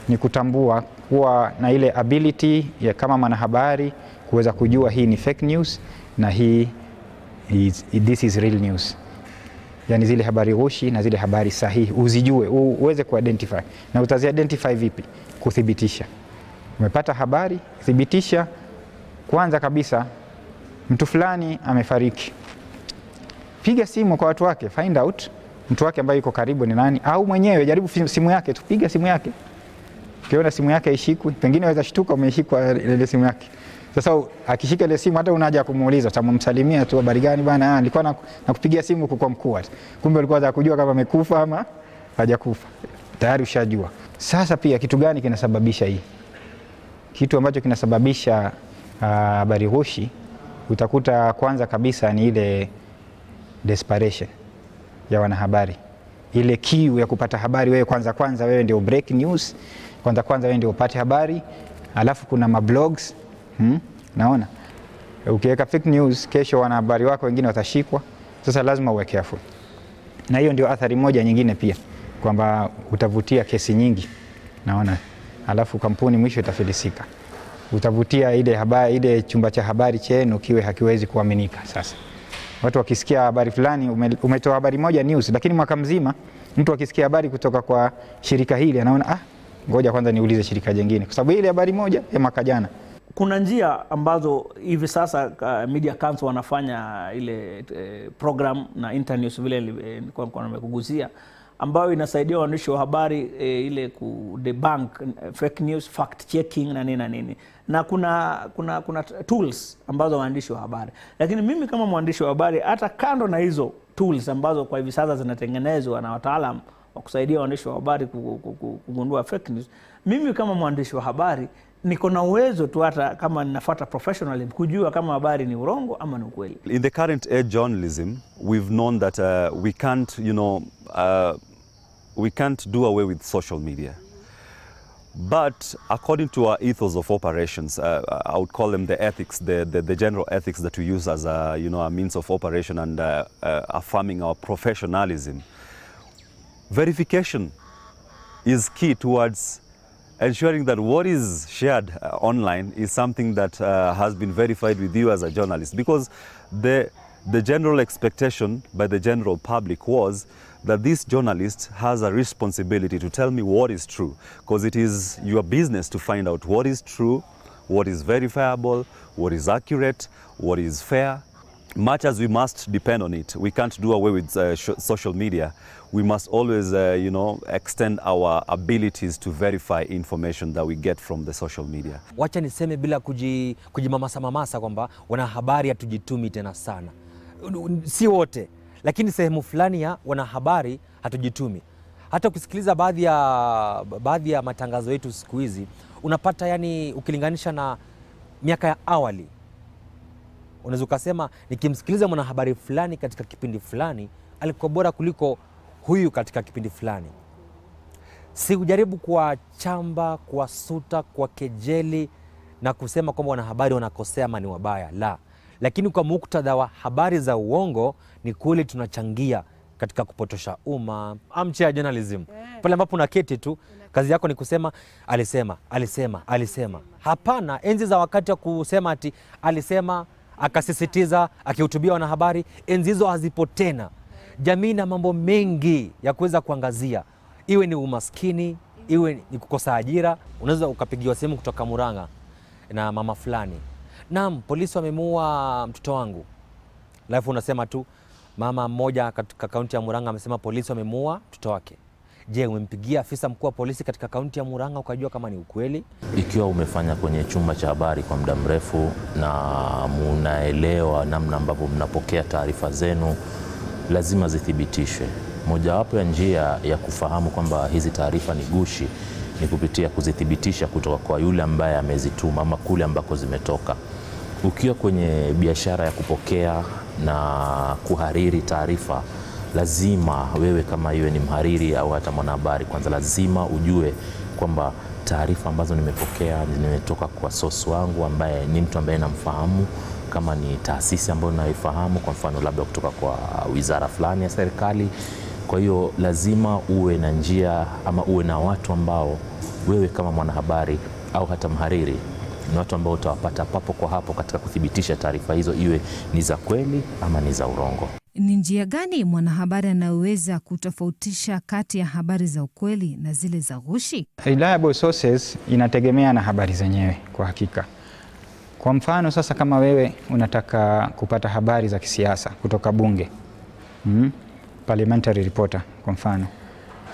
ni kutambua, kuwa na ile ability ya kama mwanahabari kuweza kujua hii ni fake news na this is real news. Yani zile habari ghushi na zile habari sahihi uzijue, uweze kuidentify. Na utazi-identify vipi? Kuthibitisha. Umepata habari, thibitisha. Kwanza kabisa, mtu fulani amefariki. Piga simu kwa watu wake, find out mtu wake ambaye yuko karibu ni nani, au mwenyewe jaribu simu yake, tupiga simu yake. Ukiona simu yake ishikwi, pengine waweza shtuka umeshikwa ile simu yake. Sasa akishika ile simu, hata unaja kumuuliza, utamsalimia tu, habari gani bwana, nilikuwa nakupigia simu kwa mkuu. Kumbe ulikuwa unataka kujua kama amekufa ama hajakufa. Tayari ushajua. Sasa pia kitu gani kinasababisha hii? Kitu ambacho kinasababisha habari ghushi, utakuta kwanza kabisa ni ile desperation ya wanahabari. Ile kiu ya kupata habari, wewe kwanza wewe ndio break news, kwanza wewe ndio upate habari, alafu kuna mablogs. Naona ukiweka fake news, kesho wanahabari wako wengine watashikwa. Sasa lazima uwe careful. Na hiyo ndio athari moja nyingine pia, kwamba utavutia kesi nyingi. Naona alafu kampuni mwisho itafilisika. Utavutia ile habari, ile chumba cha habari chenu kiwe hakiwezi kuaminika. Sasa watu wakisikia habari fulani, umetoa habari moja news, lakini mwaka mzima mtu akisikia habari kutoka kwa shirika hili anaona ngoja kwanza niulize shirika jingine, kwa sababu ile habari moja ya mwaka jana. Kuna njia ambazo hivi sasa Media Council wanafanya ile program na internews vile nilikuwa nimekuguzia, ambayo inasaidia waandishi wa habari ile ku debunk fake news, fact checking na nini. Na kuna tools ambazo waandishi wa habari. Lakini mimi kama mwandishi wa habari, hata kando na hizo tools ambazo kwa hivi sasa zinatengenezwa na wataalamu wa kusaidia waandishi wa habari kugundua fake news, mimi kama mwandishi wa habari niko na uwezo tu, hata kama ninafuata professionally, kujua kama habari ni urongo ama ni ukweli. In the current age journalism, we've known that we can't do away with social media. But according to our ethos of operations, I would call them the ethics, the general ethics that we use as a means of operation and affirming our professionalism. Verification is key towards ensuring that what is shared online is something that has been verified with you as a journalist, because the general expectation by the general public was that this journalist has a responsibility to tell me what is true, because it is your business to find out what is true, what is verifiable, what is accurate, what is fair. Much as we must depend on it, we can't do away with social media. We must always, extend our abilities to verify information that we get from the social media. Wacha niseme bila kujimamasa kwamba wanahabari hatujitumi tena sana. si wote, lakini sehemu fulani ya wanahabari hatujitumi. Hata ukisikiliza baadhi ya matangazo yetu siku hizi, unapata yani, ukilinganisha na miaka ya awali, unaweza ukasema nikimsikiliza mwanahabari fulani katika kipindi fulani alikuwa bora kuliko huyu katika kipindi fulani. Si kujaribu kuwachamba, kuwasuta, kuwakejeli na kusema kwamba wanahabari wanakosea ama ni wabaya, la. Lakini kwa muktadha wa habari za uongo, ni kweli tunachangia katika kupotosha umma. Armchair journalism. Pale ambapo unaketi tu, kazi yako ni kusema alisema. Hapana, enzi za wakati wa kusema ati alisema, akasisitiza, akihutubia wanahabari, enzi hizo hazipo tena. Jamii na mambo mengi ya kuweza kuangazia. Iwe ni umaskini, iwe ni kukosa ajira. Unaweza ukapigiwa simu kutoka Murang'a na mama fulani, naam, polisi wamemuua mtoto wangu. Alafu unasema tu, mama mmoja katika kaunti ya Murang'a amesema polisi wamemuua mtoto wake. Je, umempigia afisa mkuu wa polisi katika kaunti ya Murang'a ukajua kama ni ukweli? Ikiwa umefanya kwenye chumba cha habari kwa muda mrefu na munaelewa namna ambavyo mnapokea taarifa zenu, lazima zithibitishwe. Mojawapo ya njia ya kufahamu kwamba hizi taarifa ni gushi ni kupitia kuzithibitisha kutoka kwa yule ambaye amezituma ama kule ambako zimetoka. Ukiwa kwenye biashara ya kupokea na kuhariri taarifa, lazima wewe kama iwe ni mhariri au hata mwanahabari, kwanza lazima ujue kwamba taarifa ambazo nimepokea nimetoka kwa source wangu ambaye ni mtu ambaye namfahamu, kama ni taasisi ambayo naifahamu, kwa mfano labda kutoka kwa wizara fulani ya serikali. Kwa hiyo lazima uwe na njia ama uwe na watu ambao wewe kama mwanahabari au hata mhariri ni watu ambao utawapata papo kwa hapo katika kuthibitisha taarifa hizo, iwe ni za kweli ama ni za urongo. Ni njia gani mwanahabari anaweza kutofautisha kati ya habari za ukweli na zile za ghushi? Reliable sources inategemea na habari zenyewe kwa hakika. Kwa mfano sasa, kama wewe unataka kupata habari za kisiasa kutoka bunge, parliamentary reporter kwa mfano,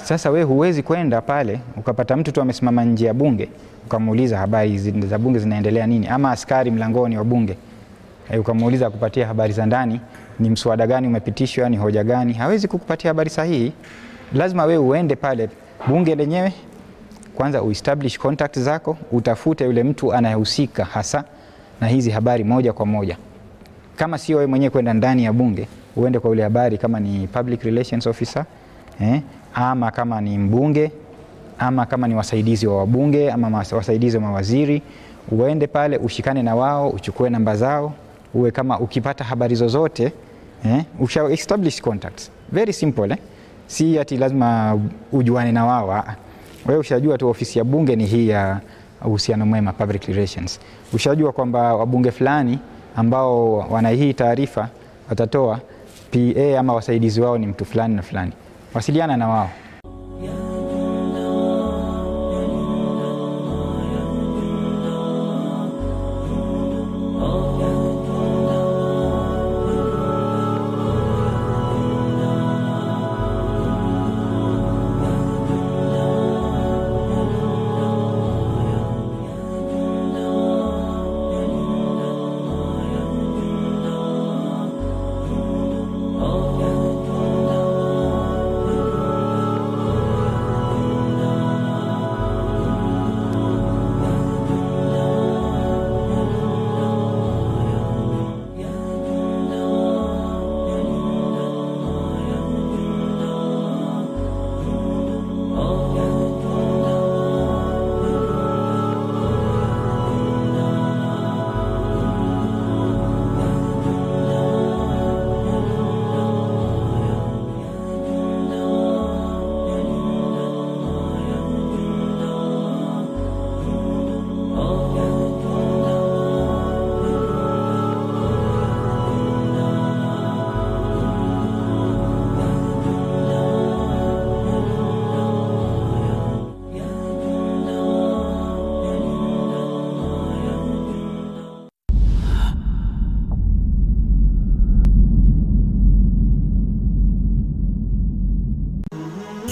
sasa wewe huwezi kwenda pale ukapata mtu tu amesimama nje ya bunge ukamuuliza habari za bunge zinaendelea nini, ama askari mlangoni wa bunge ukamuuliza kupatia habari za ndani, ni mswada gani umepitishwa, ni hoja gani. Hawezi kukupatia habari sahihi. Lazima wewe uende pale bunge lenyewe, kwanza uestablish contact zako, utafute yule mtu anayehusika hasa na hizi habari moja kwa moja. Kama sio wewe mwenyewe kwenda ndani ya bunge, uende kwa yule habari, kama ni public relations officer, ama kama ni mbunge, ama kama ni wasaidizi wa wabunge, ama wasaidizi wa mawaziri, uende pale ushikane na wao, uchukue namba zao, uwe kama ukipata habari zozote, usha establish contacts. Very simple, si ati lazima ujuane na wao. Wewe ushajua tu ofisi ya bunge ni hii ya uhusiano mwema, public relations. Ushajua kwamba wabunge fulani ambao wana hii taarifa watatoa, PA ama wasaidizi wao ni mtu fulani na fulani. Wasiliana na wao.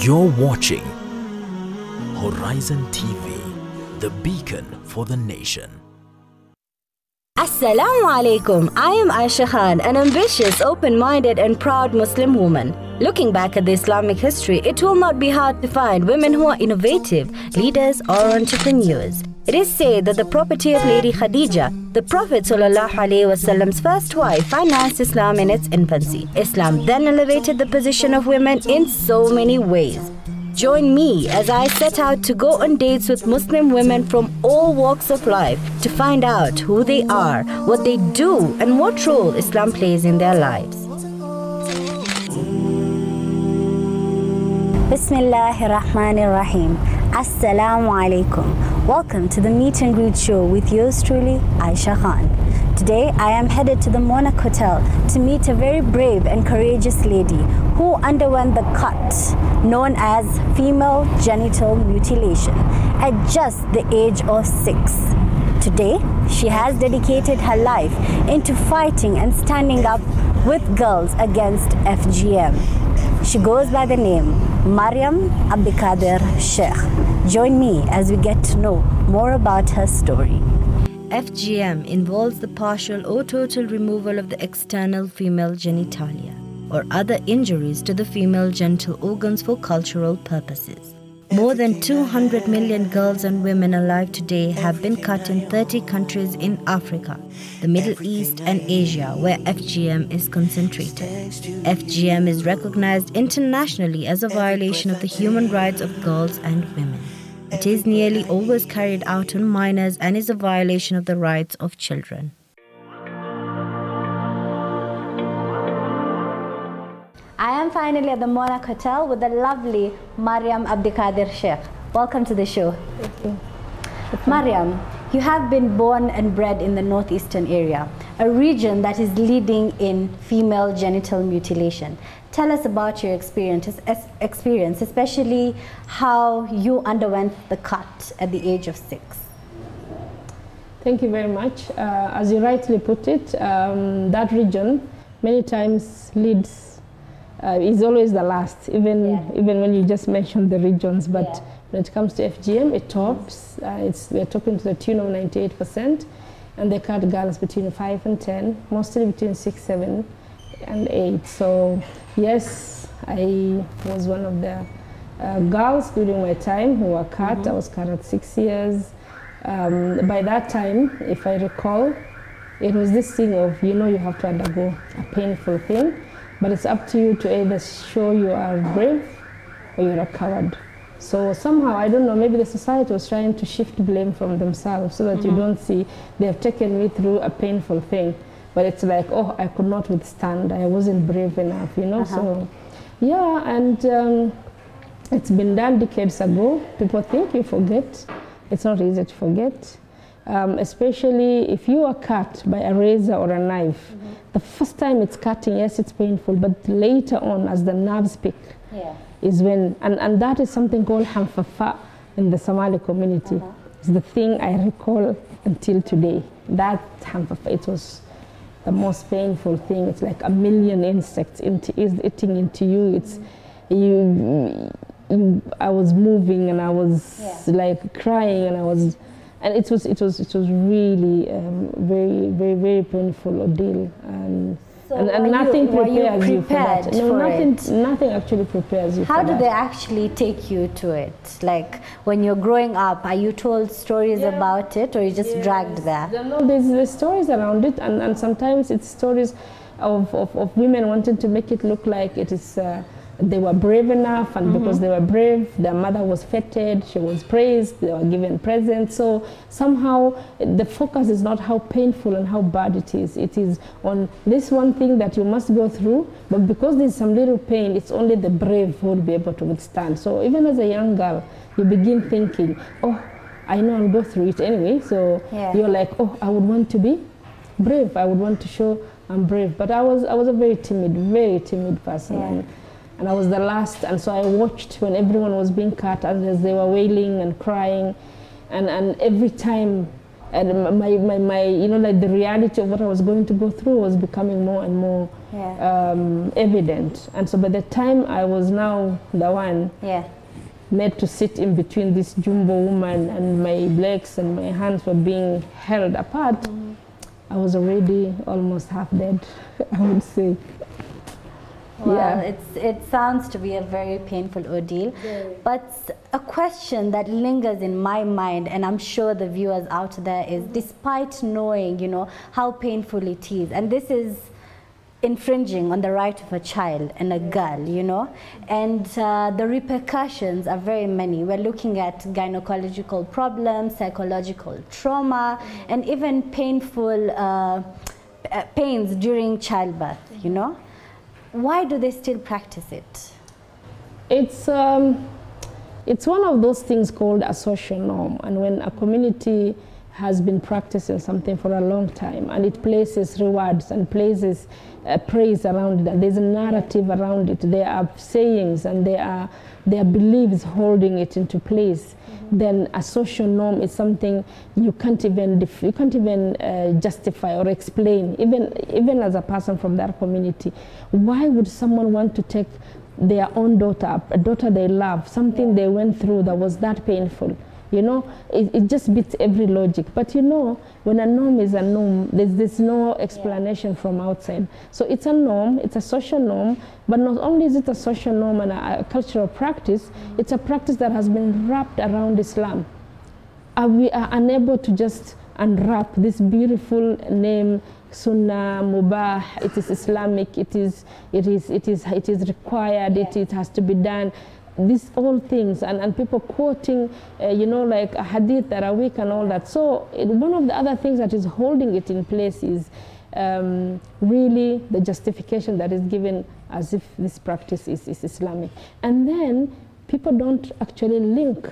You're watching Horizon TV, the beacon for the nation. Assalamu alaikum. I am Aisha Khan, an ambitious, open-minded and proud Muslim woman. Looking back at the Islamic history, it will not be hard to find women who are innovative, leaders or entrepreneurs. It is said that the property of Lady Khadija, the Prophet ﷺ's first wife, financed Islam in its infancy. Islam then elevated the position of women in so many ways. Join me as I set out to go on dates with Muslim women from all walks of life to find out who they are, what they do, and what role Islam plays in their lives. Bismillahirrahmanirrahim. Assalamu alaikum. Welcome to the Meet and Greet Show with yours truly, Aisha Khan. Today, I am headed to the Monarch Hotel to meet a very brave and courageous lady who underwent the cut known as female genital mutilation at just the age of 6. Today, she has dedicated her life into fighting and standing up with girls against FGM. She goes by the name Maryam Abdikader Sheikh. Join me as we get to know more about her story. FGM involves the partial or total removal of the external female genitalia or other injuries to the female genital organs for cultural purposes. More than 200 million girls and women alive today have been cut in 30 countries in Africa, the Middle East and Asia where FGM is concentrated. FGM is recognized internationally as a violation of the human rights of girls and women. It is nearly always carried out on minors and is a violation of the rights of children. I am finally at the Monarch Hotel with the lovely Maryam Abdikader Sheikh. Welcome to the show. Thank you. Maryam, you have been born and bred in the northeastern area, a region that is leading in female genital mutilation. Tell us about your experience, especially how you underwent the cut at the age of 6. Thank you very much. As you rightly put it, that region many times leads, is always the last, even when you just mentioned the regions. But when it comes to FGM, it tops. We're talking to the tune of 98%, and they cut girls between 5 and 10, mostly between 6, 7, and 8. So yes, I was one of the girls during my time who were cut. I was cut at 6 years. By that time, if I recall, it was this thing of, you have to undergo a painful thing, but it's up to you to either show you are brave or you're a coward. So somehow, I don't know, maybe the society was trying to shift blame from themselves so that you don't see they have taken me through a painful thing. But it's like, oh, I could not withstand. I wasn't brave enough, So, yeah, and it's been done decades ago. People think you forget. It's not easy to forget. Especially if you are cut by a razor or a knife. The first time it's cutting, yes, it's painful, but later on, as the nerves pick, is when, and that is something called hamfafa in the Somali community. It's the thing I recall until today. That hamfafa, it was the most painful thing. It's like a million insects eating into you. It's I was moving and I was like crying and it was really very, very, very painful ordeal. And nothing prepares you for that. No, nothing actually prepares you for that. How do they actually take you to it? Like when you're growing up, are you told stories about it or you just dragged there? No, there's stories around it, and sometimes it's stories of women wanting to make it look like it is they were brave enough, and because they were brave, their mother was feted, she was praised, they were given presents. So somehow the focus is not how painful and how bad it is. It is on this one thing that you must go through, but because there's some little pain, it's only the brave who will be able to withstand. So even as a young girl, you begin thinking, oh, I know I'll go through it anyway. So you're like, oh, I would want to be brave. I would want to show I'm brave. But I was a very timid person. And I was the last, and so I watched when everyone was being cut, and as they were wailing and crying, and every time, and my like the reality of what I was going to go through was becoming more and more evident. And so by the time I was now the one made to sit in between this jumbo woman, and my legs and my hands were being held apart, I was already almost half dead, I would say. Well, it sounds to be a very painful ordeal, but a question that lingers in my mind, and I'm sure the viewers out there, is despite knowing, you know, how painful it is, and this is infringing on the right of a child and a girl, you know, and the repercussions are very many. We're looking at gynecological problems, psychological trauma, and even painful pains during childbirth, you know. Why do they still practice it? It's one of those things called a social norm, and when a community has been practicing something for a long time and it places rewards and places praise around it, there's a narrative around it, there are sayings and there are beliefs holding it into place, then a social norm is something you can't even justify or explain, even as a person from that community. Why would someone want to take their own daughter, a daughter they love, something they went through that was that painful? You know, it just beats every logic. But you know, when a norm is a norm, there's no explanation from outside. So it's a norm, it's a social norm, but not only is it a social norm and a cultural practice, it's a practice that has been wrapped around Islam. We are unable to just unwrap this beautiful name, Sunnah, Mubah. It is Islamic, it is required, it has to be done. These all things, and people quoting, you know, like a hadith that are weak and all that. So one of the other things that is holding it in place is really the justification that is given as if this practice is Islamic. And then people don't actually link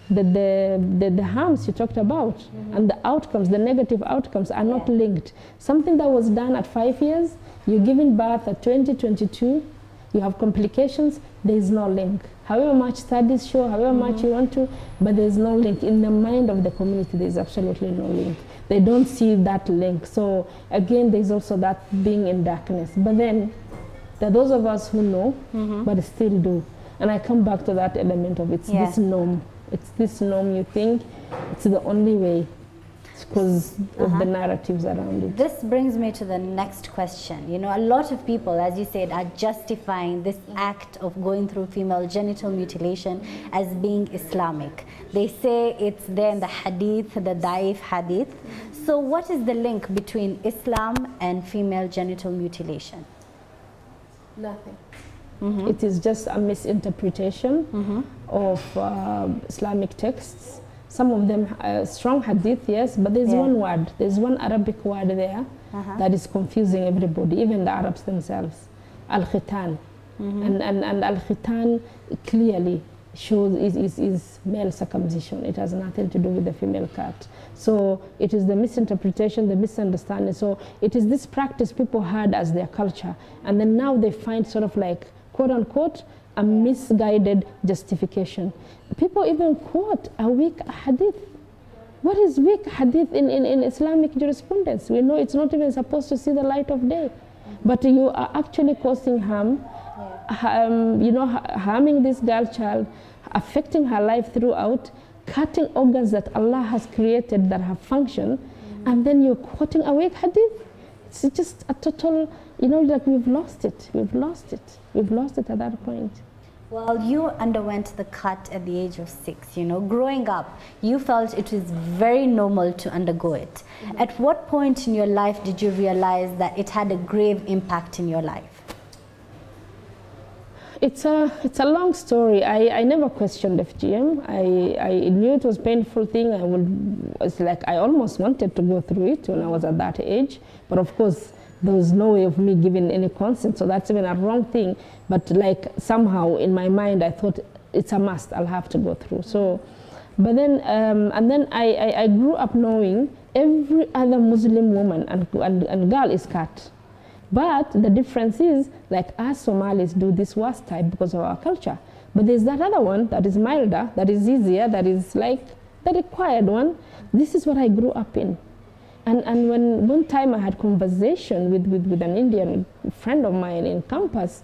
the harms you talked about and the outcomes, the negative outcomes are not linked. Something that was done at 5 years, you're giving birth at 20, 22, you have complications, there is no link. However much studies show, however much you want to, but there is no link. In the mind of the community, there is absolutely no link. They don't see that link. So again, there is also that being in darkness. But then, there are those of us who know, but still do. And I come back to that element of it's this norm. It's this norm you think, it's the only way. It's because of the narratives around it. This brings me to the next question. You know, a lot of people, as you said, are justifying this act of going through female genital mutilation as being Islamic. They say it's there in the hadith, the Daif hadith. So what is the link between Islam and female genital mutilation? Nothing. It is just a misinterpretation of Islamic texts. Some of them strong hadith, yes, but there's one word, there's one Arabic word there that is confusing everybody, even the Arabs themselves, al-khitan. And al-khitan clearly shows is male circumcision. It has nothing to do with the female cut. So it is the misinterpretation, the misunderstanding. So it is this practice people had as their culture, and then now they find sort of like, quote unquote, a misguided justification. People even quote a weak hadith. What is weak hadith in Islamic jurisprudence? We know it's not even supposed to see the light of day. But you are actually causing harm, you know, harming this girl child, affecting her life throughout, cutting organs that Allah has created that have function, and then you're quoting a weak hadith. It's just a total, you know, like we've lost it. We've lost it. We've lost it at that point. Well, you underwent the cut at the age of 6, you know. Growing up, you felt it was very normal to undergo it. At what point in your life did you realize that it had a grave impact in your life? It's a long story. I never questioned FGM. I knew it was a painful thing. It's like I almost wanted to go through it when I was at that age. But of course, there was no way of me giving any consent, so that's even a wrong thing. But like somehow in my mind, I thought it's a must, I'll have to go through. So, but then, and then I grew up knowing every other Muslim woman and girl is cut. But the difference is, like us Somalis do this worst type because of our culture. But there's that other one that is milder, that is easier, that is like the required one. This is what I grew up in. And when one time I had conversation with an Indian friend of mine in campus,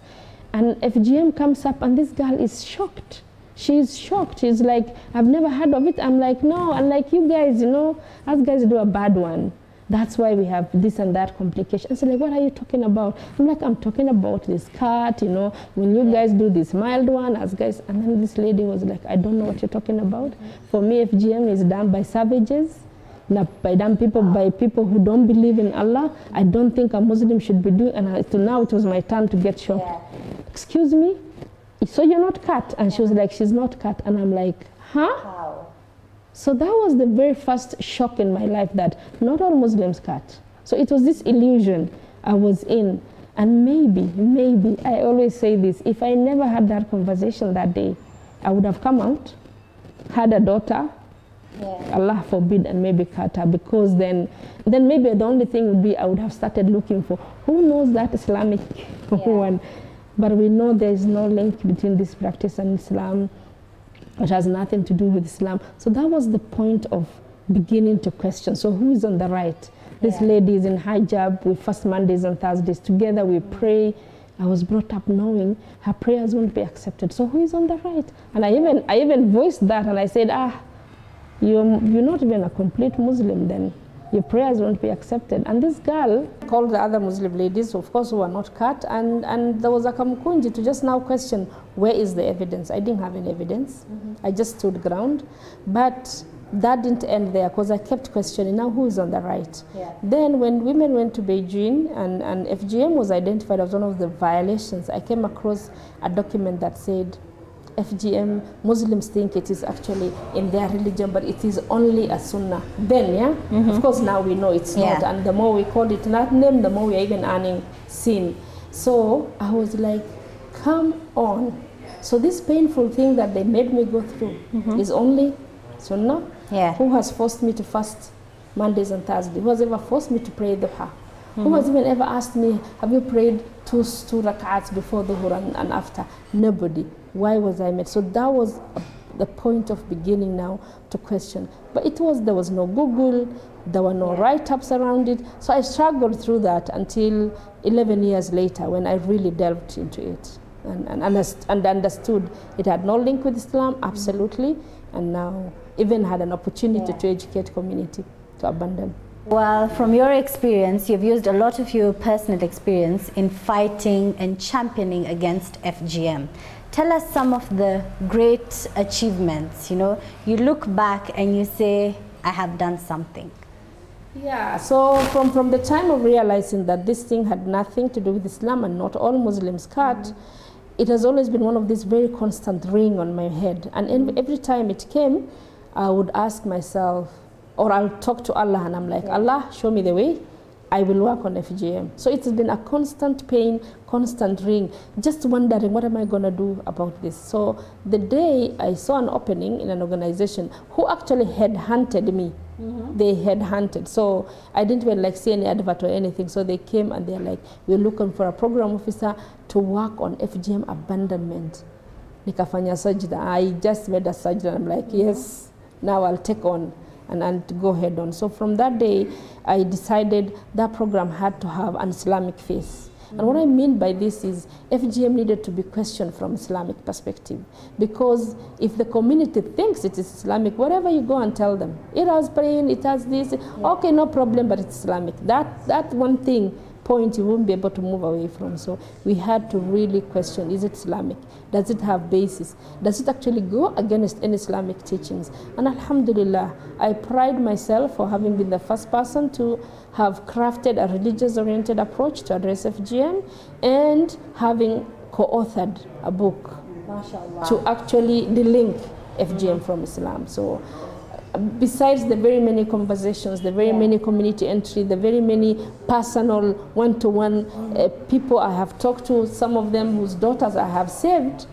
and FGM comes up, and this girl is shocked. She's shocked. She's like, I've never heard of it. I'm like, no. And like, you guys, you know, us guys do a bad one. That's why we have this and that complication. So like, what are you talking about? I'm like, I'm talking about this cut, you know, when you guys do this mild one, as guys, and then this lady was like, I don't know what you're talking about. For me, FGM is done by savages, not by people who don't believe in Allah. I don't think a Muslim should be doing, and till now it was my turn to get shocked. Excuse me? So you're not cut? And she was like, she's not cut. And I'm like, huh? Wow. So that was the very first shock in my life, that not all Muslims cut. So it was this illusion I was in. And maybe, I always say this, if I never had that conversation that day, I would have come out, had a daughter, Allah forbid, and maybe cut her, because then maybe the only thing would be I would have started looking for, who knows that Islamic one. But we know there is no link between this practice and Islam. It has nothing to do with Islam. So that was the point of beginning to question. So who is on the right? This lady is in hijab. We fast Mondays and Thursdays. Together we pray. I was brought up knowing her prayers won't be accepted. So who is on the right? And I even voiced that, and I said, you're not even a complete Muslim then. Your prayers won't be accepted. And this girl called the other Muslim ladies, of course, who were not cut, and there was a kamkunji to just now question, where is the evidence? I didn't have any evidence. I just stood ground. But that didn't end there, because I kept questioning, now who is on the right? Then when women went to Beijing and FGM was identified as one of the violations, I came across a document that said, FGM, Muslims think it is actually in their religion, but it is only a sunnah. Then, of course, now we know it's not. And the more we call it that name, the more we're even earning sin. So I was like, come on. So this painful thing that they made me go through is only sunnah? Who has forced me to fast Mondays and Thursdays? Who has ever forced me to pray duha? Who has even ever asked me, have you prayed two rak'ats before Dhuhr and after? Nobody. Why was I made? So that was the point of beginning now to question. But there was no Google, there were no write-ups around it. So I struggled through that until 11 years later, when I really delved into it and understood it had no link with Islam, absolutely, and now even had an opportunity to educate community to abandon. Well, from your experience, you've used a lot of your personal experience in fighting and championing against FGM. Tell us some of the great achievements, you know. You look back and you say, I have done something. Yeah, so from the time of realizing that this thing had nothing to do with Islam and not all Muslims cut, it has always been one of these very constant ring on my head. And every time it came, I would ask myself, or I'll talk to Allah, and I'm like, Allah, show me the way. I will work on FGM. So it's been a constant pain, constant ring, just wondering, what am I going to do about this? So the day I saw an opening in an organization who actually headhunted me, they headhunted. So I didn't even see any advert or anything. So they came and they're like, we're looking for a program officer to work on FGM abandonment. Nikafanya sajda. I just made a sajda. I'm like, yes, now I'll take on and to go head on. So from that day, I decided that program had to have an Islamic face. And what I mean by this is FGM needed to be questioned from Islamic perspective. Because if the community thinks it is Islamic, whatever you go and tell them, it has pain, it has this, okay, no problem, but it's Islamic. That one thing, point you won't be able to move away from. So we had to really question, is it Islamic? Does it have basis? Does it actually go against any Islamic teachings? And alhamdulillah, I pride myself for having been the first person to have crafted a religious-oriented approach to address FGM and having co-authored a book to actually delink FGM from Islam. So besides the very many conversations, the very many community entry, the very many personal one-to-one people I have talked to, some of them whose daughters I have saved,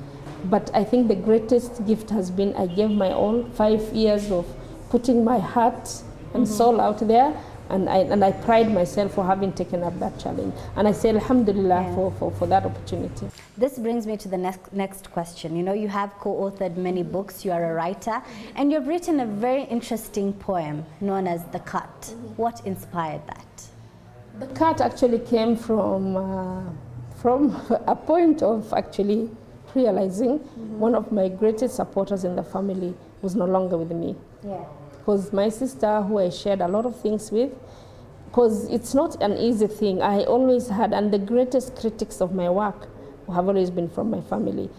but I think the greatest gift has been I gave my all, 5 years of putting my heart and soul out there, and I pride myself for having taken up that challenge. And I say alhamdulillah for that opportunity. This brings me to the next question. You know, you have co-authored many books, you are a writer, and you've written a very interesting poem known as The Cut. What inspired that? The Cut actually came from a point of actually realizing one of my greatest supporters in the family was no longer with me. Because my sister, who I shared a lot of things with, because it's not an easy thing. I always had, and the greatest critics of my work have always been from my family.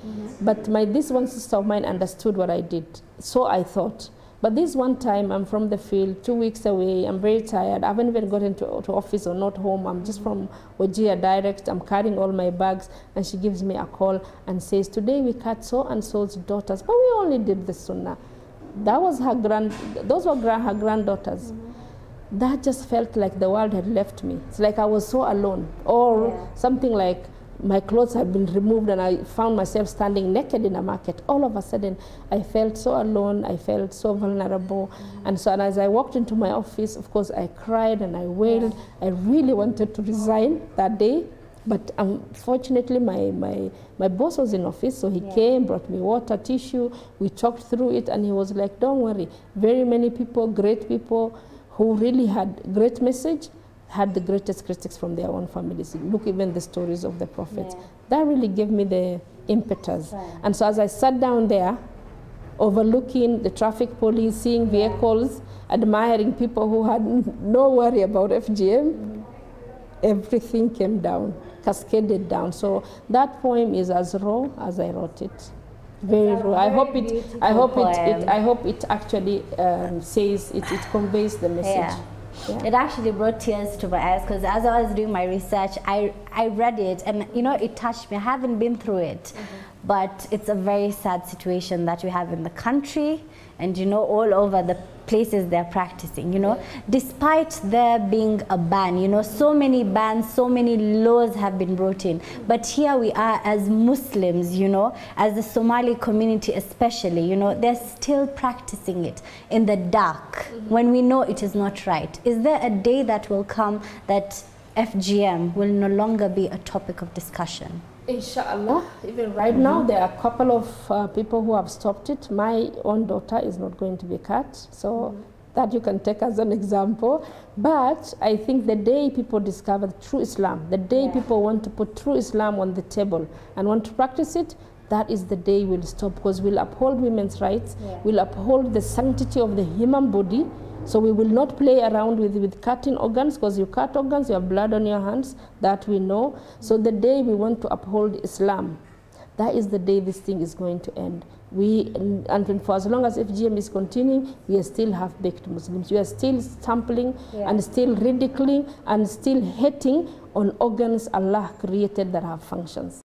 But this one sister of mine understood what I did, so I thought. But this one time, I'm from the field, 2 weeks away, I'm very tired, I haven't even gotten to office or not home, I'm just from Wajir direct, I'm carrying all my bags, and she gives me a call and says, today we cut so-and-so's daughters, but we only did the sunnah. That was those were her granddaughters. That just felt like the world had left me. It's like I was so alone, or something like my clothes had been removed and I found myself standing naked in a market. All of a sudden, I felt so alone, I felt so vulnerable. And so as I walked into my office, of course, I cried and I wailed. I really wanted to resign that day. But unfortunately, my boss was in office, so he came, brought me water, tissue. We talked through it, and he was like, don't worry. Very many people, great people, who really had great message, had the greatest critics from their own families. Look, even the stories of the prophets. That really gave me the impetus. And so as I sat down there, overlooking the traffic police, seeing vehicles, admiring people who had no worry about FGM, everything came down, cascaded down. So that poem is as raw as I wrote it. Very raw. I hope it actually says it conveys the message. It actually brought tears to my eyes, because as I was doing my research, I read it, and you know, it touched me. I haven't been through it, but it's a very sad situation that we have in the country, and you know, all over the places they're practicing, you know, despite there being a ban, you know, so many bans, so many laws have been brought in, but here we are as Muslims, you know, as the Somali community especially, you know, they're still practicing it in the dark when we know it is not right. Is there a day that will come that FGM will no longer be a topic of discussion? Inshallah, even right now, there are a couple of people who have stopped it. My own daughter is not going to be cut, so that you can take as an example. But I think the day people discover true Islam, the day people want to put true Islam on the table and want to practice it, that is the day we'll stop, because we'll uphold women's rights, we'll uphold the sanctity of the human body. So we will not play around with cutting organs, because you cut organs, you have blood on your hands, that we know. So the day we want to uphold Islam, that is the day this thing is going to end. And for as long as FGM is continuing, we are still half-baked Muslims. We are still stamping and still ridiculing and still hating on organs Allah created that have functions.